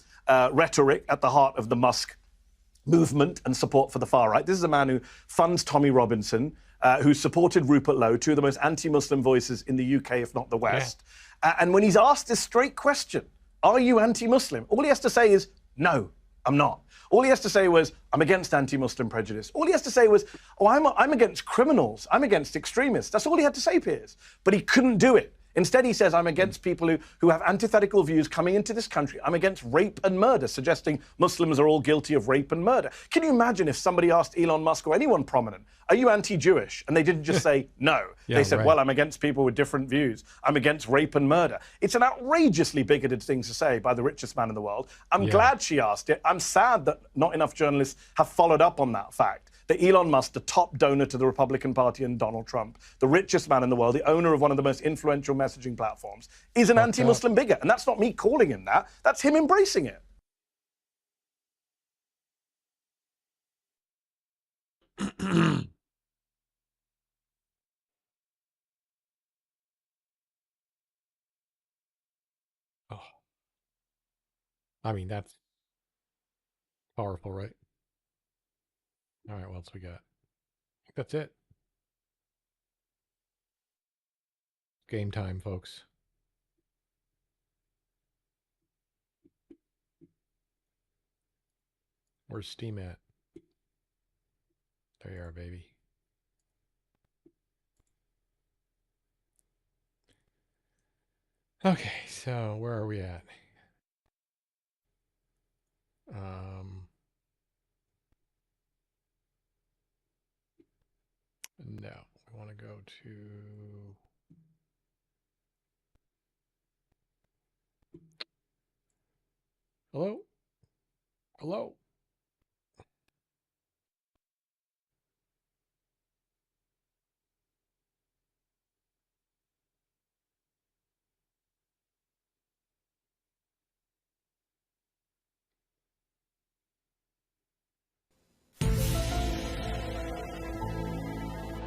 rhetoric at the heart of the Musk movement and support for the far right. This is a man who funds Tommy Robinson, who supported Rupert Lowe, two of the most anti-Muslim voices in the UK, if not the West. And when he's asked this straight question, are you anti-Muslim? All he has to say is, no, I'm not. All he has to say was, I'm against anti-Muslim prejudice. All he has to say was, oh, I'm against criminals. I'm against extremists. That's all he had to say, Piers. But he couldn't do it. Instead, he says, I'm against people who have antithetical views coming into this country. I'm against rape and murder, suggesting Muslims are all guilty of rape and murder. Can you imagine if somebody asked Elon Musk or anyone prominent, are you anti-Jewish? And they didn't just say no. They said, well, I'm against people with different views. I'm against rape and murder. It's an outrageously bigoted thing to say by the richest man in the world. I'm glad she asked it. I'm sad that not enough journalists have followed up on that fact. That Elon Musk, the top donor to the Republican Party and Donald Trump, the richest man in the world, the owner of one of the most influential messaging platforms, is an anti-Muslim bigot. And that's not me calling him that. That's him embracing it. Oh. I mean, that's powerful, right? All right, what else we got? I think that's it. Game time, folks. Where's Steam at? There you are, baby. Okay, so where are we at? No, we want to go to hello? Hello?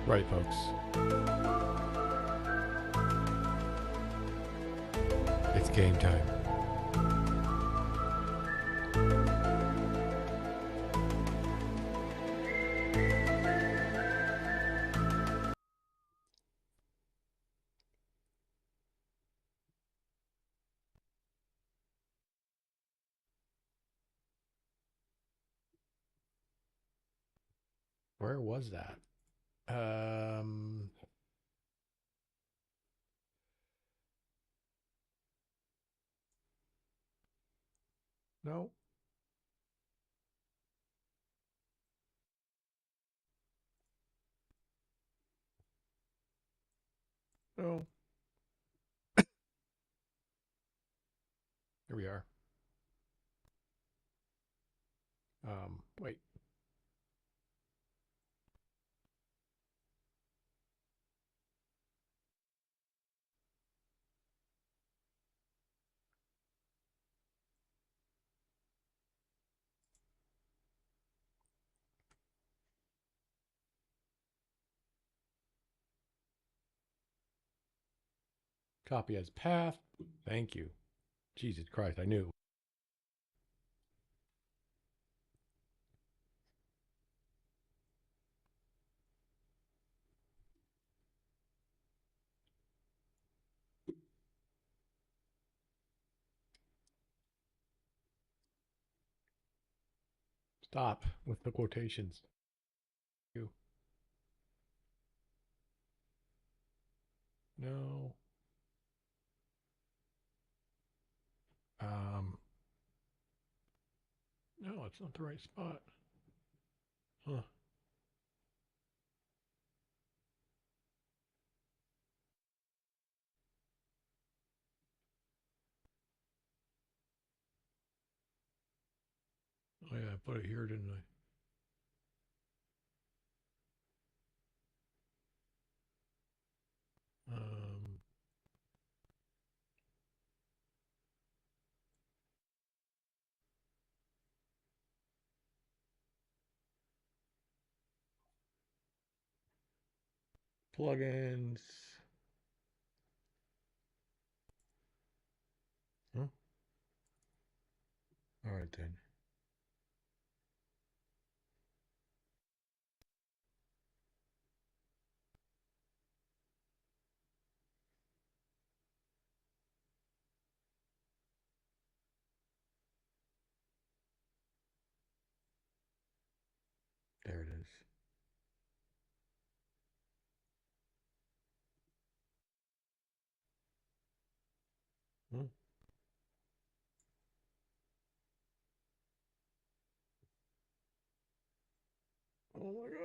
Right, folks. It's game time. Where was that? No. No. Here we are. Wait. Copy as path. Thank you. Jesus Christ, I knew. Stop with the quotations. You. No. No, it's not the right spot. Huh. Oh yeah, I put it here, didn't I? Plugins. Huh? All right then. There it is. Huh? Oh my God.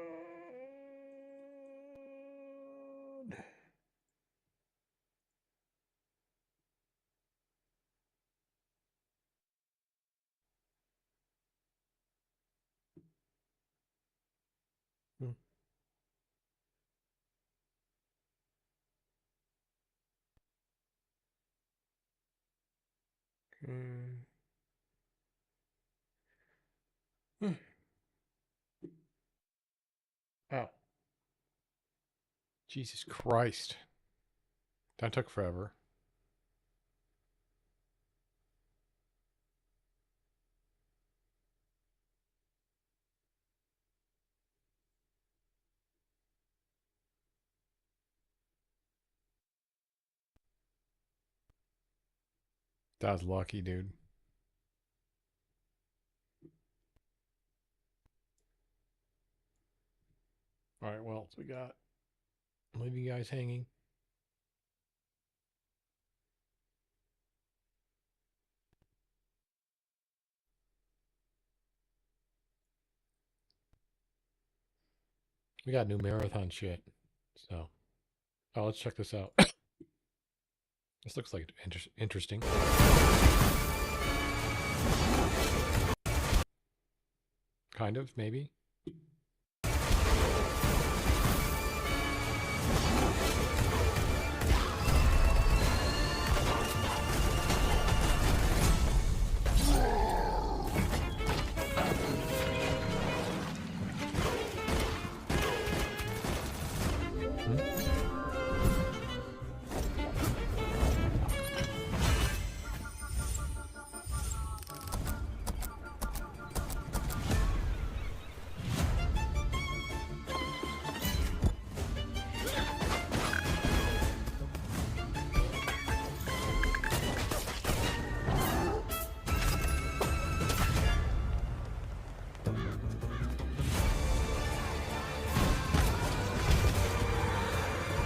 Hmm. Okay. Oh. Jesus Christ. That took forever. That was lucky, dude. All right, what else we got? Leave you guys hanging. We got new marathon shit. So, let's check this out. This looks like interesting. Kind of, maybe.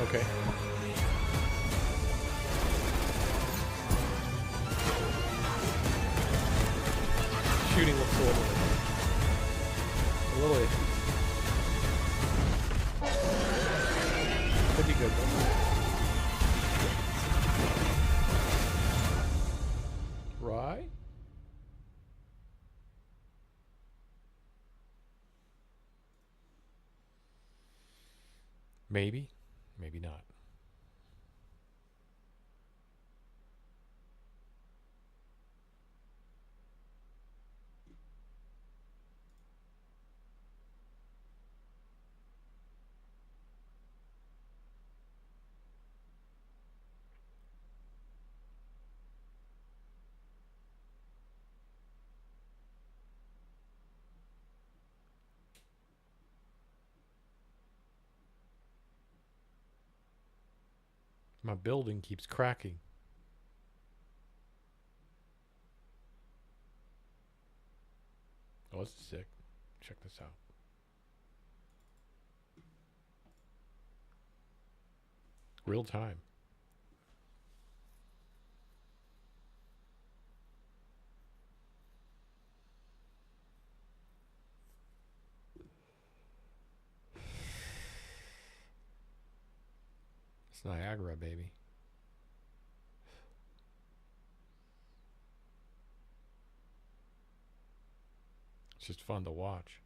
Okay. Shooting looks a little iffy. Could be good though. Right? Maybe, maybe not. My building keeps cracking. Oh, this is sick. Check this out. Real time. It's Niagara, baby. It's just fun to watch.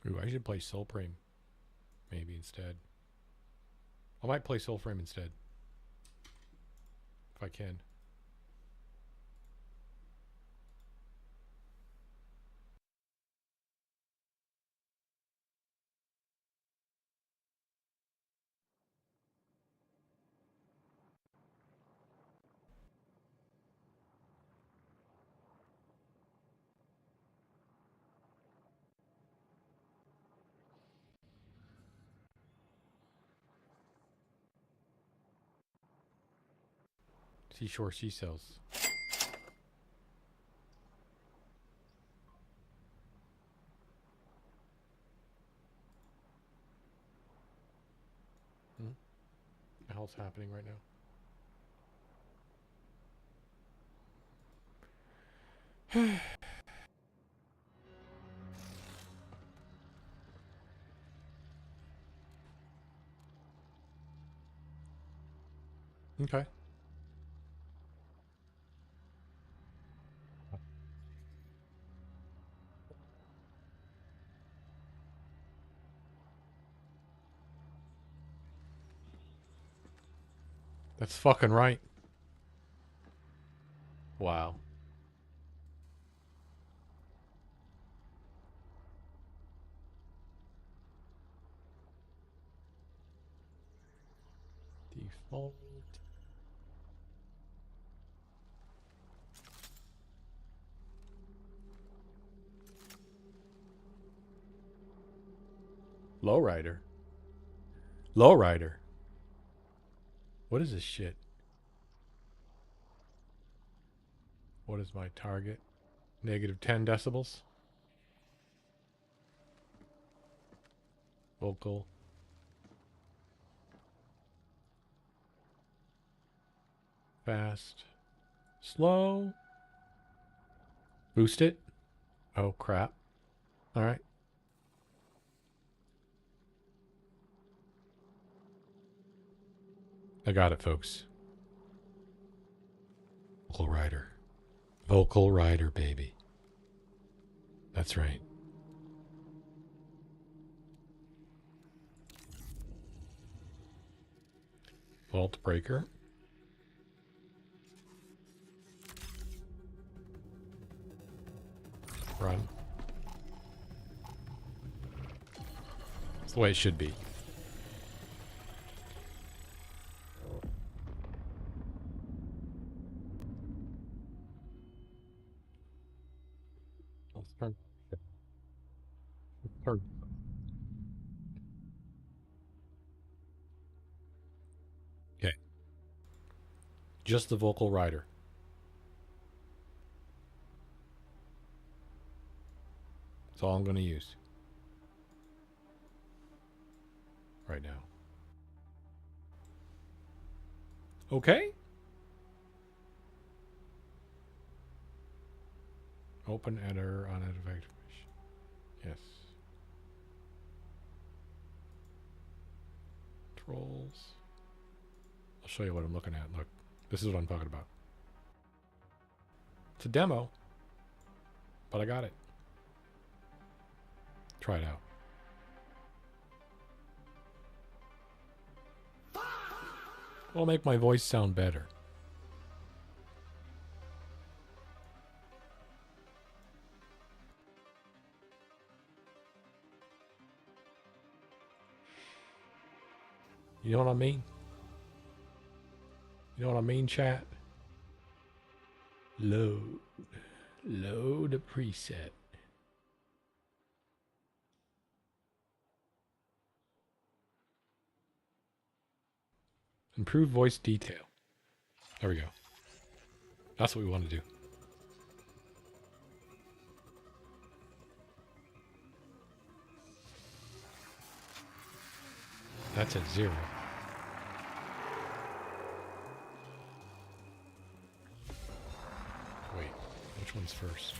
Ooh, I should play Soulframe maybe instead. I might play Soulframe instead. If I can. Seashore Sea Cells. What the hell's happening right now? Okay. That's fucking right. Wow. Default. Lowrider. Lowrider. What is this shit? What is my target? Negative 10 decibels. Vocal. Fast. Slow. Boost it. Oh, crap. All right. I got it, folks. Vocal rider. Vocal rider, baby. That's right. Vault breaker. Run. That's the way it should be. Let's turn. Let's turn. Okay. Just the vocal rider. That's all I'm going to use right now. Okay. Open editor on edit activation. Yes. Controls. I'll show you what I'm looking at. Look, this is what I'm talking about. It's a demo, but I got it. Try it out. It'll make my voice sound better. You know what I mean? You know what I mean, chat? Load. Load a preset. Improve voice detail. There we go. That's what we want to do. That's at 0. Wait, which one's first?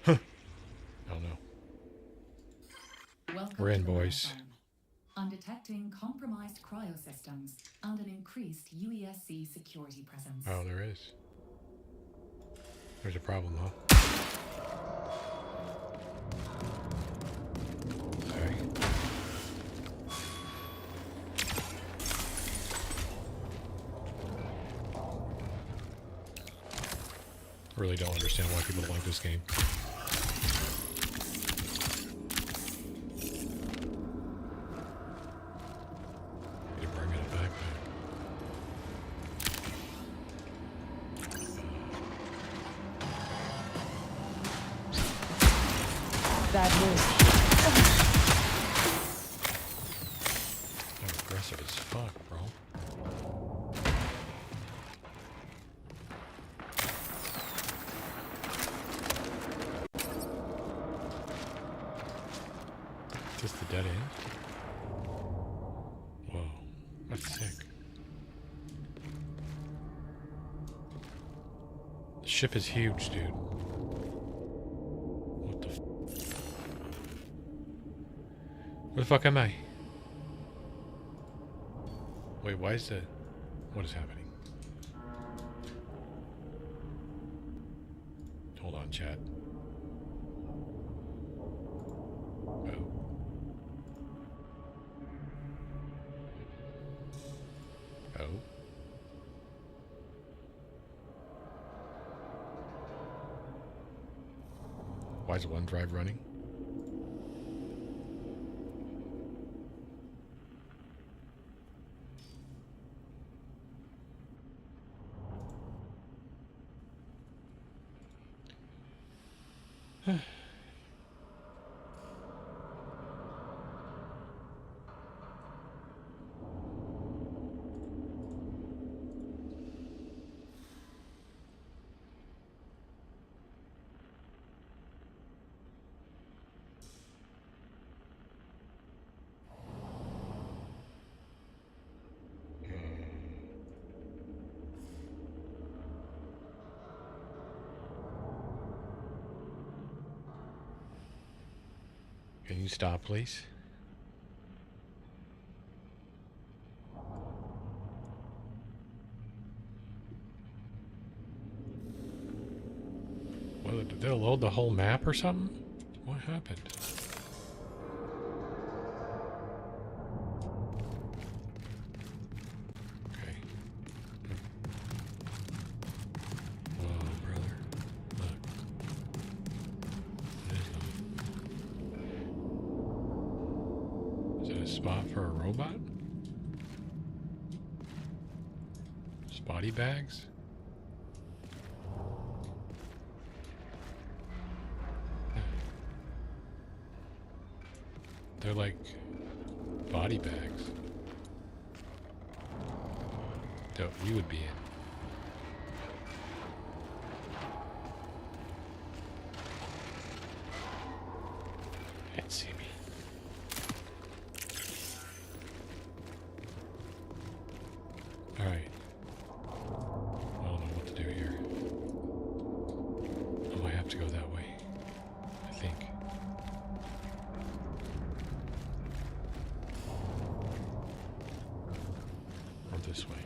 Huh. Oh no. We're in, boys. Undetecting compromised cryosystems and an increased UESC security presence. Oh, there is. There's a problem, huh? Okay. I really don't understand why people don't like this game. Aggressive as fuck, bro. Is this the dead end? Whoa, that's sick. The ship is huge, dude. What the Where the fuck am I? Wait, why is that? What is happening? Hold on, chat. Oh. Oh. Why is OneDrive running? Can you stop, please? Well, did they load the whole map or something? What happened? Okay. Whoa, brother. Look. What is that? Is that a spot for a robot? Spotty bags? They're like body bags that we would be in. Can't see me. Alright. I don't know what to do here. I might have to go that way. I think. This way.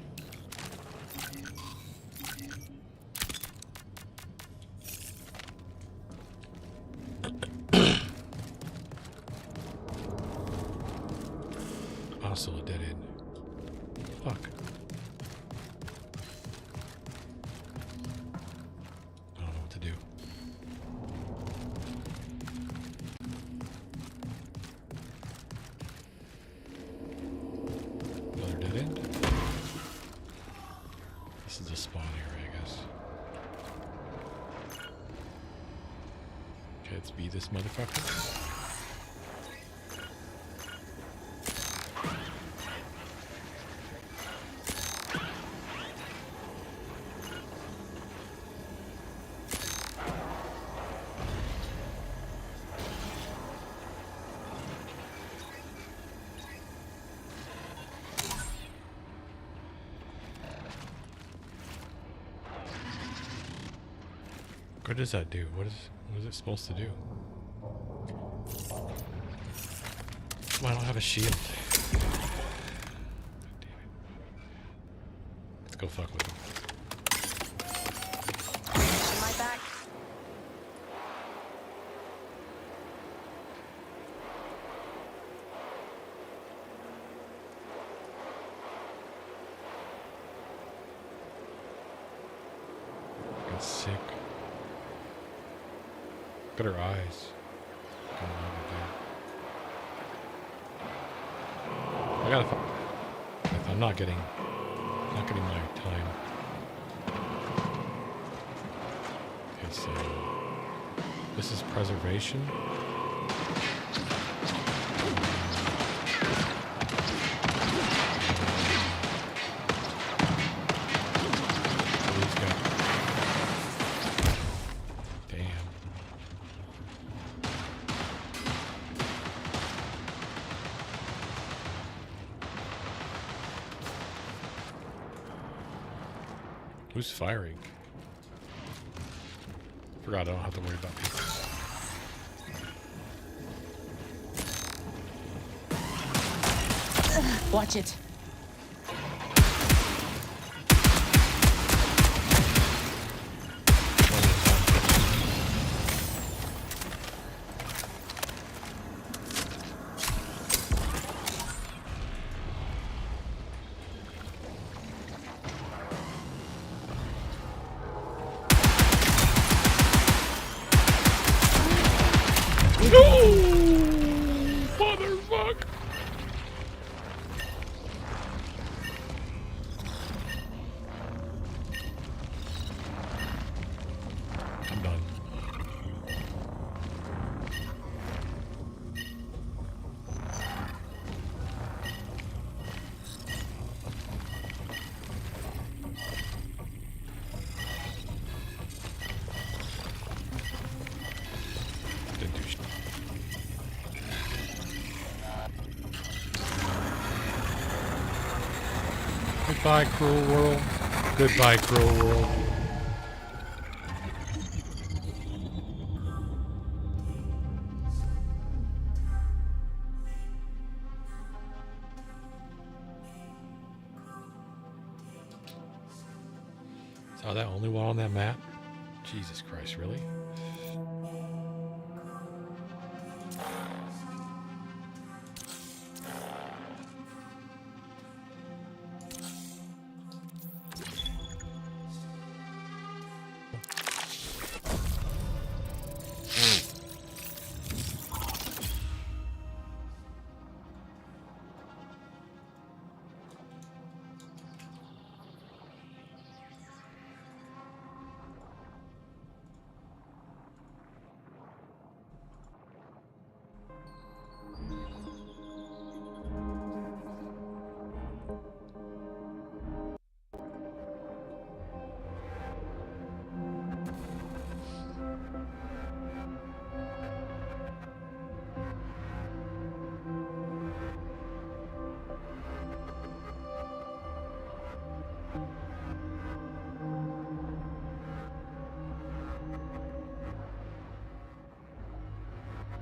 Also a dead end. Fuck. I don't know what to do. Another dead end. This is a spawn area, I guess. Okay, let's be this motherfucker. What does that do? What is it supposed to do? Well, I don't have a shield. Damn it. Let's go fuck with him. My back. Get sick. Look at her eyes. I gotta. I'm not getting my time. Okay, so this is preservation. Who's firing? Forgot I don't have to worry about people. Watch it. Goodbye, cruel world. Goodbye, cruel world. Saw that only one on that map? Jesus Christ, really?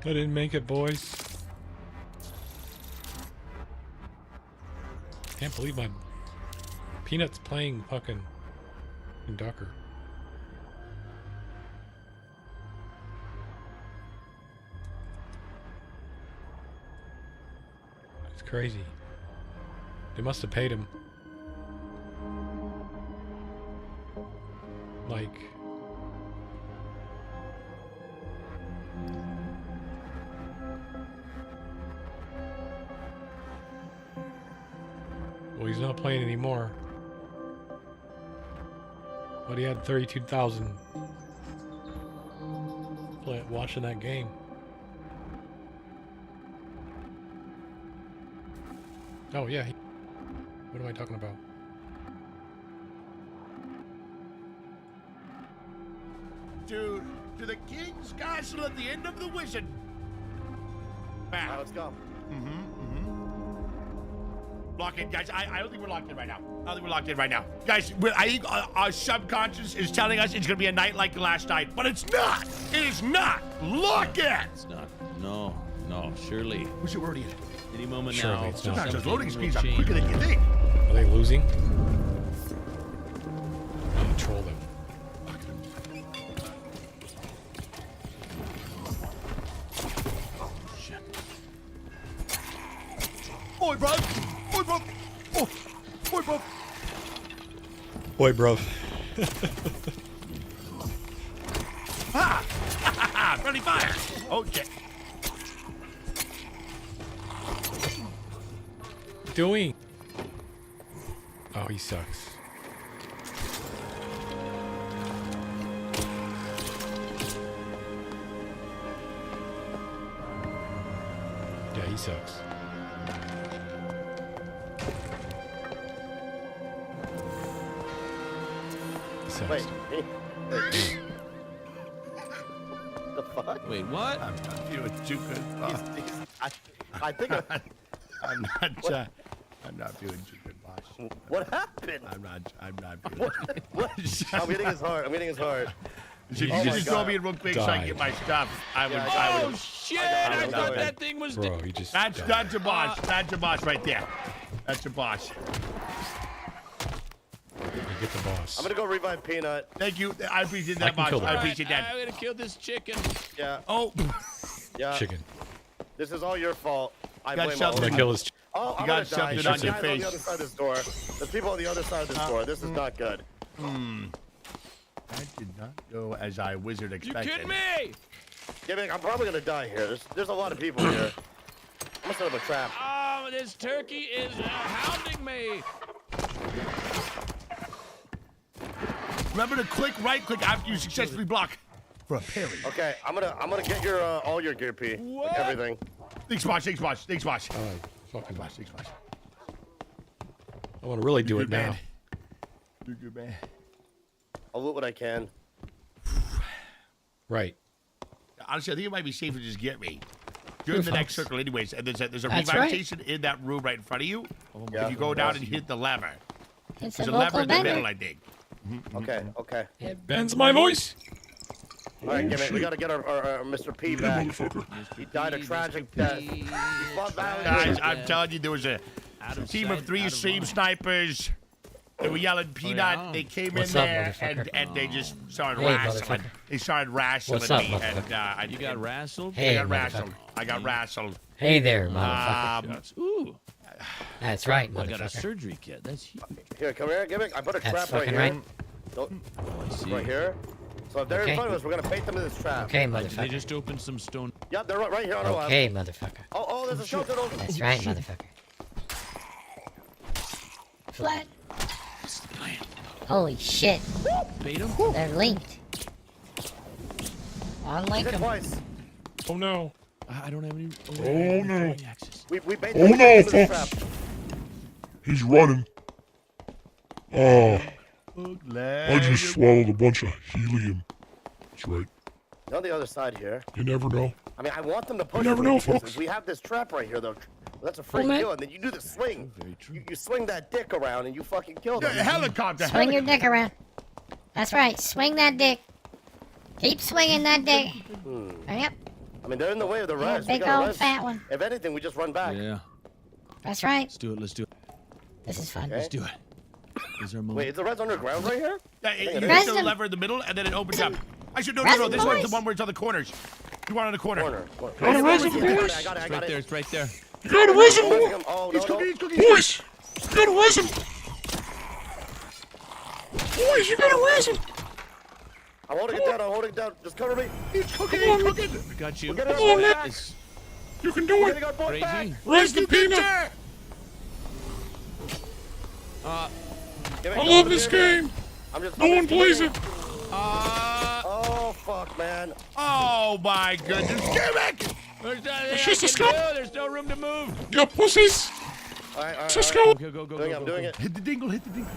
I didn't make it, boys. Can't believe my Peanut's playing fucking Ducker. It's crazy. They must have paid him. Like... Well, he's not playing anymore. But he had 32,000 watching that game. Oh, yeah. What am I talking about? To the King's Castle at the end of the wizard. Back. Let's go. Lock in, guys. I don't think we're locked in right now. I don't think we're locked in right now. Guys, I think our subconscious is telling us it's going to be a night like the last night, but it's not. It is not. Lock in. It's not. No, surely. What's it already in? Any moment Surely now. it's not. Sometimes those loading something screens will are quicker than you change. think. Are they losing? I'm gonna troll them. Boy, bro. Boy, bro. Oh, boy, bro. Boy, bro. Ah! Friendly fire. Oh, shit. Doing? Oh, he sucks. Yeah, he sucks. He sucks. Wait. The fuck? Wait, what? I'm not doing too good. I think I'm not doing too good, boss. What happened? I'm not doing What? I'm hitting his heart. I'm hitting his heart. If you Oh could my just God. throw me in real quick so I can get my stuff, I would. Oh, shit! I thought that thing was... Bro, he just That's died. your boss. That's your boss right there. That's your boss. You get the boss. I'm gonna go revive Peanut. Thank you. I appreciate I that, can boss. kill I that. appreciate that. I'm gonna kill this chicken. Yeah. Oh, Yeah. Chicken. This is all your fault. I Got blame shoved all I'm of gonna you. kill his Oh, I'm got gonna shoved die. it There's on guys your on face. the other side of this door. There's people on the other side of this door. This is not good. that did not go as I wizard You expected. kidding me? Gimmick, I'm probably gonna die here. There's a lot of people here. I'm gonna set up a trap. Oh, this turkey is hounding me. Remember to click right click after you successfully block for a parry. Okay, I'm gonna get your all your gear P. Like everything. Thanks, boss. Thanks, boss. Thanks, boss. fucking Boss. Thanks, boss. I want to really do You're it good, now. man. You're good, man. I'll loot what I can. Right. Honestly, I think it might be safer to just get me. You're in the next circle anyways, and there's a That's revive station in that room right in front of you. Yeah. If you go down and hit the lever. It's There's a a lever vocal in the bender. middle, I think. Okay, okay. It bends my voice. All right, Gimmick, we got to get our Mr. P back. He died a tragic death. He fought Guys, valiantly. I'm telling you, there was a team of 3 stream snipers. They were yelling peanut. yeah. They came What's in up, there motherfucker? and they just started Hey, wrestling. motherfucker. They started wrestling What's up, me, and You got wrestled? I Hey, got motherfucker. wrestled. I got wrestled. Hey there, motherfucker. Ooh. That's right, I got a motherfucker. surgery kit. That's huge. Here, come here, Gimmick. I put a That's trap right fucking here. right. Don't, right here. So if they're Okay. in front of us, we're gonna bait them in this trap. Okay, They motherfucker. just opened some stone. Yep, they're right here on our left. Okay, motherfucker. Oh, there's a skeleton over. That's right, motherfucker. Flat. Holy shit. Bait him? They're linked. Unlink them. Twice. Oh no. I don't have any. Oh no. We bait Oh them no, into this trap. folks. He's running. Oh, I just swallowed a bunch of helium. That's right. They're on the other side here. You never know. I mean, I want them to push. never me know, because folks. We have this trap right here, though. That's a free man. kill, and then you do the swing. You swing that dick around, and you fucking kill them. Helicopter. Swing your dick around. That's right. Swing that dick. Keep swinging that dick. Yep. I mean, they're in the way of the Yeah, res. big we gotta old res. fat one. If anything, we just run back. Yeah. That's right. Let's do it. Let's do it. This is fun. Okay. Let's do it. Is there a moment? Wait, is the res underground right here? Yeah, I think you it hit is. the lever in the middle, and then it opens up. I should no. Resin This one's the boys. one where it's on the corners. You want on the corner. Got a resin, boys. I got it. It's right there. It's right there. You got a resin, Oh, He's no, cooking. no. He's cooking. boys. You got a resin. Boys, you got a resin. I'm holding it down. I'm holding it down. Just cover me. He's cooking. He's cooking. We got you. We're getting Come on, our boy man. back. You can do We're it. getting our boy back. Crazy. Res the peanut. Give it- I love this game. I'm just. No one plays it. Oh fuck, man. Oh my goodness. Gimmick. There's It's just a scope. There's no room to move. You pussies. All right. Just go. Go, go, go, Doing it, go, I'm go, doing go. it. Hit the dingle. Hit the dingle.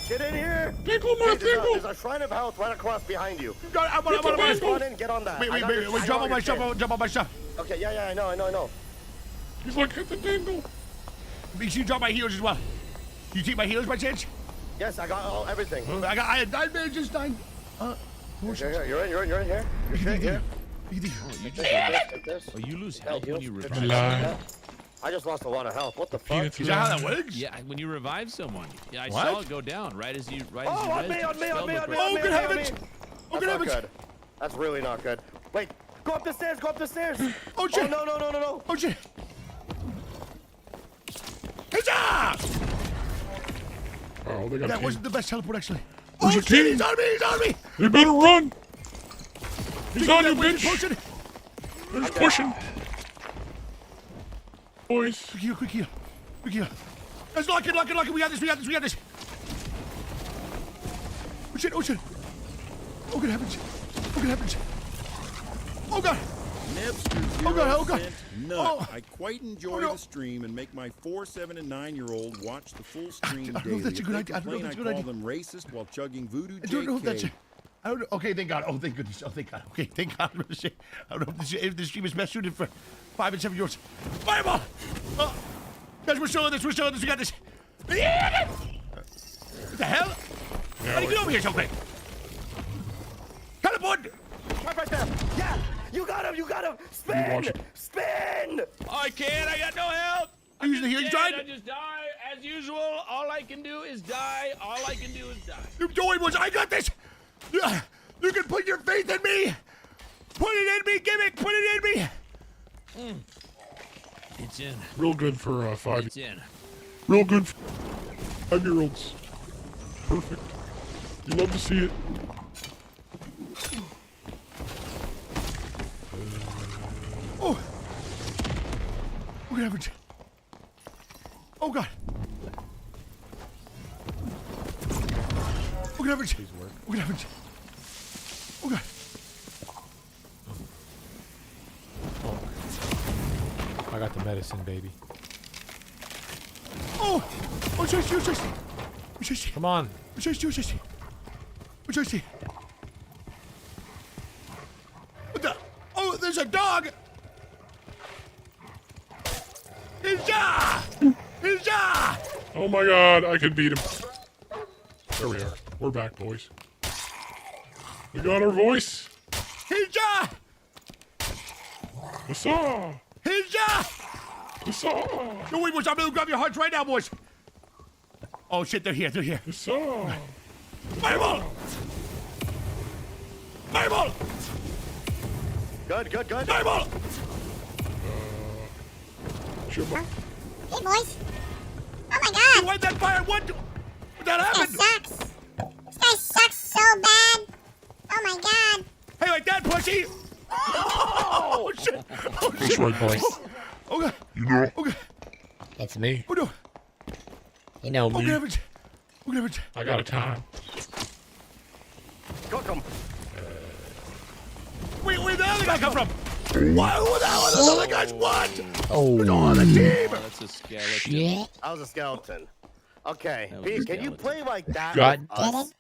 Get in here. Dingle, my There's dingle. a shrine of health right across behind you. I'm on Just it. run in, get on that. Wait, I wait, got wait. your- I Jump know on my your stuff. shit. Jump on my stuff. Okay, yeah, I know. He's like, hit the dingle. Make sure you drop my heels as well. You take my heels by chance? Yes, I got everything. I had 9 minutes, just 9. Here, you're in here. You're straight here. Oh, you just, Take this. oh, you lose Yeah, health when heals. you Good revive. Lie. I just lost a lot of health. What the fuck? Is that how that works? Yeah, when you revive someone. Yeah, I What? saw it go down right as you Oh, on me. spelled Oh, the good correct- heavens. Oh, That's good not heavens. good. That's really not good. Wait, go up the stairs. Oh, shit. no. Oh, shit. Huzzah! Oh, they got That a wasn't the best teleport, actually. There's Oh, a shit, team. he's on me, he's on me! You better run. He's on you, Wait, bitch. pushing. He's pushing. Boys. Quick heal. Let's lock it. We got this. Oh, shit. Oh, good heavens. Oh, God. Nipster Oh, God. Nut. Oh. I quite enjoy no. the stream and make my 4, 7, and 9-year-old watch the full stream I don't know daily. if that's a If good they idea. I don't know if complain, that's a I good call idea. them racist while chugging voodoo I don't know if that's JK. it. I don't know. Okay, thank God. Oh, thank goodness. Oh, thank God. Okay, thank God. I don't know if the stream is best suited for 5 and 7-year-olds. Fireball! Oh. Guys, we're still in this. We got this. Yeah! What the hell? How do you get over here so quick? Teleport! Right there. Yeah, you got him. Spin. I can't. I got no help. I usually hear you I died. just die as usual. All I can do is die. Don't worry, boys. I got this. You can put your faith in me. Put it in me, Gimmick. Put it in me. It's in. Real good for 5. It's in. Real good for 5-year-olds. Perfect. You love to see it. Oh. What happened? Oh, God. What happened? What happened? Oh, God. I got the medicine, baby. Oh! Oh, Chasey. Come on. Chasey. What the? Oh, there's a dog! Huzzah! Oh my God, I could beat him. There we are. We're back, boys. We got our voice. Hinja! Huzzah! Hinja! Huzzah! No, wait, boys. I'm going to grab your hearts right now, boys. Oh, shit. They're here. They're here. Huzzah! Fireball! Fireball! Good, good, good. Fireball! Sure. Hey, boys. Oh, my God. Why that fire? What that happened? This guy sucks. This guy sucks so bad. Oh, my God. Hey, like that, pussy! Oh, shit! Oh, shit! That's right, boys. Okay. You know. Okay. It's me. Oh, no. You know me. I got a time. Cook 'em. Wait, where'd the other guy come from? Why? Who the hell are those other guys? What? Oh. Who's on the team? That's a skeleton. I was a skeleton. Okay, Pete, can you play like that? God. with us?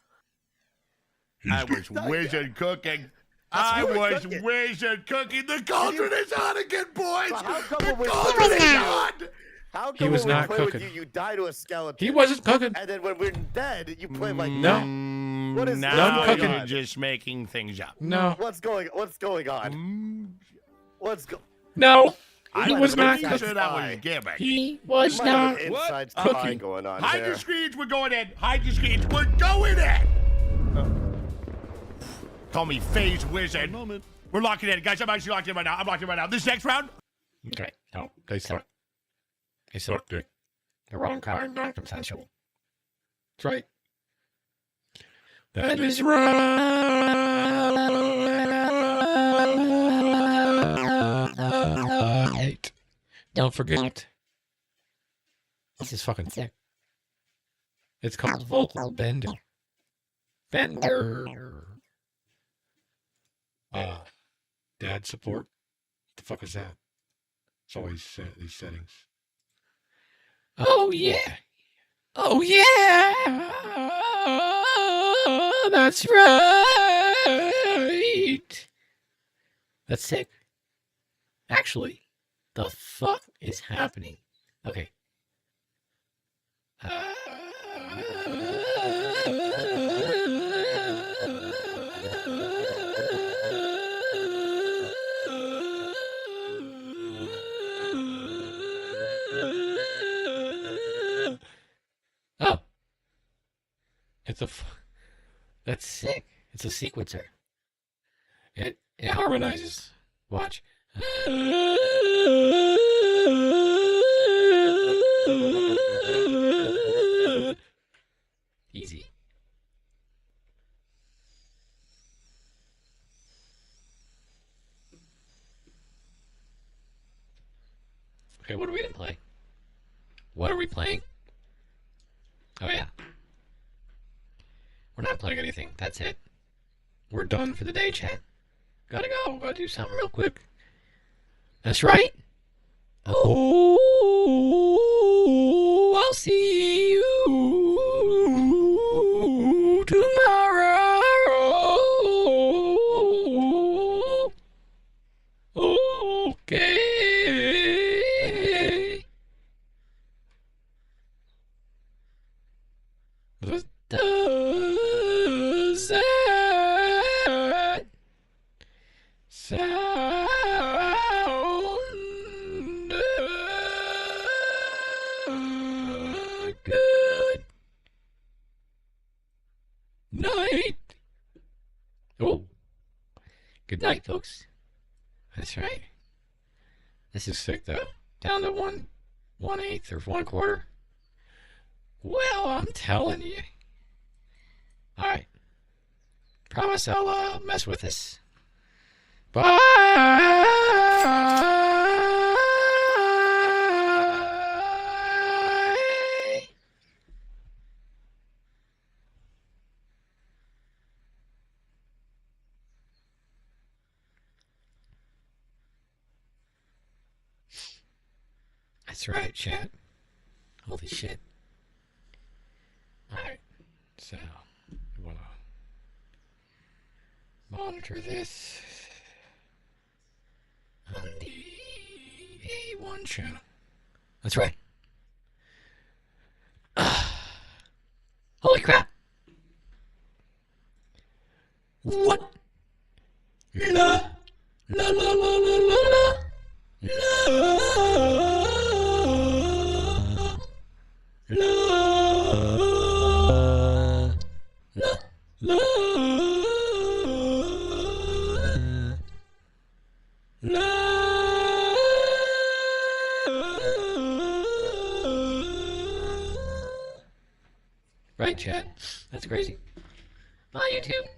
I was wizard cooking. I was wizard cooking. The cauldron is on again, boys. How come The when we cauldron is on. How He come was when we not play cooking. with you, you die to a skeleton? He wasn't cooking. And then when we're dead, you play like No. that. What is Now going you're on? just making things up. No. What's going on? What's going No. I He was not pretty sure cooking. that was gimmick. He was not inside spy cooking. going on Hide there. your screens. We're going in. Hide your screens. We're going in. Call me Phase Wizard. Moment. We're locking in. Guys, I'm actually locked in right now. I'm locked in right now. This next round? Okay. No. They suck. They suck. The wrong card. Non-consensual. That's right. That is right. Don't forget. This is fucking sick. It's called vocal bender. Bender. Dad support. What the fuck is that? It's always these settings. Oh yeah. Oh yeah. That's right. That's sick. Actually, the fuck is happening? Okay. Oh. That's sick. It's a sequencer. It harmonizes. Watch. Easy. Okay, what are we gonna play? What are we playing? Oh yeah. We're not playing anything. That's it. We're done for the day, chat. Gotta go. Gotta do something real quick. That's right. Oh, I'll see you tomorrow. Okay. Does that sound good? Night. Oh, good night, folks. That's right. This is sick, though. Down to 1/8 or 1/4. Well, I'm telling you. All right. Promise I'll mess with this. Bye. That's right, chat. Holy shit. Alright, so you want to monitor this on the A1 channel. That's right. Holy crap. What? La la la la la la Right, chat. That's crazy. Bye, YouTube.